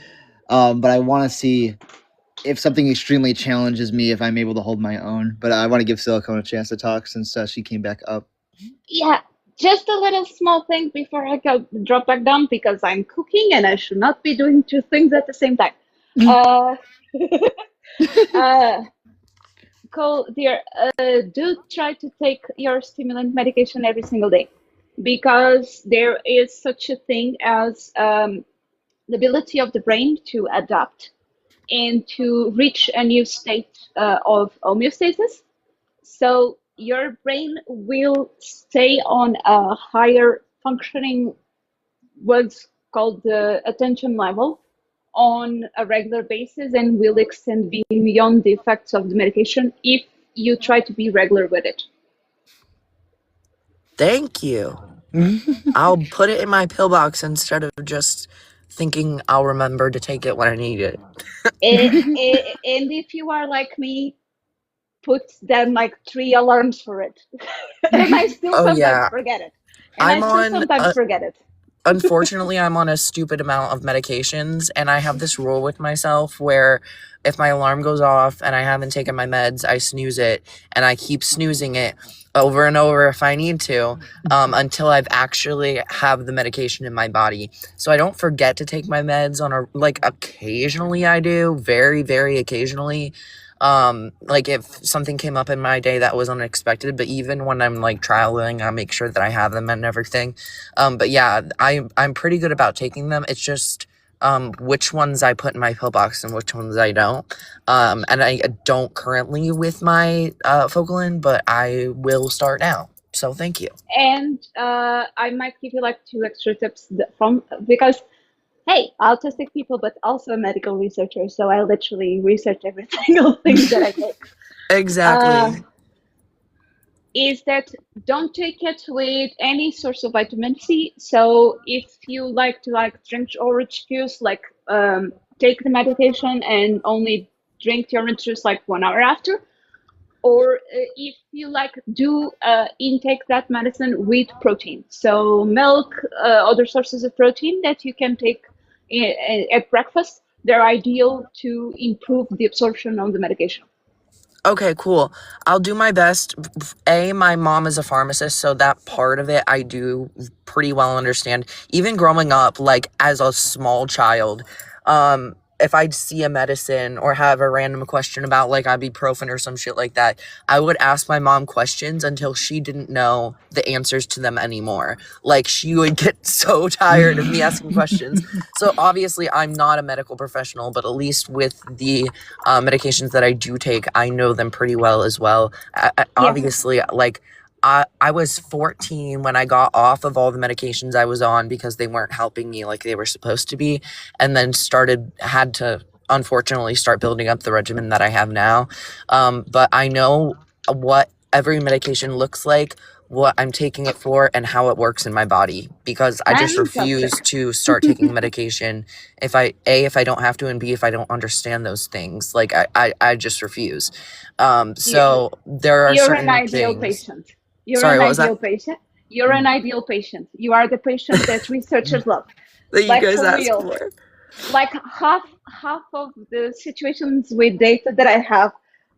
But I want to see if something extremely challenges me, if I'm able to hold my own. But I want to give Silicone a chance to talk, since she came back up. Yeah. just a little small thing before I go drop back down because I'm cooking and I should not be doing two things at the same time. Cole, dear, do try to take your stimulant medication every single day, because there is such a thing as the ability of the brain to adapt and to reach a new state of homeostasis. So your brain will stay on a higher functioning, what's called the attention level, on a regular basis, and will extend beyond the effects of the medication if you try to be regular with it. Thank you. I'll put it in my pillbox instead of just thinking I'll remember to take it when I need it. And if you are like me, put then like 3 alarms for it. And I still sometimes forget it. And I still sometimes forget it. Unfortunately, I'm on a stupid amount of medications, and I have this rule with myself where if my alarm goes off and I haven't taken my meds, I snooze it, and I keep snoozing it over and over if I need to, until I've actually have the medication in my body. So I don't forget to take my meds on occasionally I do, very, very occasionally. Like if something came up in my day that was unexpected, but even when I'm like trialing, I make sure that I have them and everything. But yeah, I'm pretty good about taking them. It's just which ones I put in my pillbox and which ones I don't. And I don't currently with my Focalin, but I will start now. So thank you. And I might give you like 2 extra tips because hey, autistic people, but also a medical researcher, so I literally research every single thing that I take. Exactly. Is that don't take it with any source of vitamin C. So if you like to drink orange juice, take the medication and only drink the orange juice 1 hour after. Or if you do intake that medicine with protein. So milk, other sources of protein that you can take at breakfast, they're ideal to improve the absorption of the medication. Okay, cool. I'll do my best. My mom is a pharmacist, so that part of it I do pretty well understand. Even growing up, as a small child, if I'd see a medicine or have a random question about ibuprofen or some shit like that, I would ask my mom questions until she didn't know the answers to them anymore. She would get so tired of me asking questions. So obviously I'm not a medical professional, but at least with the medications that I do take, I know them pretty well as well. Obviously, I was 14 when I got off of all the medications I was on because they weren't helping me like they were supposed to be, and then had to unfortunately start building up the regimen that I have now. But I know what every medication looks like, what I'm taking it for, and how it works in my body, because I just refuse to start taking medication if I don't have to, and B, if I don't understand those things. I just refuse. So there are certain You're an ideal things. patient. You're Sorry, an what was ideal that? patient. You're an ideal patient. You are the patient that researchers love. That you guys for ask real. for. Half of the situations with data that I have,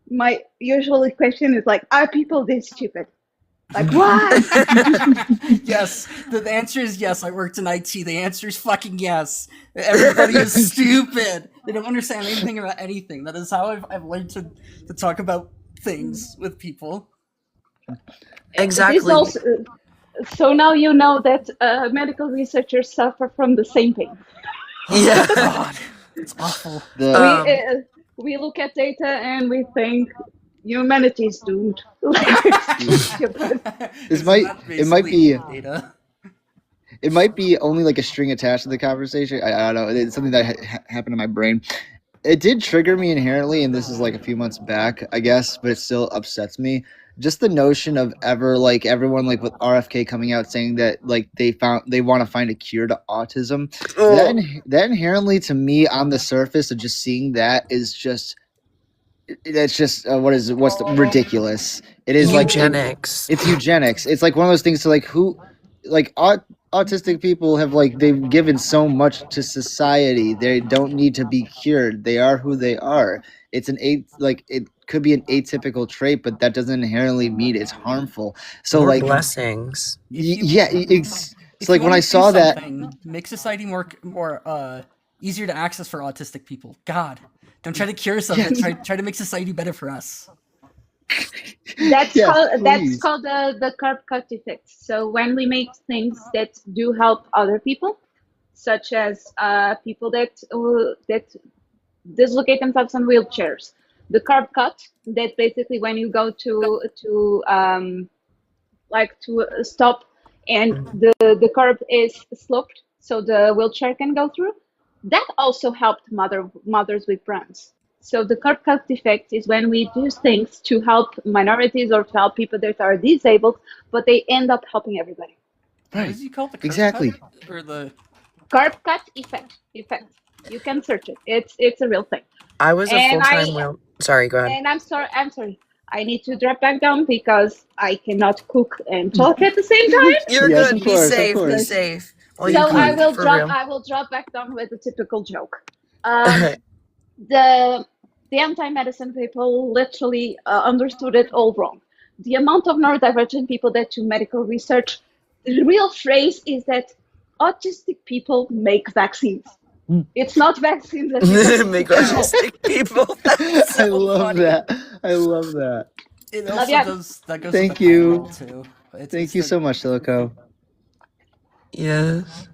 my usual question is are people this stupid? What? Yes, the answer is yes. I worked in IT. The answer is fucking yes. Everybody is stupid. They don't understand anything about anything. That is how I've learned to talk about things with people. Exactly. So now you know that medical researchers suffer from the same thing. Yeah. God, it's awful. We look at data and we think humanity is doomed. It might be only a string attached to the conversation. I don't know. It's something that happened in my brain. It did trigger me inherently, and this is a few months back, I guess, but it still upsets me. Just the notion of everyone with RFK coming out saying that they want to find a cure to autism. That inherently, to me, on the surface of just seeing that is just what's ridiculous. It is eugenics. It's eugenics. It's one of those things to autistic people have they've given so much to society. They don't need to be cured. They are who they are. It's it could be an atypical trait, but that doesn't inherently mean it's harmful. So More like, blessings. yeah, it's If like you when wanna I do saw that. something, make society more easier to access for autistic people. God, don't try to cure something. Yes. Try to make society better for us. That's Yes, that's please. called the curb cut effect. So when we make things that do help other people, such as people that dislocate themselves on wheelchairs, the curb cut, that basically when you go to like to stop and the curb is sloped so the wheelchair can go through, that also helped mothers with brands. So the curb cut effect is when we do things to help minorities or to help people that are disabled, but they end up helping everybody. What Right. does he call it? The curb Exactly. cut? Or the Curb cut effect. You can search it. It's a real thing. I was a And full-time wheel. Sorry, go ahead. And I'm sorry. I need to drop back down because I cannot cook and talk at the same time. You're Yes, good. of Be course, of safe. Be course. safe. All Thank you So I you. will for drop. real. I will drop back down with a typical joke. The anti-medicine people literally understood it all wrong. The amount of neurodivergent people that do medical research, the real phrase is that autistic people make vaccines. It's not vaccines that Make autistic people. That's I so love funny. that. I love that. it Love also ya. goes that goes Thank with the you. panel too. Thank you so much, Silico. Yes.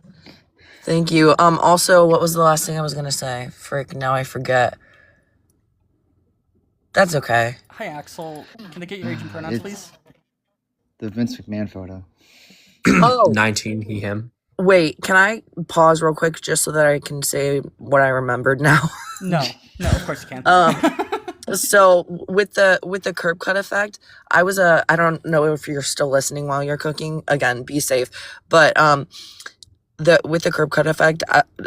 Thank you. Also, what was the last thing I was gonna say? Frick, now I forget. That's okay. Hi Axel. Can I get your agent pronouns, It's please? the Vince McMahon photo. Oh, 19, he, him. wait, can I pause real quick just so that I can say what I remembered now? No, of course you can. So with the curb cut effect, I don't know if you're still listening while you're cooking. Again, be safe. But with the curb cut effect,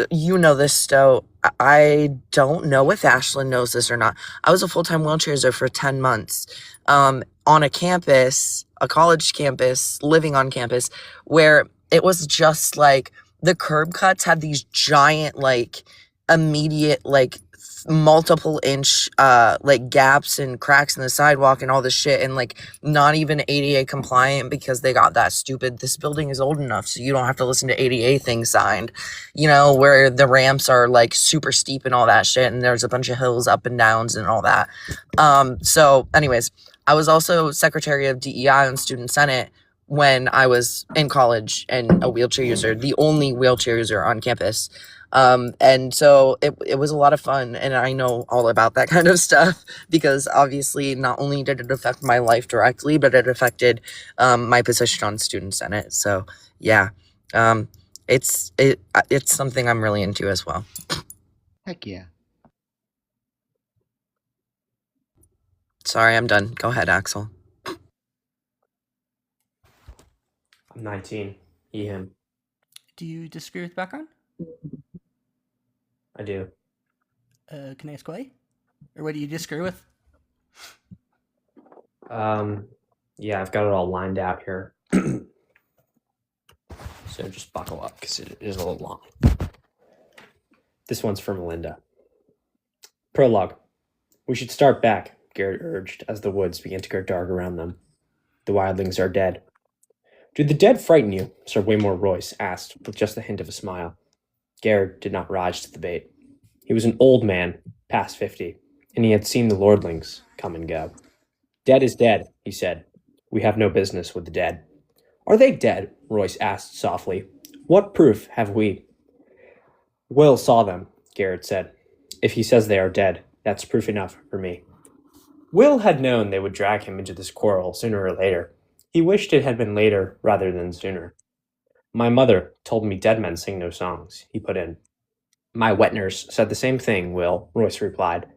you know this, Stowe. I don't know if Ashlyn knows this or not. I was a full-time wheelchair user for 10 months on a campus, a college campus, living on campus, where it was just like the curb cuts had these giant, like, immediate, like, multiple inch like gaps and cracks in the sidewalk and all this shit, and like not even ADA compliant because they got that stupid "this building is old enough so you don't have to listen to ADA" thing signed, where the ramps are like super steep and all that shit, and there's a bunch of hills up and downs and all that. So anyways, I was also secretary of DEI on student senate when I was in college and a wheelchair user, the only wheelchair user on campus. And so it was a lot of fun, and I know all about that kind of stuff because obviously not only did it affect my life directly, but it affected my position on student senate. So yeah, it's something I'm really into as well. Heck yeah. Sorry, I'm done. Go ahead, Axel. I'm 19, he, him. Do you disagree with background? I do. Can I ask why? Or what do you disagree with? Yeah, I've got it all lined out here. So just buckle up because it is a little long. This one's for Melinda. Prologue. We should start back, Garrett urged as the woods began to grow dark around them. The wildlings are dead. Do the dead frighten you? Sir Waymore Royce asked with just the hint of a smile. Garrett did not rise to the bait. He was an old man, past 50, and he had seen the lordlings come and go. Dead is dead, he said. We have no business with the dead. Are they dead? Royce asked softly. What proof have we? Will saw them, Garrett said. If he says they are dead, that's proof enough for me. Will had known they would drag him into this quarrel sooner or later. He wished it had been later rather than sooner. My mother told me dead men sing no songs, he put in. My wet nurse said the same thing, Will, Royce replied.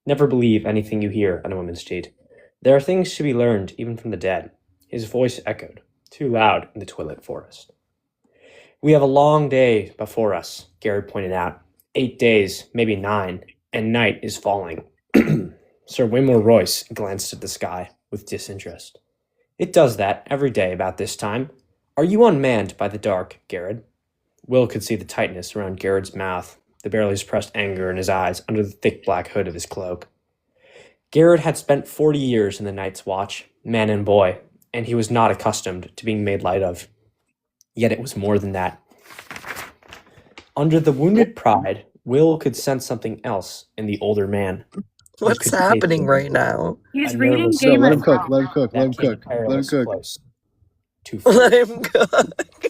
Never believe anything you hear on a woman's cheat. There are things to be learned even from the dead. His voice echoed, too loud in the twilit forest. We have a long day before us, Garrett pointed out. 8 days, maybe 9, and night is falling. Sir Waymore Royce glanced at the sky with disinterest. It does that every day about this time. Are you unmanned by the dark, Garrett? Will could see the tightness around Garrett's mouth, the barely suppressed anger in his eyes under the thick black hood of his cloak. Garrett had spent 40 years in the Night's Watch, man and boy, and he was not accustomed to being made light of. Yet it was more than that. Under the wounded pride, Will could sense something else in the older man. What's happening right now? He's A reading nervous Game Let of him cook. Thrones. Let him cook. Let that him came cook. Let him perilous cook. close to fear. Let him cook.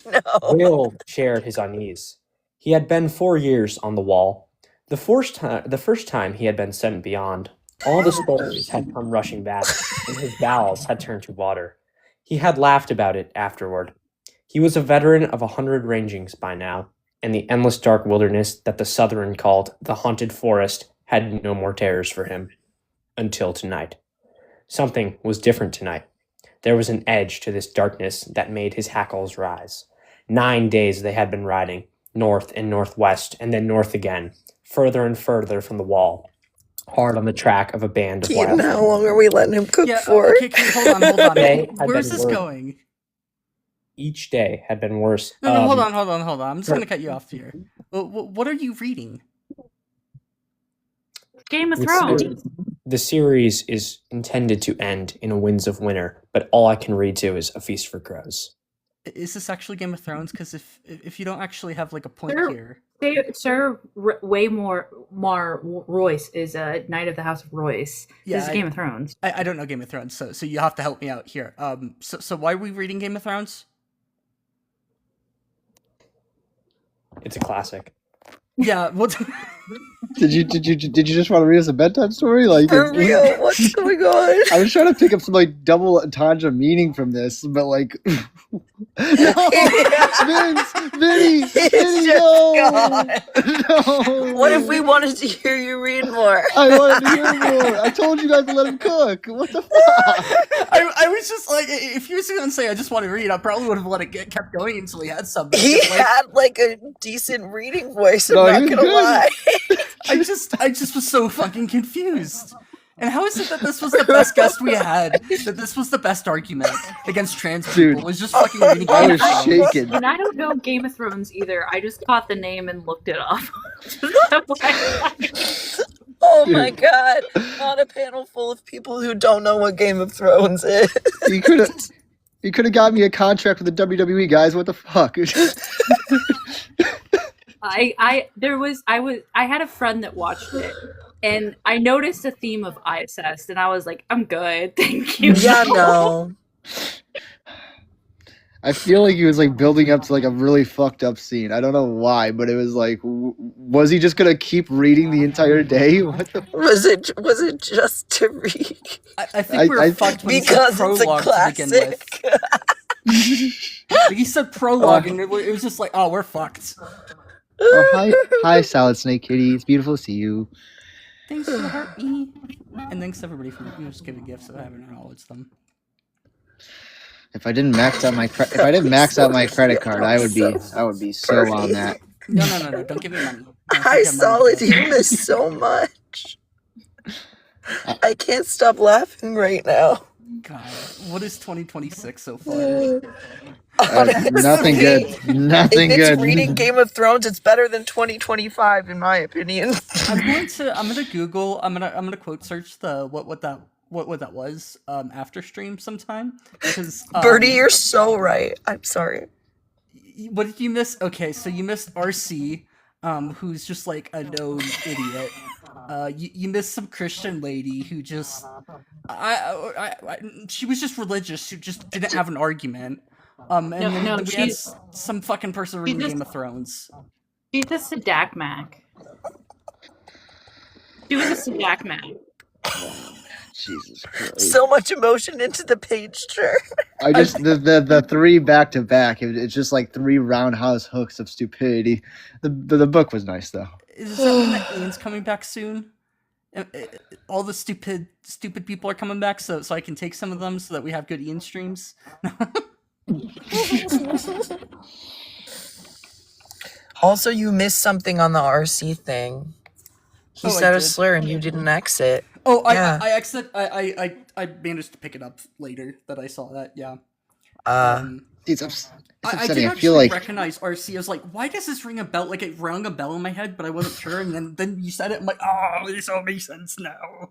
No. Will shared his unease. He had been 4 years on the wall. The first time he had been sent beyond, all the soldiers had come rushing back, and his bowels had turned to water. He had laughed about it afterward. He was a veteran of 100 rangings by now, and the endless dark wilderness that the Southern called the Haunted Forest had no more terrors for him. Until tonight. Something was different tonight. There was an edge to this darkness that made his hackles rise. 9 days they had been riding, north and northwest, and then north again, further and further from the wall, hard on the track of a band of Keaton, wild. how long are we letting him cook Yeah. for? Okay. Hold on. Day had Where's been this worse. going? Each day had been worse. No. Hold on. I'm just sure. gonna cut you off here. What are you reading? Game of The Thrones. series- The series is intended to end in a Winds of Winter, but all I can read to is A Feast for Crows. Is this actually Game of Thrones? Because if you don't actually have like a point Sir, here, Sir Waymore Royce is a Knight of the House of Royce. Yeah, This is Game of Thrones. I don't know Game of Thrones, so you have to help me out here. So why are we reading Game of Thrones? It's a classic. Yeah. What? Did you just want to read us a bedtime story? Like, For real, what's going on? I was trying to pick up some like double entendre meaning from this, but like, no, Vinny, It's no, just no. What if we wanted to hear you read more? I wanted to hear more. I told you guys to let him cook. What the fuck? I was just like, if he was going to say I just want to read, I probably would have let it kept going until he had something. He Like, had like a decent reading voice, I'm No, he not was gonna good. lie. I just was so fucking confused. And how is it that this was the best guest we had? That this was the best argument against trans Dude, people? Was just fucking reading I Game was of Thrones. shaking. And I don't know Game of Thrones either. I just caught the name and looked it up. Oh my god, not a panel full of people who don't know what Game of Thrones is. You could have got me a contract with the WWE, guys. What the fuck? I had a friend that watched it, and I noticed a theme of ISS, and I was like, I'm good, thank you. Yeah, no. I feel like he was like building up to like a really fucked up scene. I don't know why, but it was like, was he just gonna keep reading the entire day? What the? Was it just to read? I think we were fucked when he said Because it's a prologue to begin with. classic. Like, he said prologue, and it was just like, oh, we're fucked. Oh, hi, Salad Snake Kitty. It's beautiful to see you. Thanks for the heartbeat. And thanks everybody for just giving gifts that I haven't acknowledged them. If I didn't max out my credit card, I would be so on that. No, don't give me money. Hi, Solid, you missed so much. I can't stop laughing right now. God, what is 2026 so far? Nothing good. Nothing if it's good. reading Game of Thrones, it's better than 2025 in my opinion. I'm gonna Google. I'm gonna quote search the what that was after stream sometime because Birdie, you're so right. I'm sorry. What did you miss? Okay, so you missed RC, who's just like a known idiot. You missed some Christian lady who just she was just religious. She just didn't have an argument. And then we had some fucking person reading Game of Thrones. She's a Sadakmak. She was a Sadakmak. Jesus Christ. So much emotion into the page turn. I just the three back to back. It's just like three roundhouse hooks of stupidity. The book was nice though. Is that mean that Ian's coming back soon? All the stupid people are coming back, so I can take some of them so that we have good Ian streams. Also, you missed something on the RC thing. He said a slur and you didn't exit. Oh, Yeah. I exited. I managed to pick it up later that I saw that. Yeah. It's I upsetting. didn't I feel actually like recognize RC. I was like, why does this ring a bell? Like it rang a bell in my head, but I wasn't sure. And then you said it. I'm like, oh, this all makes sense now.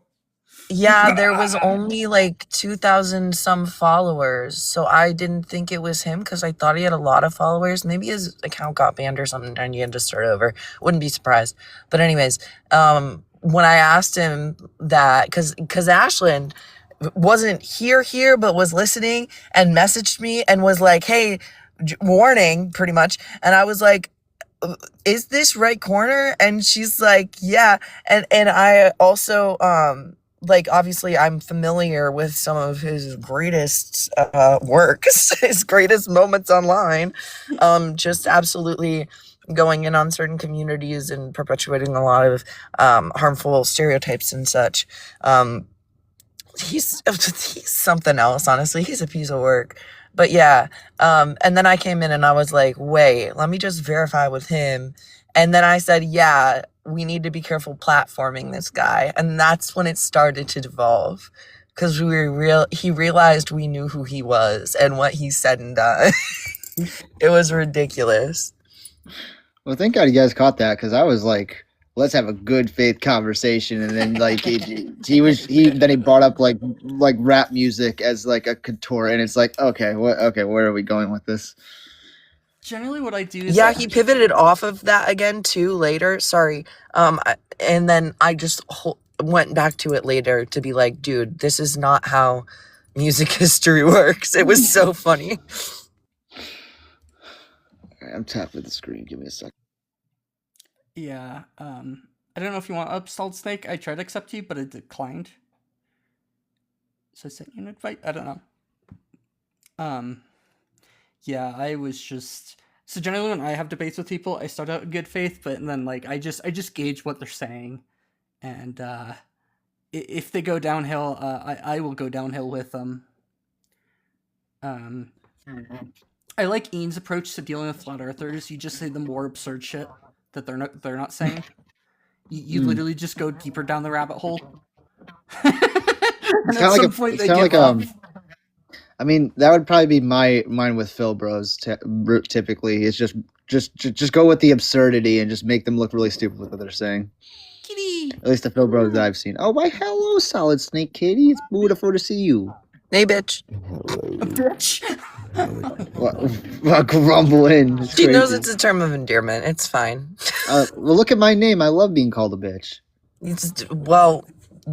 Yeah, there was only like 2,000 some followers, so I didn't think it was him because I thought he had a lot of followers. Maybe his account got banned or something and he had to start over. Wouldn't be surprised. But anyways, when I asked him that, because Ashland wasn't here, but was listening and messaged me and was like, "Hey, warning," pretty much, and I was like, "Is this right corner?" And she's like, "Yeah," and I also like obviously I'm familiar with some of his greatest works, his greatest moments online, just absolutely going in on certain communities and perpetuating a lot of harmful stereotypes and such. He's something else, honestly. He's a piece of work. But yeah, and then I came in and I was like, wait, let me just verify with him. And then I said, yeah, we need to be careful platforming this guy. And that's when it started to devolve. Because he realized we knew who he was and what he said and done. It was ridiculous. Well, thank God you guys caught that, because I was like, let's have a good faith conversation, and then like then he brought up like rap music as like a couture, and it's like, okay, where are we going with this? Generally, what I do is Yeah, he pivoted off of that again too later. Sorry. And then I just went back to it later to be like, dude, this is not how music history works. It was so funny. I'm tapping the screen. Give me a second. Yeah. I don't know if you want up, Salt Snake. I tried to accept you, but it declined. So I sent you an invite. I don't know. Yeah, I was just so generally when I have debates with people, I start out in good faith, but then like I just gauge what they're saying, and if they go downhill, I will go downhill with them. I like Ian's approach to dealing with flat earthers. You just say the more absurd shit that they're not saying. You literally just go deeper down the rabbit hole. It's kind of like I mean, that would probably be mine with Phil Bros. Typically, it's just go with the absurdity and just make them look really stupid with what they're saying. Kitty. At least the Phil Bros that I've seen. Oh, why, hello, Solid Snake Kitty. It's beautiful to see you. Hey, bitch. Bitch. What grumbling? She knows it's a term of endearment. It's fine. Well, look at my name. I love being called a bitch. Well,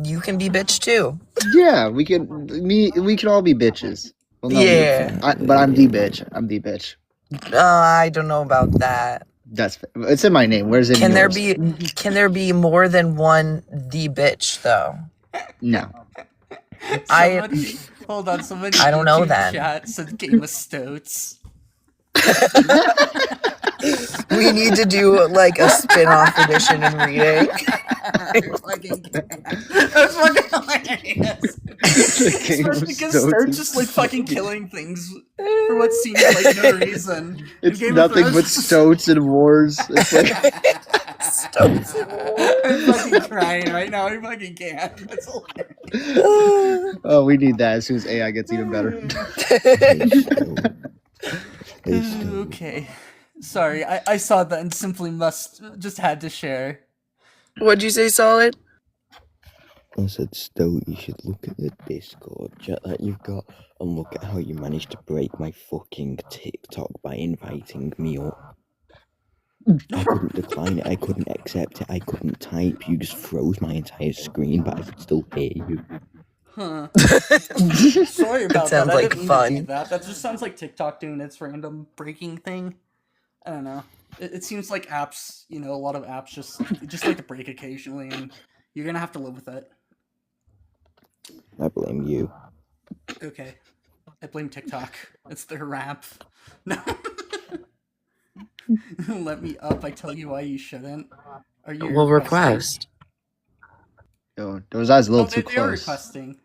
you can be bitch too. Yeah, we can all be bitches. Well, no, yeah, but I'm the bitch. I'm the bitch. I don't know about that. It's in my name. Where's it? Can there be more than one the bitch though? No. Hold on, somebody. I don't know that. Chat said Game of Stoats. We need to do like a spin-off edition in reading. That's fucking hilarious. Especially because Stoats just like fucking killing things for what seems like no reason. It's nothing but Stoats and wars. It's like Stoats and wars. I'm fucking crying right now. I fucking can't. That's hilarious. Oh, we need that as soon as AI gets even better. Okay. Sorry, I saw that and simply just had to share. What'd you say, Solid? I said, Stoat, you should look at the Discord chat that you've got and look at how you managed to break my fucking TikTok by inviting me up. I couldn't decline it, I couldn't accept it, I couldn't type. You just froze my entire screen, but I could still hear you. Huh. Sorry about That sounds that. like I didn't mean fun. to do that. That just sounds like TikTok doing its random breaking thing. I don't know. It seems like apps, a lot of apps just like to break occasionally, and you're gonna have to live with it. I blame you. Okay. I blame TikTok. It's their rap. No. Let me up. I tell you why you shouldn't. Are you Well, request. Yo, those eyes a little too they are close. requesting.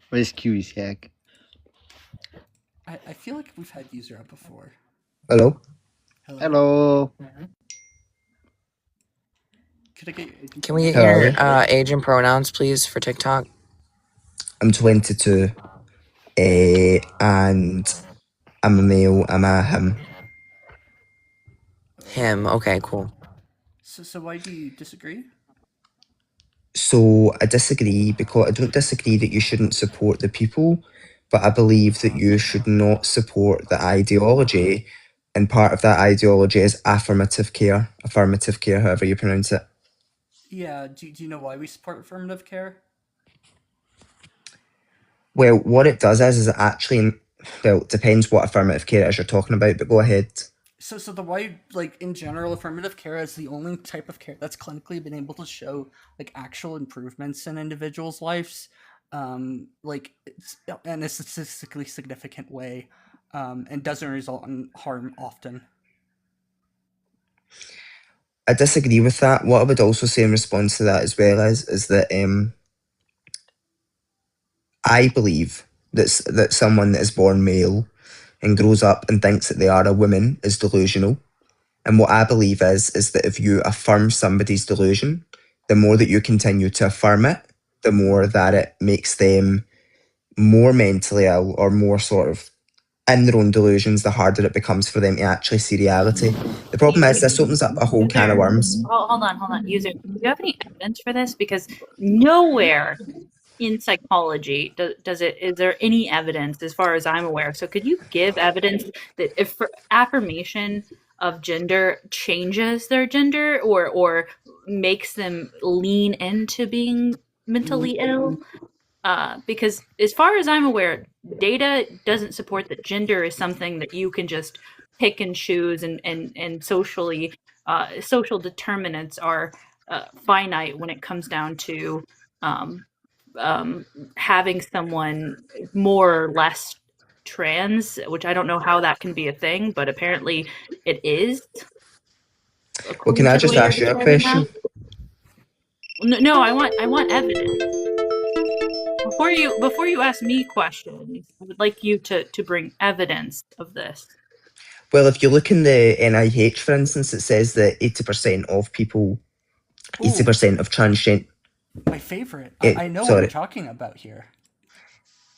Where's Cuties, heck? I feel like we've had user up before. Hello? Hello. Could I get your age? Can we get your age and pronouns, please, for TikTok? I'm 22. And I'm a male. I'm a him. Him. Okay, cool. So why do you disagree? So I disagree, because I don't disagree that you shouldn't support the people, but I believe that you should not support the ideology, and part of that ideology is affirmative care, however you pronounce it. Yeah, do you know why we support affirmative care? Well, what it does is it actually, well, it depends what affirmative care it is you're talking about, but go ahead. So the why, like, in general, affirmative care is the only type of care that's clinically been able to show like actual improvements in individuals' lives, like in a statistically significant way, and doesn't result in harm often. I disagree with that. What I would also say in response to that as well is that I believe that someone that is born male and grows up and thinks that they are a woman is delusional. And what I believe is that if you affirm somebody's delusion, the more that you continue to affirm it, the more that it makes them more mentally ill or more sort of in their own delusions, the harder it becomes for them to actually see reality. The problem is this opens up a whole can of worms. Hold on. User, do you have any evidence for this? Because nowhere in psychology is there any evidence, as far as I'm aware. So could you give evidence that if affirmation of gender changes their gender or makes them lean into being mentally ill? Because as far as I'm aware, data doesn't support that gender is something that you can just pick and choose, and socially social determinants are finite when it comes down to having someone more or less trans, which I don't know how that can be a thing, but apparently it is. Well, can I just ask you a question? No, I want evidence. Before you ask me questions, I would like you to bring evidence of this. Well, if you look in the NIH, for instance, it says that 80% of people, 80% of transgender... My favorite. I know what you're talking about here.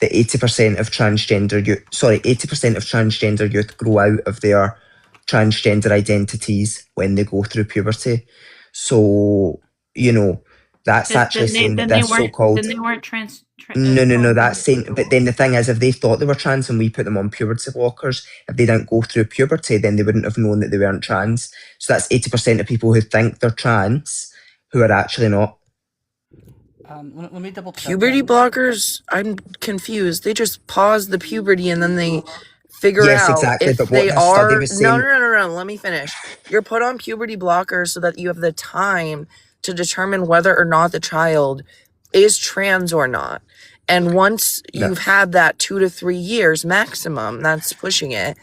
The 80% of transgender youth, 80% of transgender youth grow out of their transgender identities when they go through puberty. So, you know, that's actually saying that this so-called... Then they weren't trans... No, that's saying... But then the thing is, if they thought they were trans and we put them on puberty blockers, if they didn't go through puberty, then they wouldn't have known that they weren't trans. So that's 80% of people who think they're trans who are actually not. Let me double check. Puberty blockers? I'm confused. They just pause the puberty and then they figure out exactly, if but they what the are... study was saying... No, let me finish. You're put on puberty blockers so that you have the time to determine whether or not the child is trans or not. And once you've had that 2 to 3 years maximum, that's pushing it,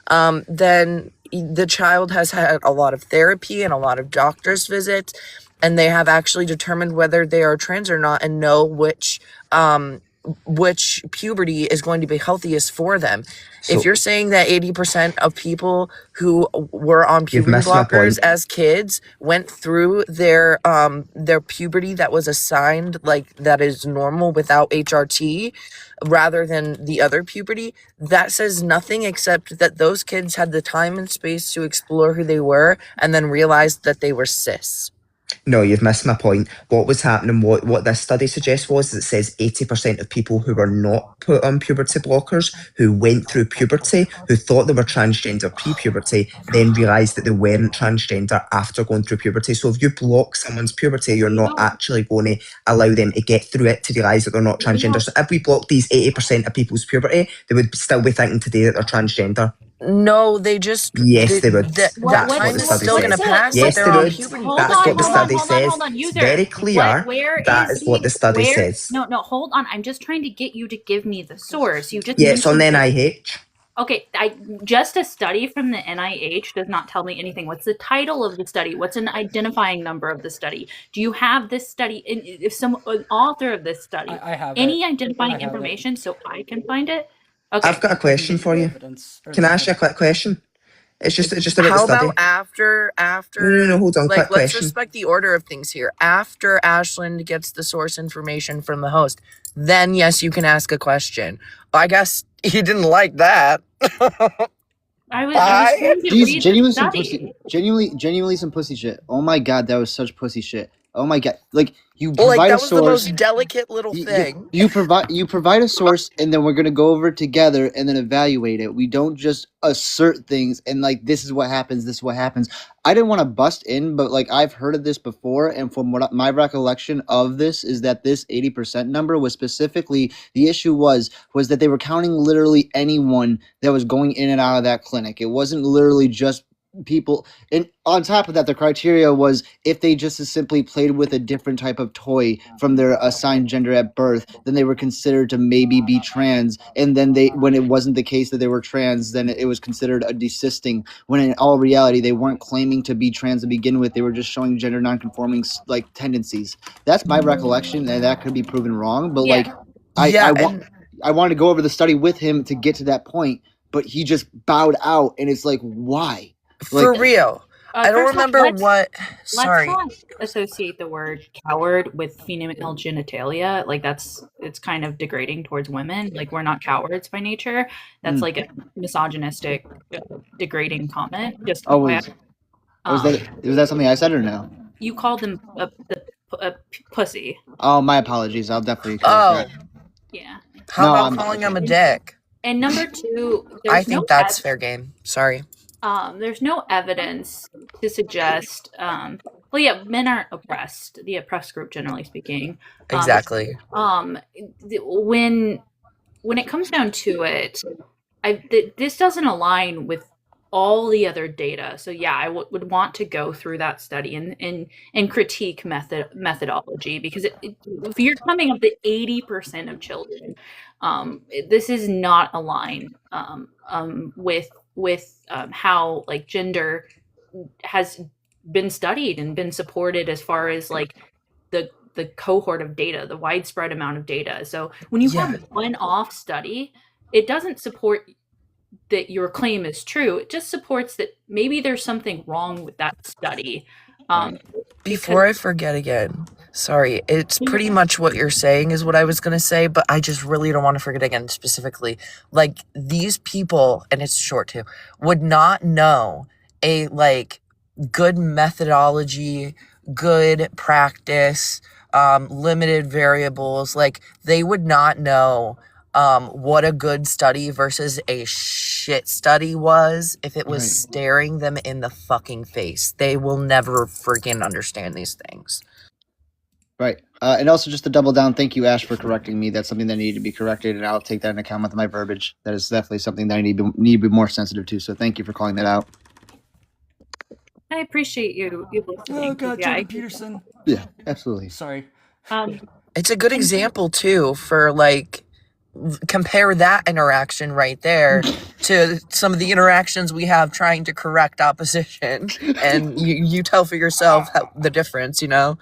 then the child has had a lot of therapy and a lot of doctor's visits, and they have actually determined whether they are trans or not and know which puberty is going to be healthiest for them. If you're saying that 80% of people who were on puberty blockers as kids went through their puberty that was assigned, like that is normal without HRT, rather than the other puberty, that says nothing except that those kids had the time and space to explore who they were and then realized that they were cis. No, you've missed my point. What was happening, what this study suggests was, it says 80% of people who were not put on puberty blockers, who went through puberty, who thought they were transgender pre-puberty, then realised that they weren't transgender after going through puberty. So if you block someone's puberty, you're not actually going to allow them to get through it to realise that they're not transgender. So if we block these 80% of people's puberty, they would still be thinking today that they're transgender. No, they just... Yes, they would. That's what the study says. Yes, they would. That's what the study says. It's very clear. That is what the study says. No, hold on. I'm just trying to get you to give me the source. You just... Yeah, it's on the NIH. Okay, just a study from the NIH does not tell me anything. What's the title of the study? What's an identifying number of the study? Do you have this study? If an author of this study, I have any identifying information so I can find it? Okay. I've got a question for you. Can I ask you a quick question? It's just about the study. How about after? No, hold on. Quick let's question. respect the order of things here. After Ashland gets the source information from the host, then yes, you can ask a question. I guess he didn't like that. I was genuinely some pussy shit. Oh my god, that was such pussy shit. Oh my god! Like you Well, like provide that a was the source. most delicate little thing. You provide a source, and then we're gonna go over it together and then evaluate it. We don't just assert things and like this is what happens. This is what happens. I didn't want to bust in, but like I've heard of this before, and from what my recollection of this is that this 80% number was specifically the issue was that they were counting literally anyone that was going in and out of that clinic. It wasn't literally just people, and on top of that the criteria was if they just as simply played with a different type of toy from their assigned gender at birth, then they were considered to maybe be trans, and then they, when it wasn't the case that they were trans, then it was considered a desisting, when in all reality they weren't claiming to be trans to begin with. They were just showing gender nonconforming like tendencies. That's my recollection, and that could be proven wrong, but like I wanted to go over the study with him to get to that point, but he just bowed out, and it's like, why? For real. I don't remember what. Sorry. Let's not associate the word coward with female genitalia. Like it's kind of degrading towards women. Like we're not cowards by nature. That's like a misogynistic, degrading comment. Just was that something I said or no? You called them a pussy. Oh, my apologies. I'll definitely. Yeah. How about calling him a dick? And number two, I think that's fair game. Sorry. There's no evidence to suggest. Well, yeah, men aren't oppressed. The oppressed group, generally speaking. Exactly. When it comes down to it, this doesn't align with all the other data. So yeah, I would want to go through that study and critique methodology, because if you're coming up to 80% of children, this is not aligned with how like gender has been studied and been supported as far as like the cohort of data, the widespread amount of data. So when you have one off study, it doesn't support that your claim is true. It just supports that maybe there's something wrong with that study. Before I forget again, sorry, it's pretty much what you're saying is what I was going to say, but I just really don't want to forget again specifically. Like these people, and it's short too, would not know a like good methodology, good practice, limited variables. Like they would not know what a good study versus a shit study was if it was staring them in the fucking face. They will never freaking understand these things. Right. And also just to double down, thank you, Ash, for correcting me. That's something that needed to be corrected, and I'll take that into account with my verbiage. That is definitely something that I need to be more sensitive to, so thank you for calling that out. I appreciate you listening. Oh god, Jordan Peterson. Yeah, absolutely. Sorry. It's a good example too for like compare that interaction right there to some of the interactions we have trying to correct opposition, and you tell for yourself the difference, you know.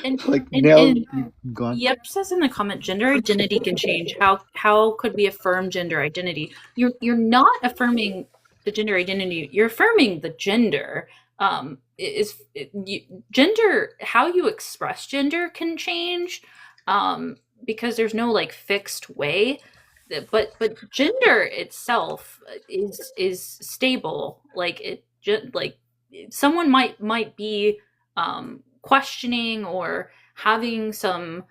And Yep says in the comment, gender identity can change. How could we affirm gender identity? You're not affirming the gender identity. You're affirming the gender. Gender, how you express gender can change. Because there's no like fixed way, but gender itself is stable. Like someone might be questioning or having some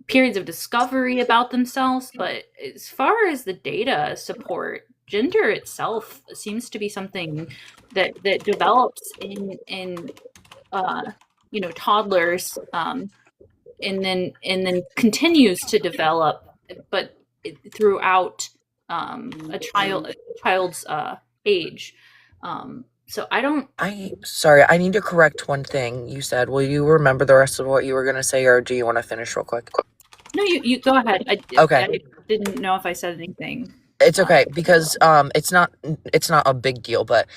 periods of discovery about themselves, but as far as the data support, gender itself seems to be something that develops in toddlers. And then continues to develop, but throughout a child's age. So sorry, I need to correct one thing you said. Will you remember the rest of what you were going to say, or do you want to finish real quick? No, you go ahead. Okay. I didn't know if I said anything. It's okay, because it's not a big deal, but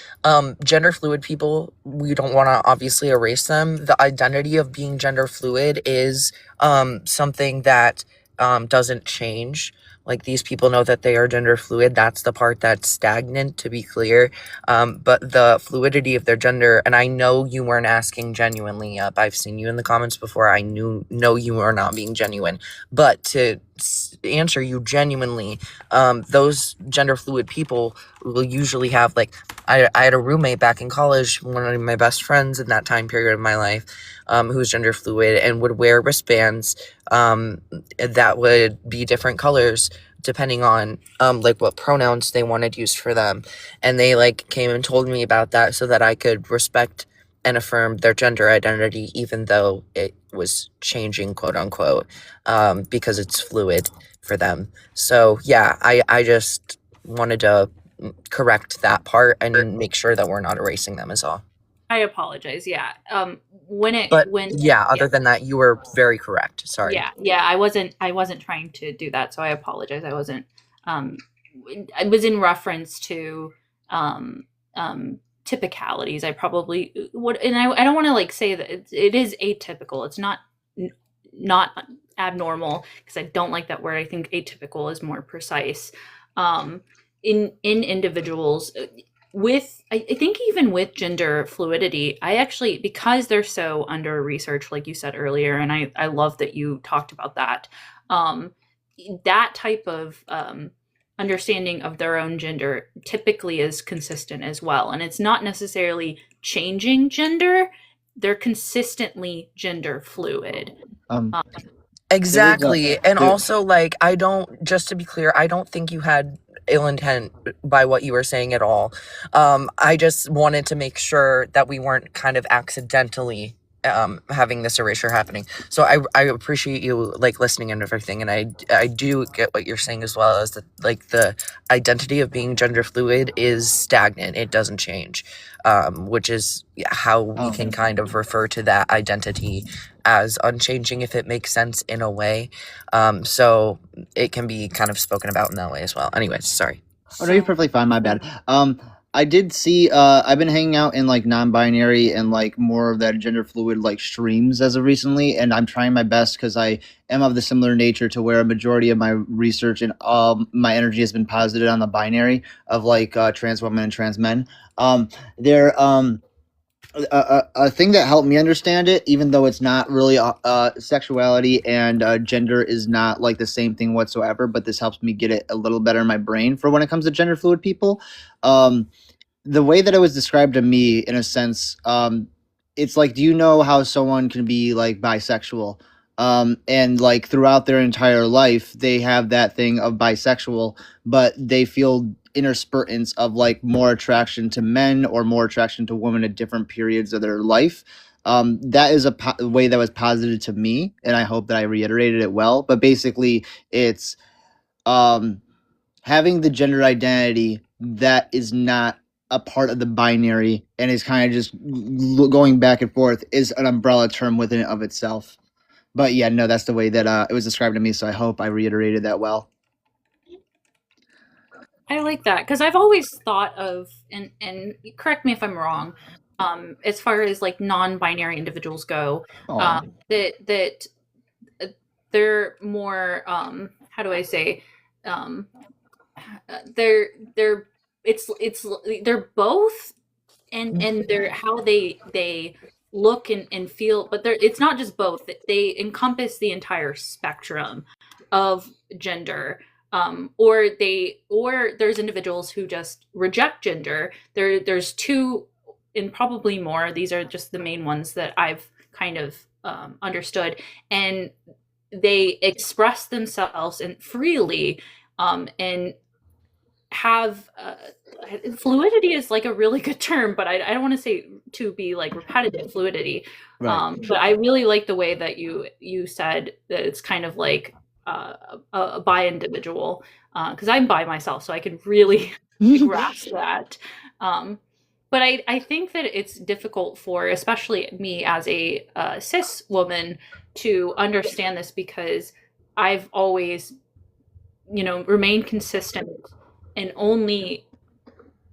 gender fluid people, we don't want to obviously erase them. The identity of being gender fluid is something that doesn't change. Like, these people know that they are gender fluid. That's the part that's stagnant, to be clear. But the fluidity of their gender, and I know you weren't asking genuinely. I've seen you in the comments before. I know you are not being genuine. But to answer you genuinely, those gender fluid people will usually have, like, I had a roommate back in college, one of my best friends in that time period of my life, who was gender fluid and would wear wristbands that would be different colors depending on like what pronouns they wanted used for them. And they like came and told me about that so that I could respect and affirm their gender identity, even though it was changing, quote unquote, because it's fluid for them. So yeah, I just wanted to correct that part and make sure that we're not erasing them is all. I apologize. Yeah. When Other than that, you were very correct. Sorry. Yeah, I wasn't trying to do that, so I apologize. I wasn't it was in reference to typicalities. I probably would, and I don't want to like say that it is atypical. It's not abnormal, because I don't like that word. I think atypical is more precise. In individuals with, I think even with gender fluidity, I actually, because they're so under research, like you said earlier, and I love that you talked about that, that type of understanding of their own gender typically is consistent as well. And it's not necessarily changing gender, they're consistently gender fluid. Exactly. And also, like, just to be clear, I don't think you had ill intent by what you were saying at all. I just wanted to make sure that we weren't kind of accidentally having this erasure happening. So I appreciate you like listening and everything, and I do get what you're saying as well, as that like the identity of being gender fluid is stagnant. It doesn't change, which is how we can kind of refer to that identity as unchanging, if it makes sense in a way. So it can be kind of spoken about in that way as well. Anyways, sorry. Oh no, you're perfectly fine. My bad. I did see. I've been hanging out in like non-binary and like more of that gender fluid like streams as of recently, and I'm trying my best because I am of the similar nature to where a majority of my research and my energy has been posited on the binary of like trans women and trans men. A thing that helped me understand it, even though it's not really sexuality and gender is not like the same thing whatsoever, but this helps me get it a little better in my brain for when it comes to gender fluid people. The way that it was described to me, in a sense, it's like, do you know how someone can be like bisexual? And like throughout their entire life, they have that thing of bisexual, but they feel interspurtants of like more attraction to men or more attraction to women at different periods of their life. That is a way that was posited to me, and I hope that I reiterated it well. But basically, it's having the gender identity that is not a part of the binary and is kind of just going back and forth is an umbrella term within and of itself. But yeah, no, that's the way that it was described to me, so I hope I reiterated that well. I like that, because I've always thought of, and correct me if I'm wrong, as far as like non-binary individuals go, that they're more how do I say, they're both, and they're how they look and feel, but it's not just both. They encompass the entire spectrum of gender. Or there's individuals who just reject gender. There's two, and probably more. These are just the main ones that I've kind of understood, and they express themselves and freely, and have fluidity is like a really good term, but I don't want to say to be like repetitive fluidity. Right. But I really like the way that you said that it's kind of like a bi individual, because I'm bi myself, so I can really grasp that. But I think that it's difficult for, especially me as a cis woman, to understand this, because I've always, remained consistent and only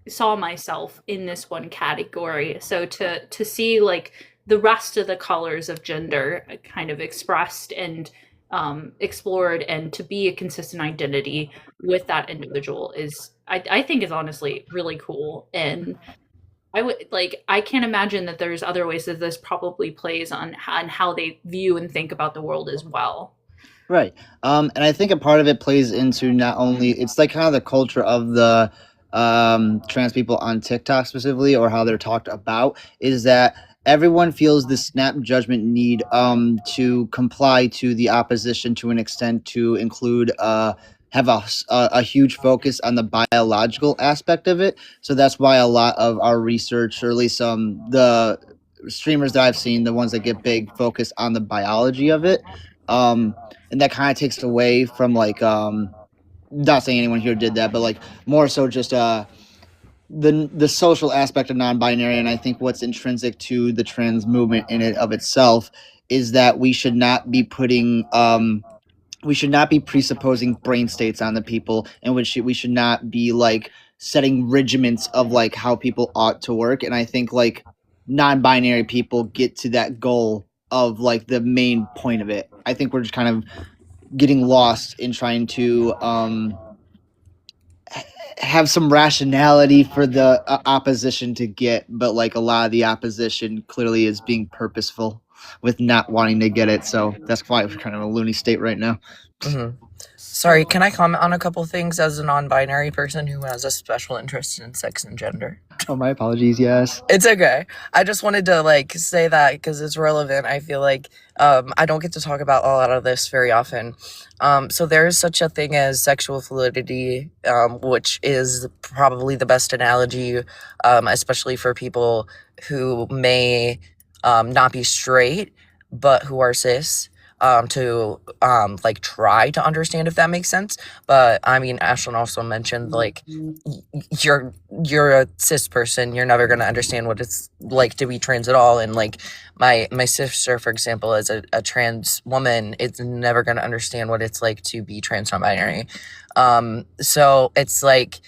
saw myself in this one category. So to see like the rest of the colors of gender kind of expressed and explored, and to be a consistent identity with that individual is, I think, is honestly really cool. And I can't imagine that there's other ways that this probably plays on how they view and think about the world as well. Right. And I think a part of it plays into not only it's like kind of the culture of the trans people on TikTok specifically, or how they're talked about, is that everyone feels this snap judgment need to comply to the opposition to an extent, to include have a huge focus on the biological aspect of it. So that's why a lot of our research, or at least the streamers that I've seen, the ones that get big, focus on the biology of it. And that kind of takes away from like not saying anyone here did that, but like more so just the social aspect of non-binary. And I think what's intrinsic to the trans movement in it of itself is that we should not be putting we should not be presupposing brain states on the people, and we should not be like setting regiments of like how people ought to work. And I think like non-binary people get to that goal of like the main point of it. I think we're just kind of getting lost in trying to have some rationality for the opposition to get, but like a lot of the opposition clearly is being purposeful with not wanting to get it. So that's why we're kind of in a loony state right now. Sorry, can I comment on a couple things as a non-binary person who has a special interest in sex and gender? Oh, my apologies. Yes. It's okay. I just wanted to like say that because it's relevant. I feel like I don't get to talk about a lot of this very often. So there is such a thing as sexual fluidity, which is probably the best analogy, especially for people who may not be straight, but who are cis. To like try to understand if that makes sense. But I mean, Ashlyn also mentioned like you're a cis person, you're never gonna understand what it's like to be trans at all. And like my sister, for example, as a trans woman, it's never gonna understand what it's like to be trans non-binary. So it's like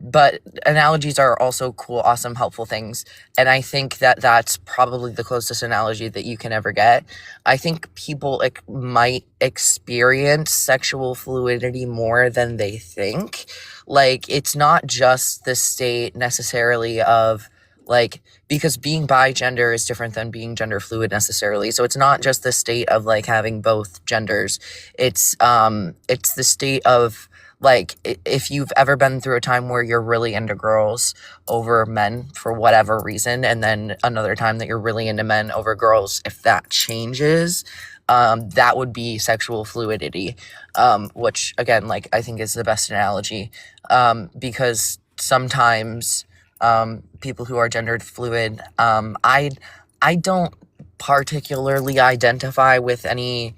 but analogies are also cool, awesome, helpful things. And I think that that's probably the closest analogy that you can ever get. I think people might experience sexual fluidity more than they think. Like, it's not just the state necessarily of like, because being bi-gender is different than being gender fluid necessarily. So it's not just the state of like having both genders. It's the state of like, if you've ever been through a time where you're really into girls over men for whatever reason, and then another time that you're really into men over girls, if that changes, that would be sexual fluidity, which again, like, I think is the best analogy, because sometimes people who are gendered fluid, I don't particularly identify with any.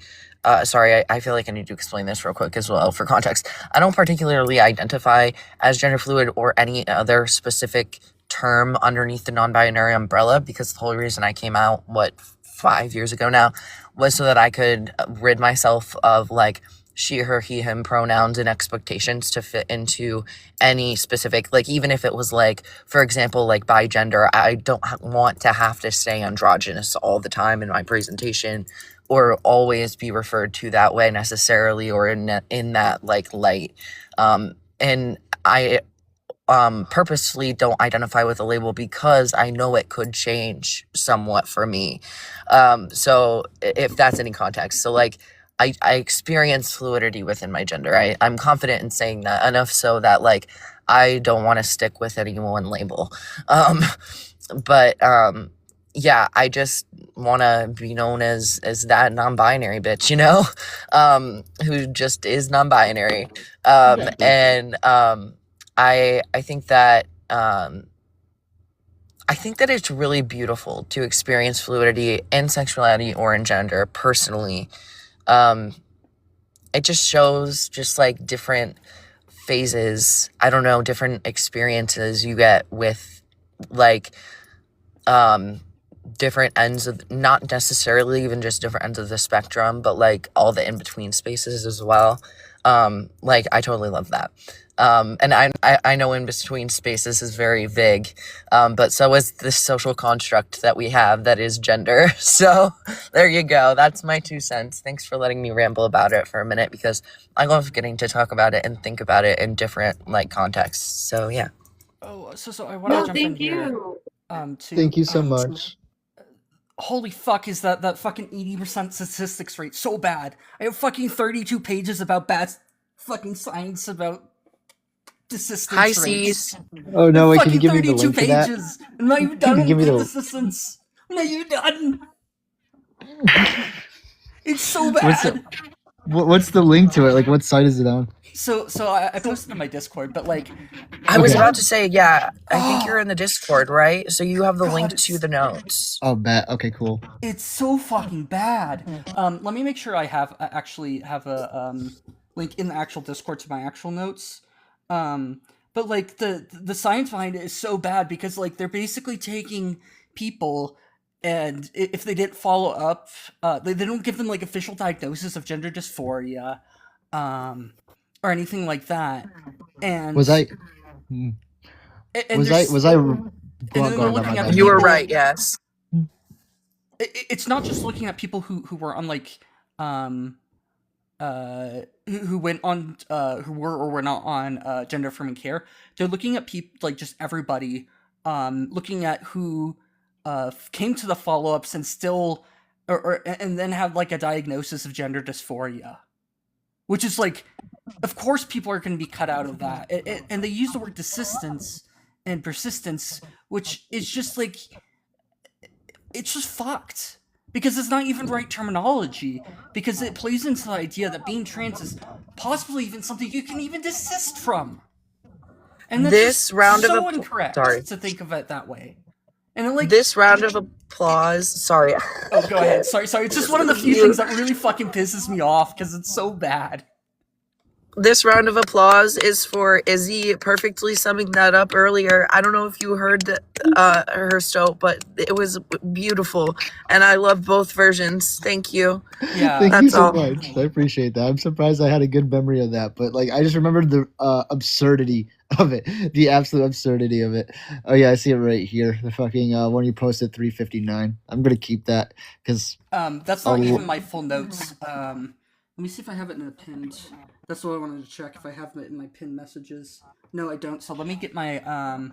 Sorry, I feel like I need to explain this real quick as well for context. I don't particularly identify as gender fluid or any other specific term underneath the non-binary umbrella, because the whole reason I came out, 5 years ago now, was so that I could rid myself of like she, her, he, him pronouns and expectations to fit into any specific, like, even if it was like, for example, like bi-gender, I don't want to have to say androgynous all the time in my presentation, or always be referred to that way necessarily, or in that like light. And I purposely don't identify with a label because I know it could change somewhat for me. So if that's any context. So like, I experience fluidity within my gender. I'm confident in saying that, enough so that like, I don't want to stick with any one label. But yeah, I just want to be known as that non-binary bitch, you know, who just is non-binary. And I think that it's really beautiful to experience fluidity in sexuality or in gender personally. It just shows just like different phases, I don't know, different experiences you get with like different ends of, not necessarily even just different ends of the spectrum, but like all the in-between spaces as well. Like I totally love that. And I know in between spaces is very vague, but so is this social construct that we have that is gender. So there you go. That's my 2 cents. Thanks for letting me ramble about it for a minute because I love getting to talk about it and think about it in different like contexts. So yeah. Oh, so I want to No, jump in thank here. you. Thank you so much. Holy fuck, is that fucking 80% statistics rate so bad? I have fucking 32 pages about bad fucking science about desistance Hi, rates. C's. Oh no, wait, can you Fucking give me the 32 link to that? pages! I'm not even Can you done give me with the desistance! I'm not even done! It's so what's bad! what's the link to it? Like, what site is it on? So I posted in my Discord, but like... I was Okay. about to say, yeah, I think you're in the Discord, right? So you have the link to the notes. Oh, bet. Okay, cool. It's so fucking bad. Let me make sure I actually have a link in the actual Discord to my actual notes. But like the science behind it is so bad because like they're basically taking people and if they didn't follow up, they don't give them like official diagnosis of gender dysphoria, or anything like that. And Was I? and Was there's- I? Was I? and then Go they're on, looking my at bad. You were people- right, yes. It's not just looking at people who were on like who went on who were or were not on gender affirming care. They're looking at people like just everybody, looking at who came to the follow-ups and still and then have like a diagnosis of gender dysphoria, which is like, of course people are going to be cut out of that. And they use the word desistance and persistence, which is just like, it's just fucked because it's not even right terminology, because it plays into the idea that being trans is possibly even something you can even desist from, and that's This just round of so app- incorrect sorry. to think of it that way. And then, like, This round of applause. Sorry. oh, go ahead. Sorry. It's just one of the few things that really fucking pisses me off because it's so bad. This round of applause is for Izzy perfectly summing that up earlier. I don't know if you heard her stoat, but it was beautiful, and I love both versions. Thank you. Yeah, Thank you that's so all. much. I appreciate that. I'm surprised I had a good memory of that, but like I just remembered the absurdity of it, the absolute absurdity of it. Oh yeah, I see it right here. The fucking one you posted 359. I'm gonna keep that because That's not even my full notes. Let me see if I have it in a pinned. That's what I wanted to check, if I have it in my pinned messages. No, I don't. So let me get my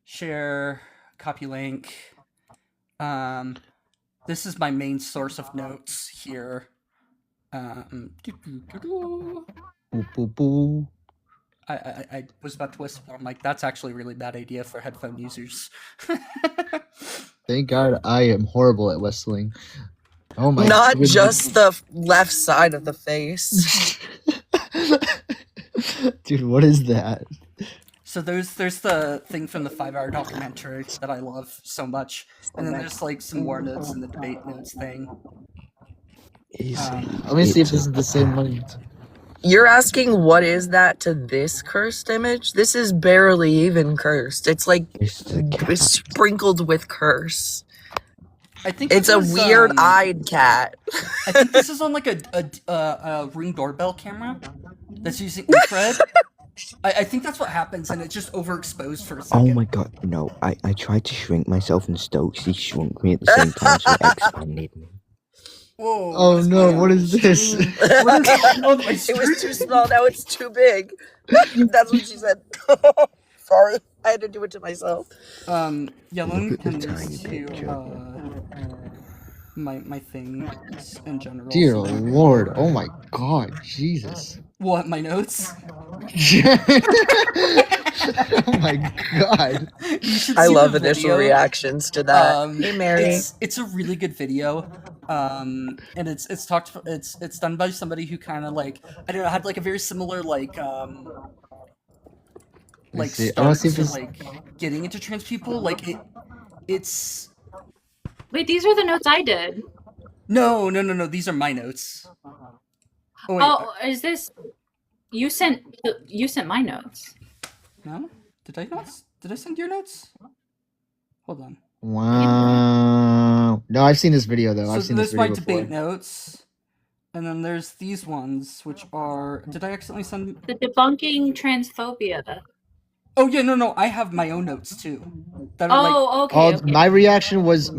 share copy link. This is my main source of notes here. Boo, boo, boo. I was about to whisper. I'm like, that's actually a really bad idea for headphone users. Thank God I am horrible at whistling. Oh my Not goodness. just the left side of the face. Dude, what is that? So there's the thing from the 5-hour documentary that I love so much, and then there's like some more notes in the debate notes thing. Let me see if this is the same one. You're asking what is that to this cursed image? This is barely even cursed. It's like it's sprinkled with curse. I think It's this a is, weird-eyed cat. I think this is on like a Ring doorbell camera that's using infrared. I think that's what happens, and it just overexposed for a Oh second. my god, no. I tried to shrink myself and Stokesy shrunk me at the same time, so it expanded me. Whoa! Oh no, what is this? What is going on with my It was too small, now it's too big. That's what she said. Sorry, I had to do it to myself. Yeah, let me Look at the pin tiny this to picture. my things in general. Dear so that- Lord, oh my God, Jesus. What, my notes? Oh my God. You should I see love the initial video. reactions to that. Hey, Mary. It's a really good video, and it's done by somebody who kind of like, I don't know, had like a very similar like see. I wanna start see if to this- like getting into trans people. Like it's Wait, these are the notes I did. no. These are my notes. Oh wait, Oh, is this? You sent my notes. no? Did I not? Did I send your notes? Hold on. Wow. No, I've seen this video though. So I've seen this there's my video before. debate notes. And then there's these ones, which are. Did I accidentally send? The debunking transphobia. Oh yeah, no, I have my own notes too. That are like. Oh, okay, okay. My reaction was to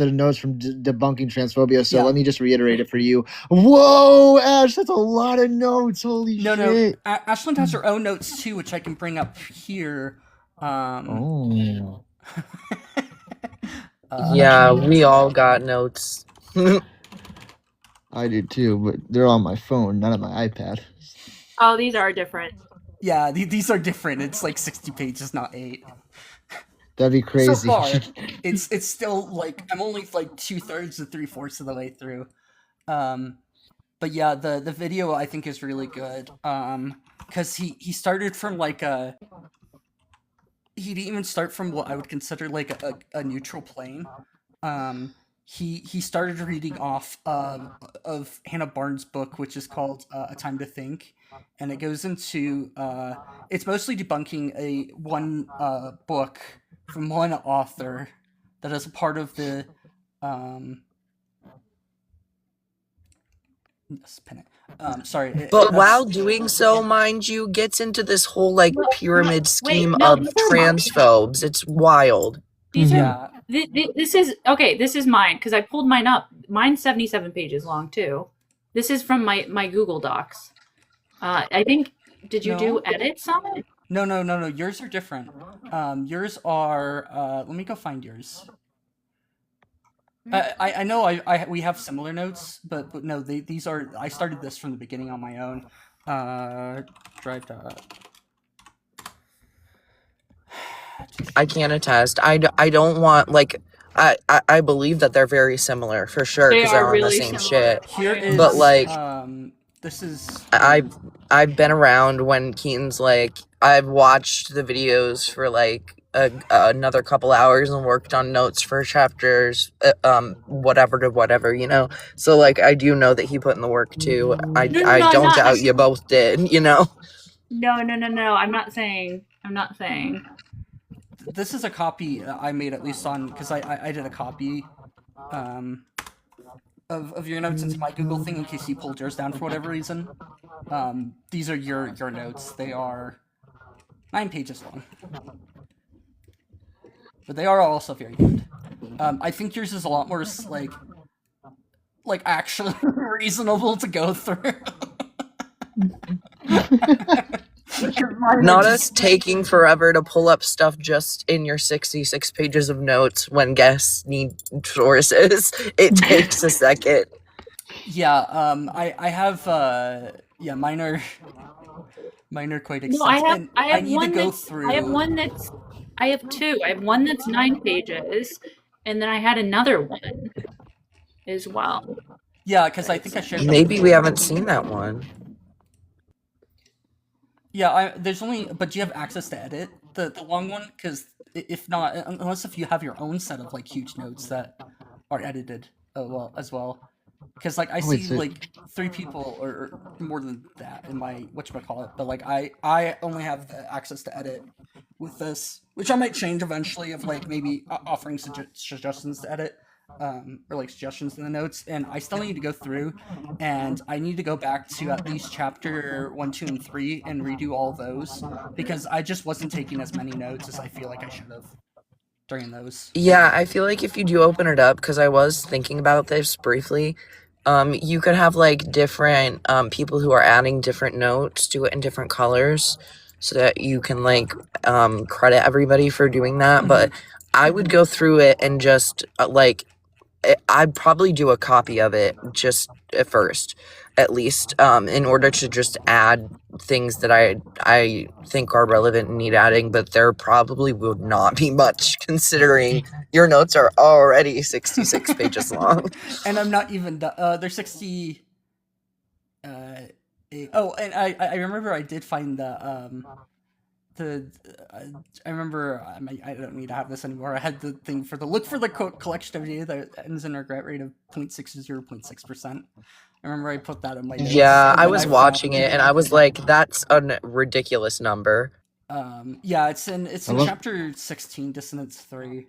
the notes from debunking transphobia. So Yeah. let me just reiterate it for you. Whoa, Ash, that's a lot of notes. Holy No, shit! Ashland has her own notes too, which I can bring up here. Oh. Yeah, we all got notes. I did too, but they're on my phone, not on my iPad. Oh, these are different. Yeah, these are different. It's like 60 pages, not 8. That'd be crazy. So far, it's still like I'm only like 2/3 to 3/4 of the way through. But yeah, the video I think is really good. Because he started from like he didn't even start from what I would consider like a neutral plane. He started reading off of Hannah Barnes' book, which is called A Time to Think, and it goes into it's mostly debunking one book from one author that is a part of the sorry. But while doing so, mind you, gets into this whole like pyramid scheme no, of these are mine. transphobes. It's wild. These are this is okay. This is mine because I pulled mine up. Mine's 77 pages long too. This is from my Google Docs. I think. Did you do edits on it? No. Yours are different. Yours are. Let me go find yours. I know we have similar notes, but no, these are. I started this from the beginning on my own. Drive. I can't attest. I don't want like I believe that they're very similar for sure because they're on the same shit. Here is, but like this is. I've been around when Keaton's like I've watched the videos for like another couple hours and worked on notes for chapters, whatever to whatever, you know. So like I do know that he put in the work too. I don't doubt you both did, you know. No. I'm not saying. This is a copy I made at least on because I did a copy of your notes into my Google thing in case you pulled yours down for whatever reason. These are your notes. They are 9 pages long, but they are also very good. I think yours is a lot more like actually reasonable to go through. Not us taking forever to pull up stuff just in your 66 pages of notes when guests need sources. It takes a second. Yeah, I have mine are quite extensive. No, I have I need one to go that's through. I have two. I have one that's 9 pages, and then I had another one as well. Yeah, because I think I shared. Maybe we haven't seen that one. Yeah, there's only, but do you have access to edit the long one? Because if not, unless if you have your own set of like huge notes that are edited as well. Because like I see like 3 people or more than that in my whatchamacallit, but like I only have the access to edit with this, which I might change eventually of like maybe offering suggestions to edit. Or like suggestions in the notes, and I still need to go through, and I need to go back to at least chapter 1, 2, and 3 and redo all those because I just wasn't taking as many notes as I feel like I should have during those. Yeah, I feel like if you do open it up, because I was thinking about this briefly, you could have like different people who are adding different notes to it in different colors so that you can like credit everybody for doing that. But I would go through it and just I'd probably do a copy of it just at first, at least, in order to just add things that I think are relevant and need adding, but there probably would not be much considering your notes are already 66 pages long. And I'm not even, they're 60, and I remember I did find I remember I don't need to have this anymore. I had the thing for the look for the collection of data that ends in a regret rate of 0.6 to 0.6%. I remember I put that in my notes. Yeah, I was watching it and I was like, that's a ridiculous number. Yeah, it's in chapter 16, Dissonance 3.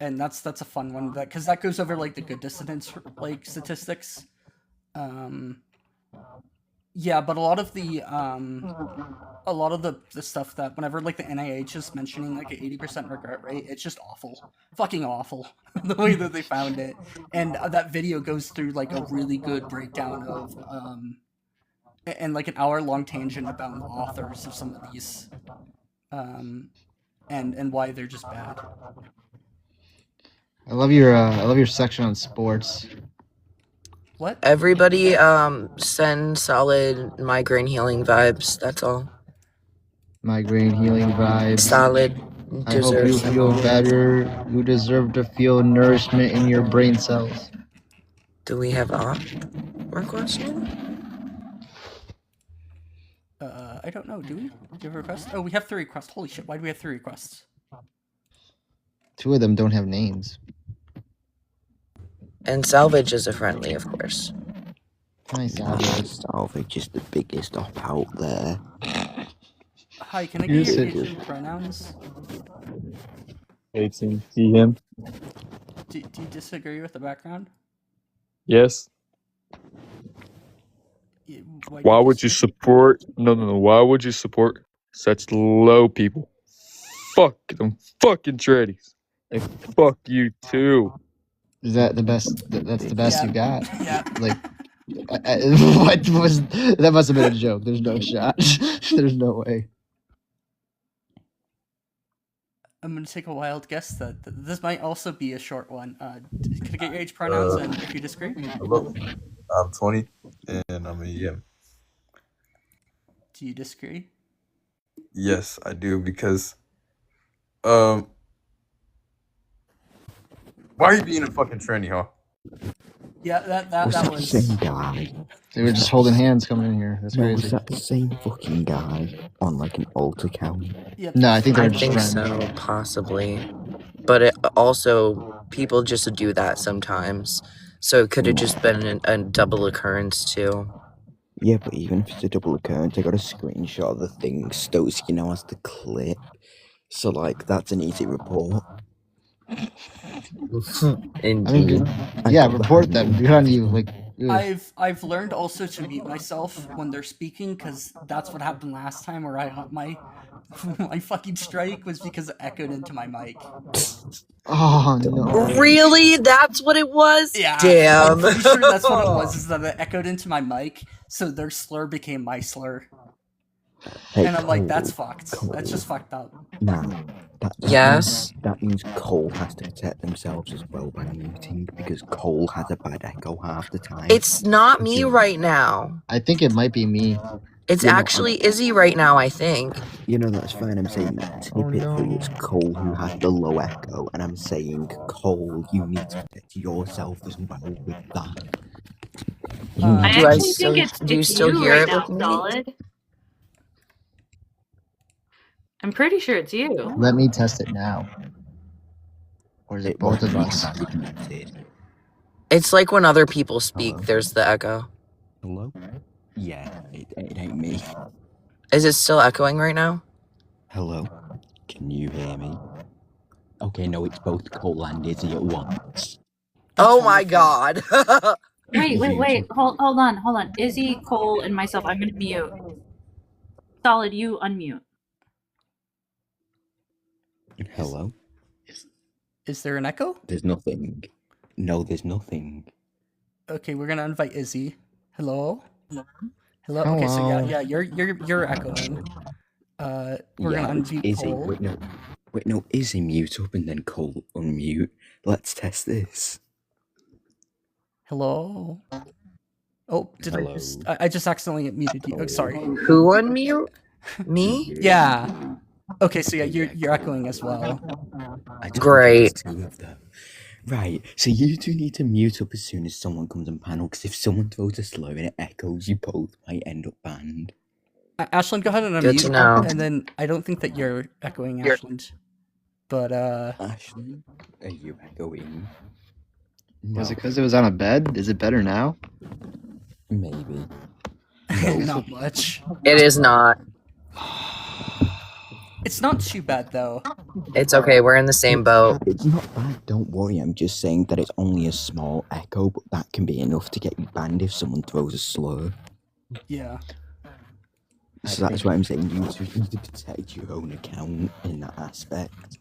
and that's a fun one because that goes over like the good dissonance like statistics. Yeah, but a lot of the stuff that whenever like the NIH is mentioning like an 80% regret rate, it's just awful, fucking awful, the way that they found it. And that video goes through like a really good breakdown of and like an hour-long tangent about the authors of some of these, and why they're just bad. I love your section on sports. What? Everybody send solid migraine healing vibes. That's all. Migraine healing vibes. Solid. I hope you feel better. You deserve to feel nourishment in your brain cells. Do we have more question? I don't know. Do we? Do you have a request? Oh, we have 3 requests. Holy shit! Why do we have 3 requests? 2 of them don't have names. And Salvage is a friendly, of course. Hi, Salvage. Salvage is the biggest op out there. Hi, can I get your Asian pronouns? 18. See him? Do you disagree with the background? Yes. Why would you support? No. Why would you support such low people? Fuck them fucking tradies. And fuck you too. Is that the best? That's the best you got? Yeah. Like, what was that? Must have been a joke. There's no shot. There's no way. I'm gonna take a wild guess that this might also be a short one. Can I get your age, pronouns, and if you disagree? Hello, I'm 20 and I'm a EM. Do you disagree? Yes, I do because why are you being a fucking tranny, huh? Yeah, that was. Same guy. They were just holding hands coming in here. That's No, crazy. was that the same fucking guy on like an alt account? Yep. No, I think they're I just think friends. so, possibly. But it also, people just do that sometimes. So it could have just been a double occurrence too. Yeah, but even if it's a double occurrence, I got a screenshot of the thing Stosky now has the clip. So like that's an easy report. Indeed. Yeah, report them. Good on you. Like, I've learned also to mute myself when they're speaking because that's what happened last time where I got my fucking strike was because it echoed into my mic. oh no. Really? That's what it was? Yeah. Damn. I'm pretty sure that's what it was, is that it echoed into my mic, so their slur became my slur. Hey, And I'm like, that's Cole, fucked. Cole. That's just fucked up. Nah, that Yes? means Cole has to protect themselves as well by muting because Cole has a bad echo half the time. It's not me right now. I think it might be me. It's You know, actually Izzy right now, I think. You know, that's fine. I'm saying that typically it's Cole who has the low echo, and I'm saying, Cole, you need to protect yourself as well with that. I Do I actually still- think it's do you it's still you hear right it now, with me? Solid. I'm pretty sure it's you. Let me test it now. Or is it both of us? It's like when other people speak, there's the echo. Hello? Yeah, it ain't me. Is it still echoing right now? Hello? Can you hear me? Okay, no, it's both Cole and Izzy at once. Oh my god. Wait. Hold on. Izzy, Cole, and myself. I'm gonna mute. Solid, you unmute. Hello? Is there an echo? There's nothing. No, there's nothing. Okay, we're gonna invite Izzy. Hello? Hello? Okay, so Hello. yeah, you're echoing. We're Yeah, gonna it's unmute Izzy. Cole. Wait, no, Izzy mute up and then Cole unmute. Let's test this. Hello? Oh, did Hello. I just accidentally muted you. Oh, sorry. Who unmute? Me? Yeah. Okay, so yeah, you're echoing as well. I told you Great. there's 2 of them. Right, so you 2 need to mute up as soon as someone comes on panel, because if someone throws a slur and it echoes, you both might end up banned. Ashland, go ahead and Good to unmute. know. And then I don't think that you're echoing, Ashland. But Ashley, are you echoing? Was No, it because it was on a bed? Is it better now? maybe. not much. It is not. It's not too bad though. It's okay. We're in the same boat. It's not bad, don't worry. I'm just saying that it's only a small echo, but that can be enough to get you banned if someone throws a slur. Yeah. So that's why I'm saying you just need to protect your own account in that aspect.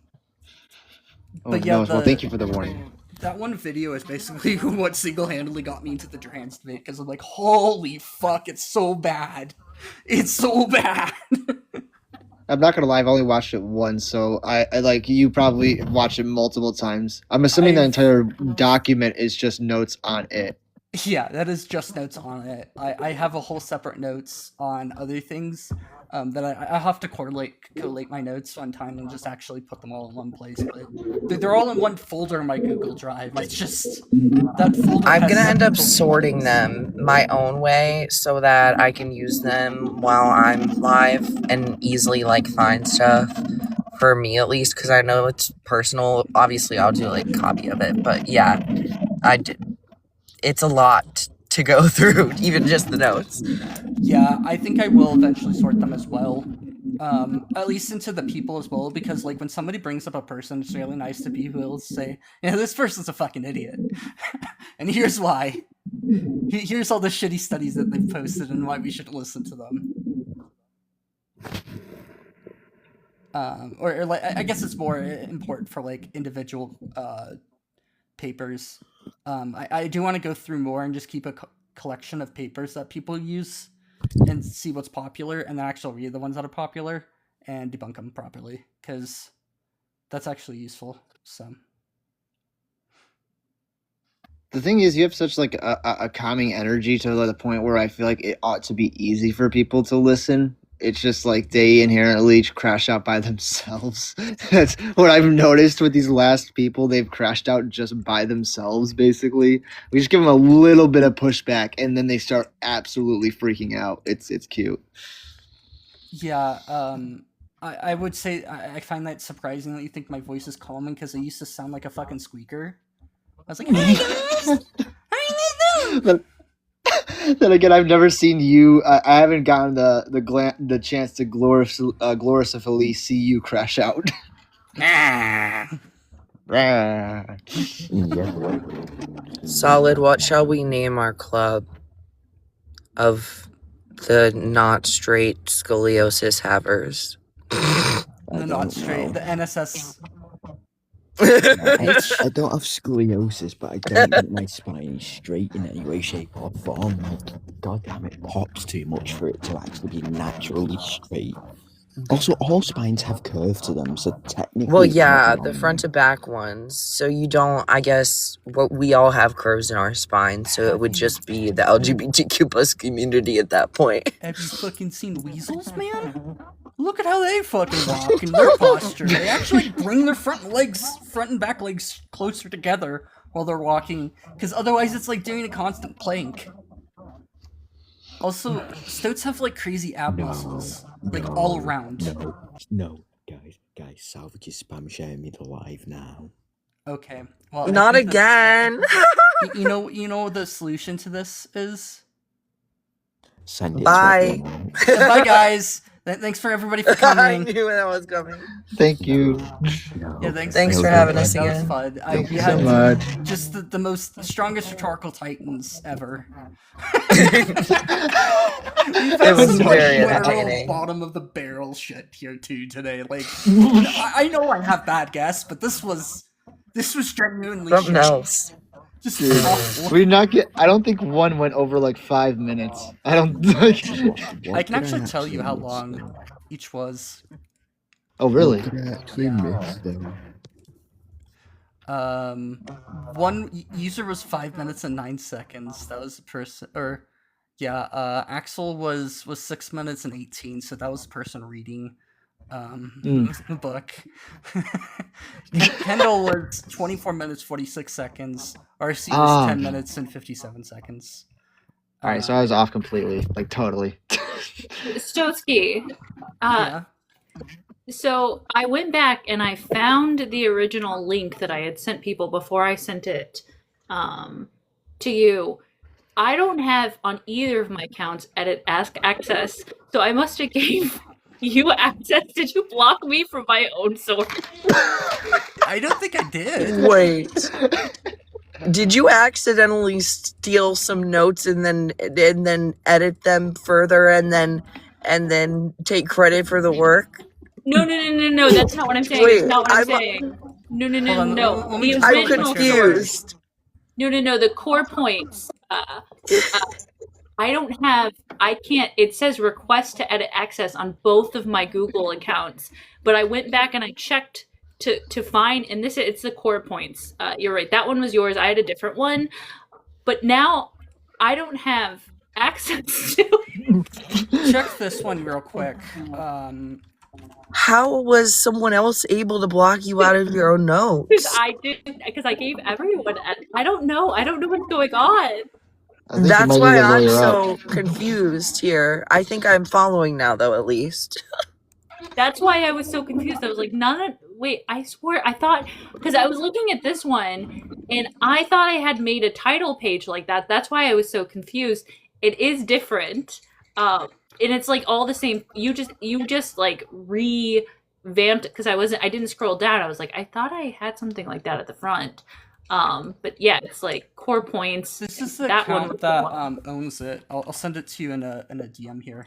Oh, But yeah, no, well, thank you for the warning. That one video is basically what single-handedly got me into the trans debate, because I'm like, holy fuck, it's so bad. It's so bad. I'm not gonna lie, I've only watched it once, so I like you probably watched it multiple times. I'm assuming the entire document is just notes on it. Yeah, that is just notes on it. I have a whole separate notes on other things that I have to collate my notes one time and just actually put them all in one place. But they're all in one folder in my Google Drive. It's just that folder. I'm has gonna end up separate sorting them my own way so that I can use them while I'm live and easily like find stuff. For me at least, because I know it's personal. Obviously, I'll do like a copy of it, but yeah, it's a lot to go through, even just the notes. Yeah, I think I will eventually sort them as well. At least into the people as well, because like when somebody brings up a person, it's really nice to be able to say, yeah, this person's a fucking idiot. And here's why. Here's all the shitty studies that they've posted and why we should listen to them. Or like, I guess it's more important for like individual papers. I do want to go through more and just keep a collection of papers that people use and see what's popular, and then actually read the ones that are popular and debunk them properly, because that's actually useful. So the thing is, you have such like a calming energy to the point where I feel like it ought to be easy for people to listen. It's just like they inherently crash out by themselves. That's what I've noticed with these last people. They've crashed out just by themselves, basically. We just give them a little bit of pushback, and then they start absolutely freaking out. It's cute. yeah, I would say I find that surprising that you think my voice is calming, because I used to sound like a fucking squeaker. I was like, hey guys, how you doing? Then again, I've never seen you. I haven't gotten the chance to gloriously see you crash out. Solid. What shall we name our club of the not straight scoliosis havers? The not straight, the NSS. I don't have scoliosis, but I don't think my spine is straight in any way, shape, or form. Like, God damn, it pops too much for it to actually be naturally straight. Also, all spines have curve to them, so technically. Well, it's yeah, not the wrong. front to back ones. So you don't, I guess, we all have curves in our spine, so it would just be the LGBTQ plus community at that point. Have you fucking seen weasels, man? Look at how they fucking walk and their posture. They actually bring their front and back legs closer together while they're walking, because otherwise it's like doing a constant plank. Also, stoats have like crazy ab muscles, like all around. No, guys, Salvage is spam sharing me the live now. Okay, well, Not again. You know the solution to this is Send it Bye. to bye, guys. Thanks for everybody for I coming. knew that was coming. Thank you. Yeah, Thanks for having us That was again. fun. Thank We you had so much. just the strongest rhetorical titans ever. It was very entertaining. Bottom of the barrel shit here too today. Like, I know I have bad guests, but this was genuinely Something shit. else. Just Dude, awful. we not get. I don't think one went over like 5 minutes. I don't. I can actually tell you how long each was. Oh really? What did I actually miss though? One user was 5 minutes and 9 seconds. That was the person, or yeah. Axel was 6 minutes and 18. So that was the person reading the book. Kendall was 24 minutes 46 seconds. RC was 10 minutes and 57 seconds. All right, so I was off completely, like totally. Stotsky. Yeah. So I went back and I found the original link that I had sent people before I sent it to you. I don't have on either of my accounts edit ask access, so I must have gave Did you block me from my own source? I don't think I did. Wait. Did you accidentally steal some notes and then edit them further and then take credit for the work? No. That's not what I'm saying. Wait, That's not what I'm I'm- saying. No. Hold on, No. let me The just I'm double check original your source. confused. No. The core points. I can't. It says request to edit access on both of my Google accounts, but I went back and I checked to find, and it's the core points. You're right. That one was yours. I had a different one, but now I don't have access to. Check this one real quick. How was someone else able to block you out of your own notes? Because I gave everyone. I don't know. I don't know what's going on. I think you That's might need why to I'm lawyer up. so confused here. I think I'm following now, though, at least. That's why I was so confused. I was like, wait, I swear, I thought, because I was looking at this one, and I thought I had made a title page like that. That's why I was so confused. It is different, and it's like all the same. You just like revamped, because I didn't scroll down. I was like, I thought I had something like that at the front. But yeah, it's like core points. This is the that one account was that the one. owns it. I'll send it to you in a DM here.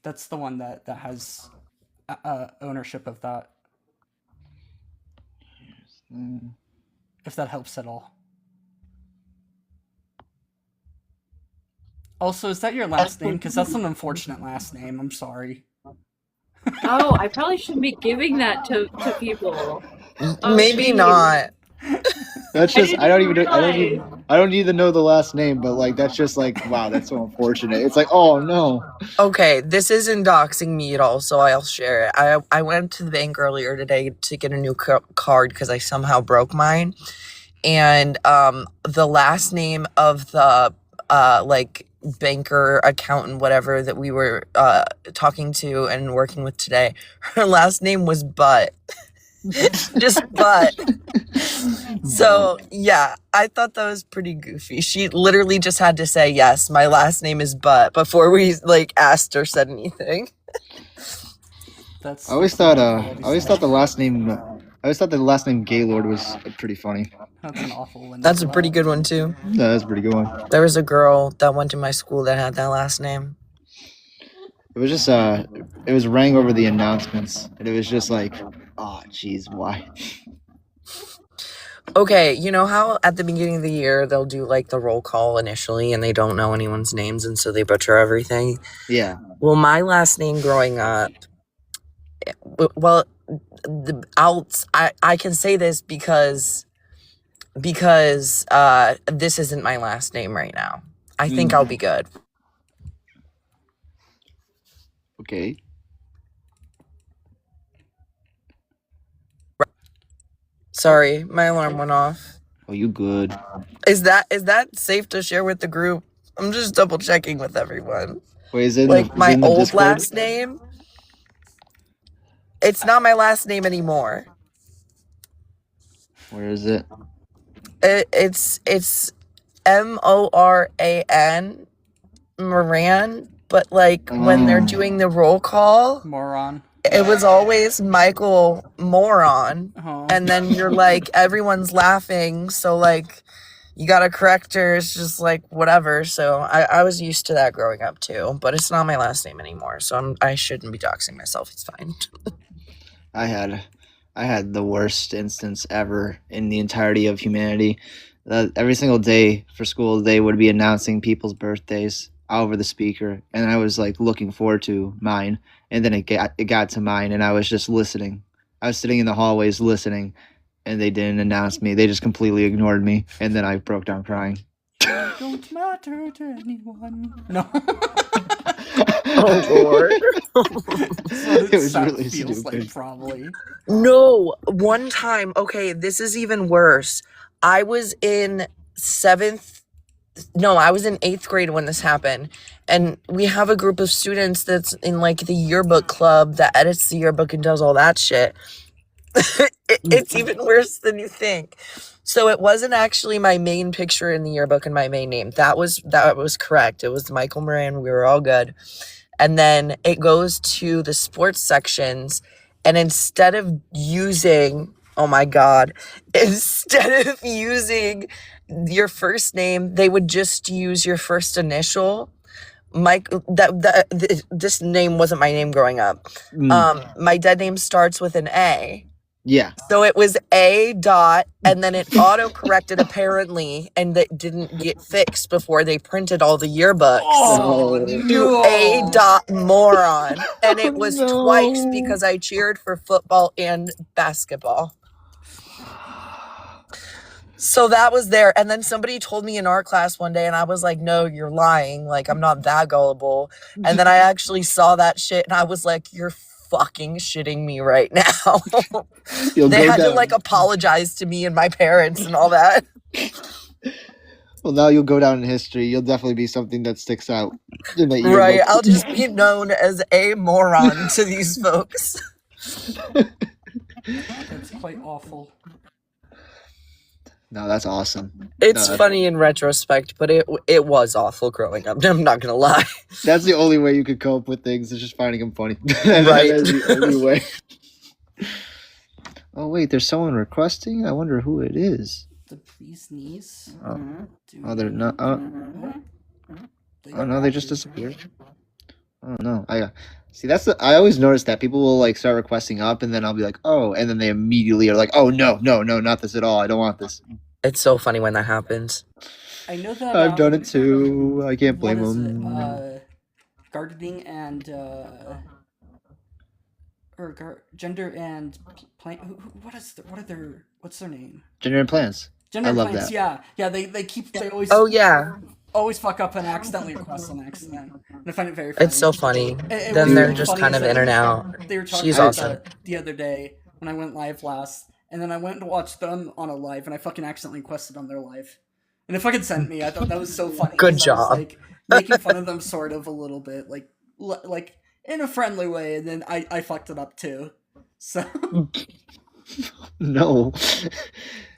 That's the one that has ownership of that. If that helps at all. Also, is that your last name? Because that's an unfortunate last name. I'm sorry. Oh, I probably shouldn't be giving that to people. Oh, Maybe geez. not. That's I just didn't I don't even realize. I don't need to know the last name, but like that's just like wow, that's so unfortunate. It's like oh no. Okay, this isn't doxing me at all, so I'll share it. I went to the bank earlier today to get a new card because I somehow broke mine, and the last name of the like banker, accountant, whatever that we were talking to and working with today, her last name was Butt. Just Butt. So yeah, I thought that was pretty goofy. She literally just had to say yes, my last name is Butt before we like asked or said anything. I always thought the last name Gaylord was pretty funny. That's an awful one. That's a pretty good one too. Yeah, that's a pretty good one. There was a girl that went to my school that had that last name. It was just it was rang over the announcements, and it was just like, oh jeez, why? Okay, you know how at the beginning of the year they'll do like the roll call initially and they don't know anyone's names and so they butcher everything? Yeah. Well, my last name growing up, well, I can say this because this isn't my last name right now. I think I'll be good. Okay. Sorry, my alarm went off. Oh, you good? Is that safe to share with the group? I'm just double checking with everyone. Wait, is it in Like the, is it my in the old Discord? last name? It's not my last name anymore. Where is it? It's Moran, Moran, but like when they're doing the roll call, Moron. it was always Michael Moron. Oh. And then you're like, everyone's laughing, so like you gotta correct her. It's just like whatever. So I was used to that growing up too, but it's not my last name anymore, so I shouldn't be doxing myself. It's fine. I had the worst instance ever in the entirety of humanity. Every single day for school, they would be announcing people's birthdays over the speaker, and I was like looking forward to mine. And then it got to mine, and I was just listening. I was sitting in the hallways listening, and they didn't announce me. They just completely ignored me, and then I broke down crying. Don't matter to anyone. No. Oh Lord. It was really feels stupid. like probably. No, one time, okay, this is even worse. I was in I was in 8th grade when this happened. And we have a group of students that's in like the yearbook club that edits the yearbook and does all that shit. It's even worse than you think. So it wasn't actually my main picture in the yearbook and my main name. That was correct. It was Michael Moran. We were all good. And then it goes to the sports sections, and instead of using, oh my God, instead of using your first name, they would just use your first initial. This name wasn't my name growing up. My dead name starts with an A. Yeah. So it was A dot, and then it auto-corrected apparently, and that didn't get fixed before they printed all the yearbooks. To A dot moron. And it was twice because I cheered for football and basketball. So that was there. And then somebody told me in art class one day, and I was like, no, you're lying. Like, I'm not that gullible. And then I actually saw that shit, and I was like, you're fucking shitting me right now. They had to like apologize to me and my parents and all that. Well, now you'll go down in history. You'll definitely be something that sticks out. Right. I'll just be known as a moron to these folks. That's quite awful. No, that's awesome. It's funny in retrospect, but it was awful growing up. I'm not gonna lie. That's the only way you could cope with things, is just finding them funny. Right. That's the only way. Oh wait, there's someone requesting? I wonder who it is. The please knees. Oh, they're not. Oh no, they just disappeared. Oh no, see. I always notice that people will like start requesting up, and then I'll be like, oh, and then they immediately are like, oh no, not this at all. I don't want this. It's so funny when that happens. I know that I've done it too. I can't blame them. Gardening and gender and plant. What's their name? Gender and plants. Gender I and love plants. that. Yeah. They always. Oh yeah. Always fuck up and accidentally request on accident. And I find it very funny. It's so funny. It Then was they're really just funny kind of is that in and out. They were talking She's about awesome. that the other day when I went live last, and then I went to watch them on a live, and I fucking accidentally requested on their live, and it fucking sent me. I thought that was so funny. Good 'cause I was, job. like making fun of them sort of a little bit, like in a friendly way, and then I fucked it up too. So No.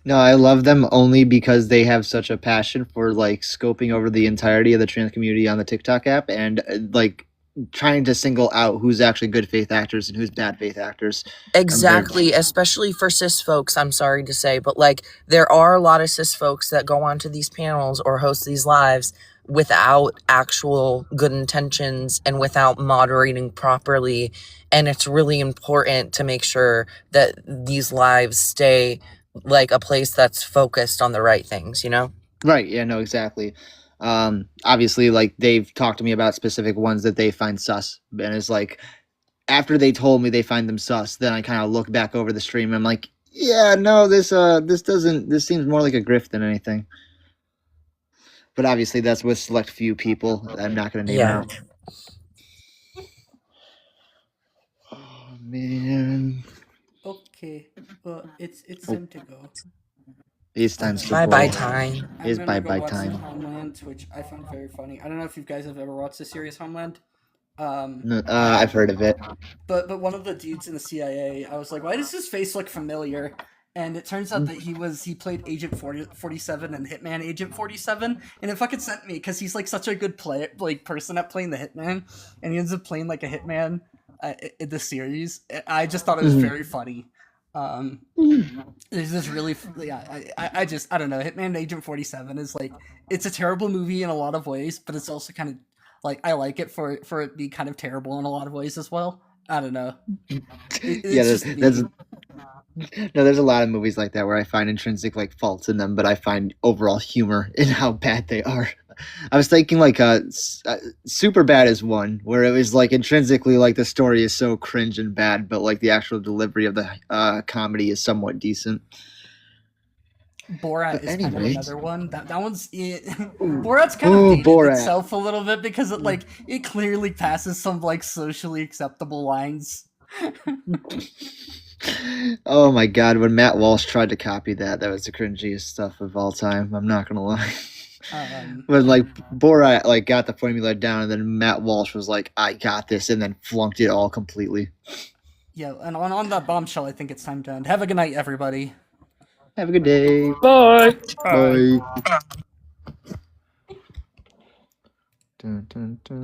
No, I love them only because they have such a passion for like scoping over the entirety of the trans community on the TikTok app, and like trying to single out who's actually good faith actors and who's bad faith actors. Exactly, especially for cis folks, I'm sorry to say, but like there are a lot of cis folks that go onto these panels or host these lives without actual good intentions and without moderating properly, and it's really important to make sure that these lives stay like a place that's focused on the right things, you know? Right, yeah, no, exactly. Obviously, like they've talked to me about specific ones that they find sus, and it's like after they told me they find them sus, then I kind of look back over the stream and I'm like, yeah, no, this seems more like a grift than anything. But obviously that's with select few people. I'm not gonna name out. Oh man. okay, well it's time to go. It's time to Bye-bye go. time. It's I'm gonna go bye-bye watch some time. Homeland, which I found very funny. I don't know if you guys have ever watched the series Homeland. No, I've heard of it. But one of the dudes in the CIA, I was like, why does his face look familiar? And it turns out that he played Agent 47 and Hitman Agent 47, and it fucking sent me because he's like such a good person at playing the Hitman, and he ends up playing like a Hitman in the series. I just thought it was very funny. There's this really I don't know. Hitman Agent 47 is like, it's a terrible movie in a lot of ways, but it's also kind of like, I like it for it to be kind of terrible in a lot of ways as well. I don't know. There's a lot of movies like that where I find intrinsic like faults in them, but I find overall humor in how bad they are. I was thinking like Super Bad is one where it was like intrinsically like the story is so cringe and bad, but like the actual delivery of the comedy is somewhat decent. Borat is kind of another one. That one's Borat's kind of dated itself a little bit because it clearly passes some like socially acceptable lines. Oh my god, when Matt Walsh tried to copy that was the cringiest stuff of all time. I'm not gonna lie. When like Borat like got the formula down, and then Matt Walsh was like, "I got this," and then flunked it all completely. Yeah, and on that bombshell, I think it's time to end. Have a good night, everybody. Have a good day. Bye. Bye. Bye. Dun, dun, dun.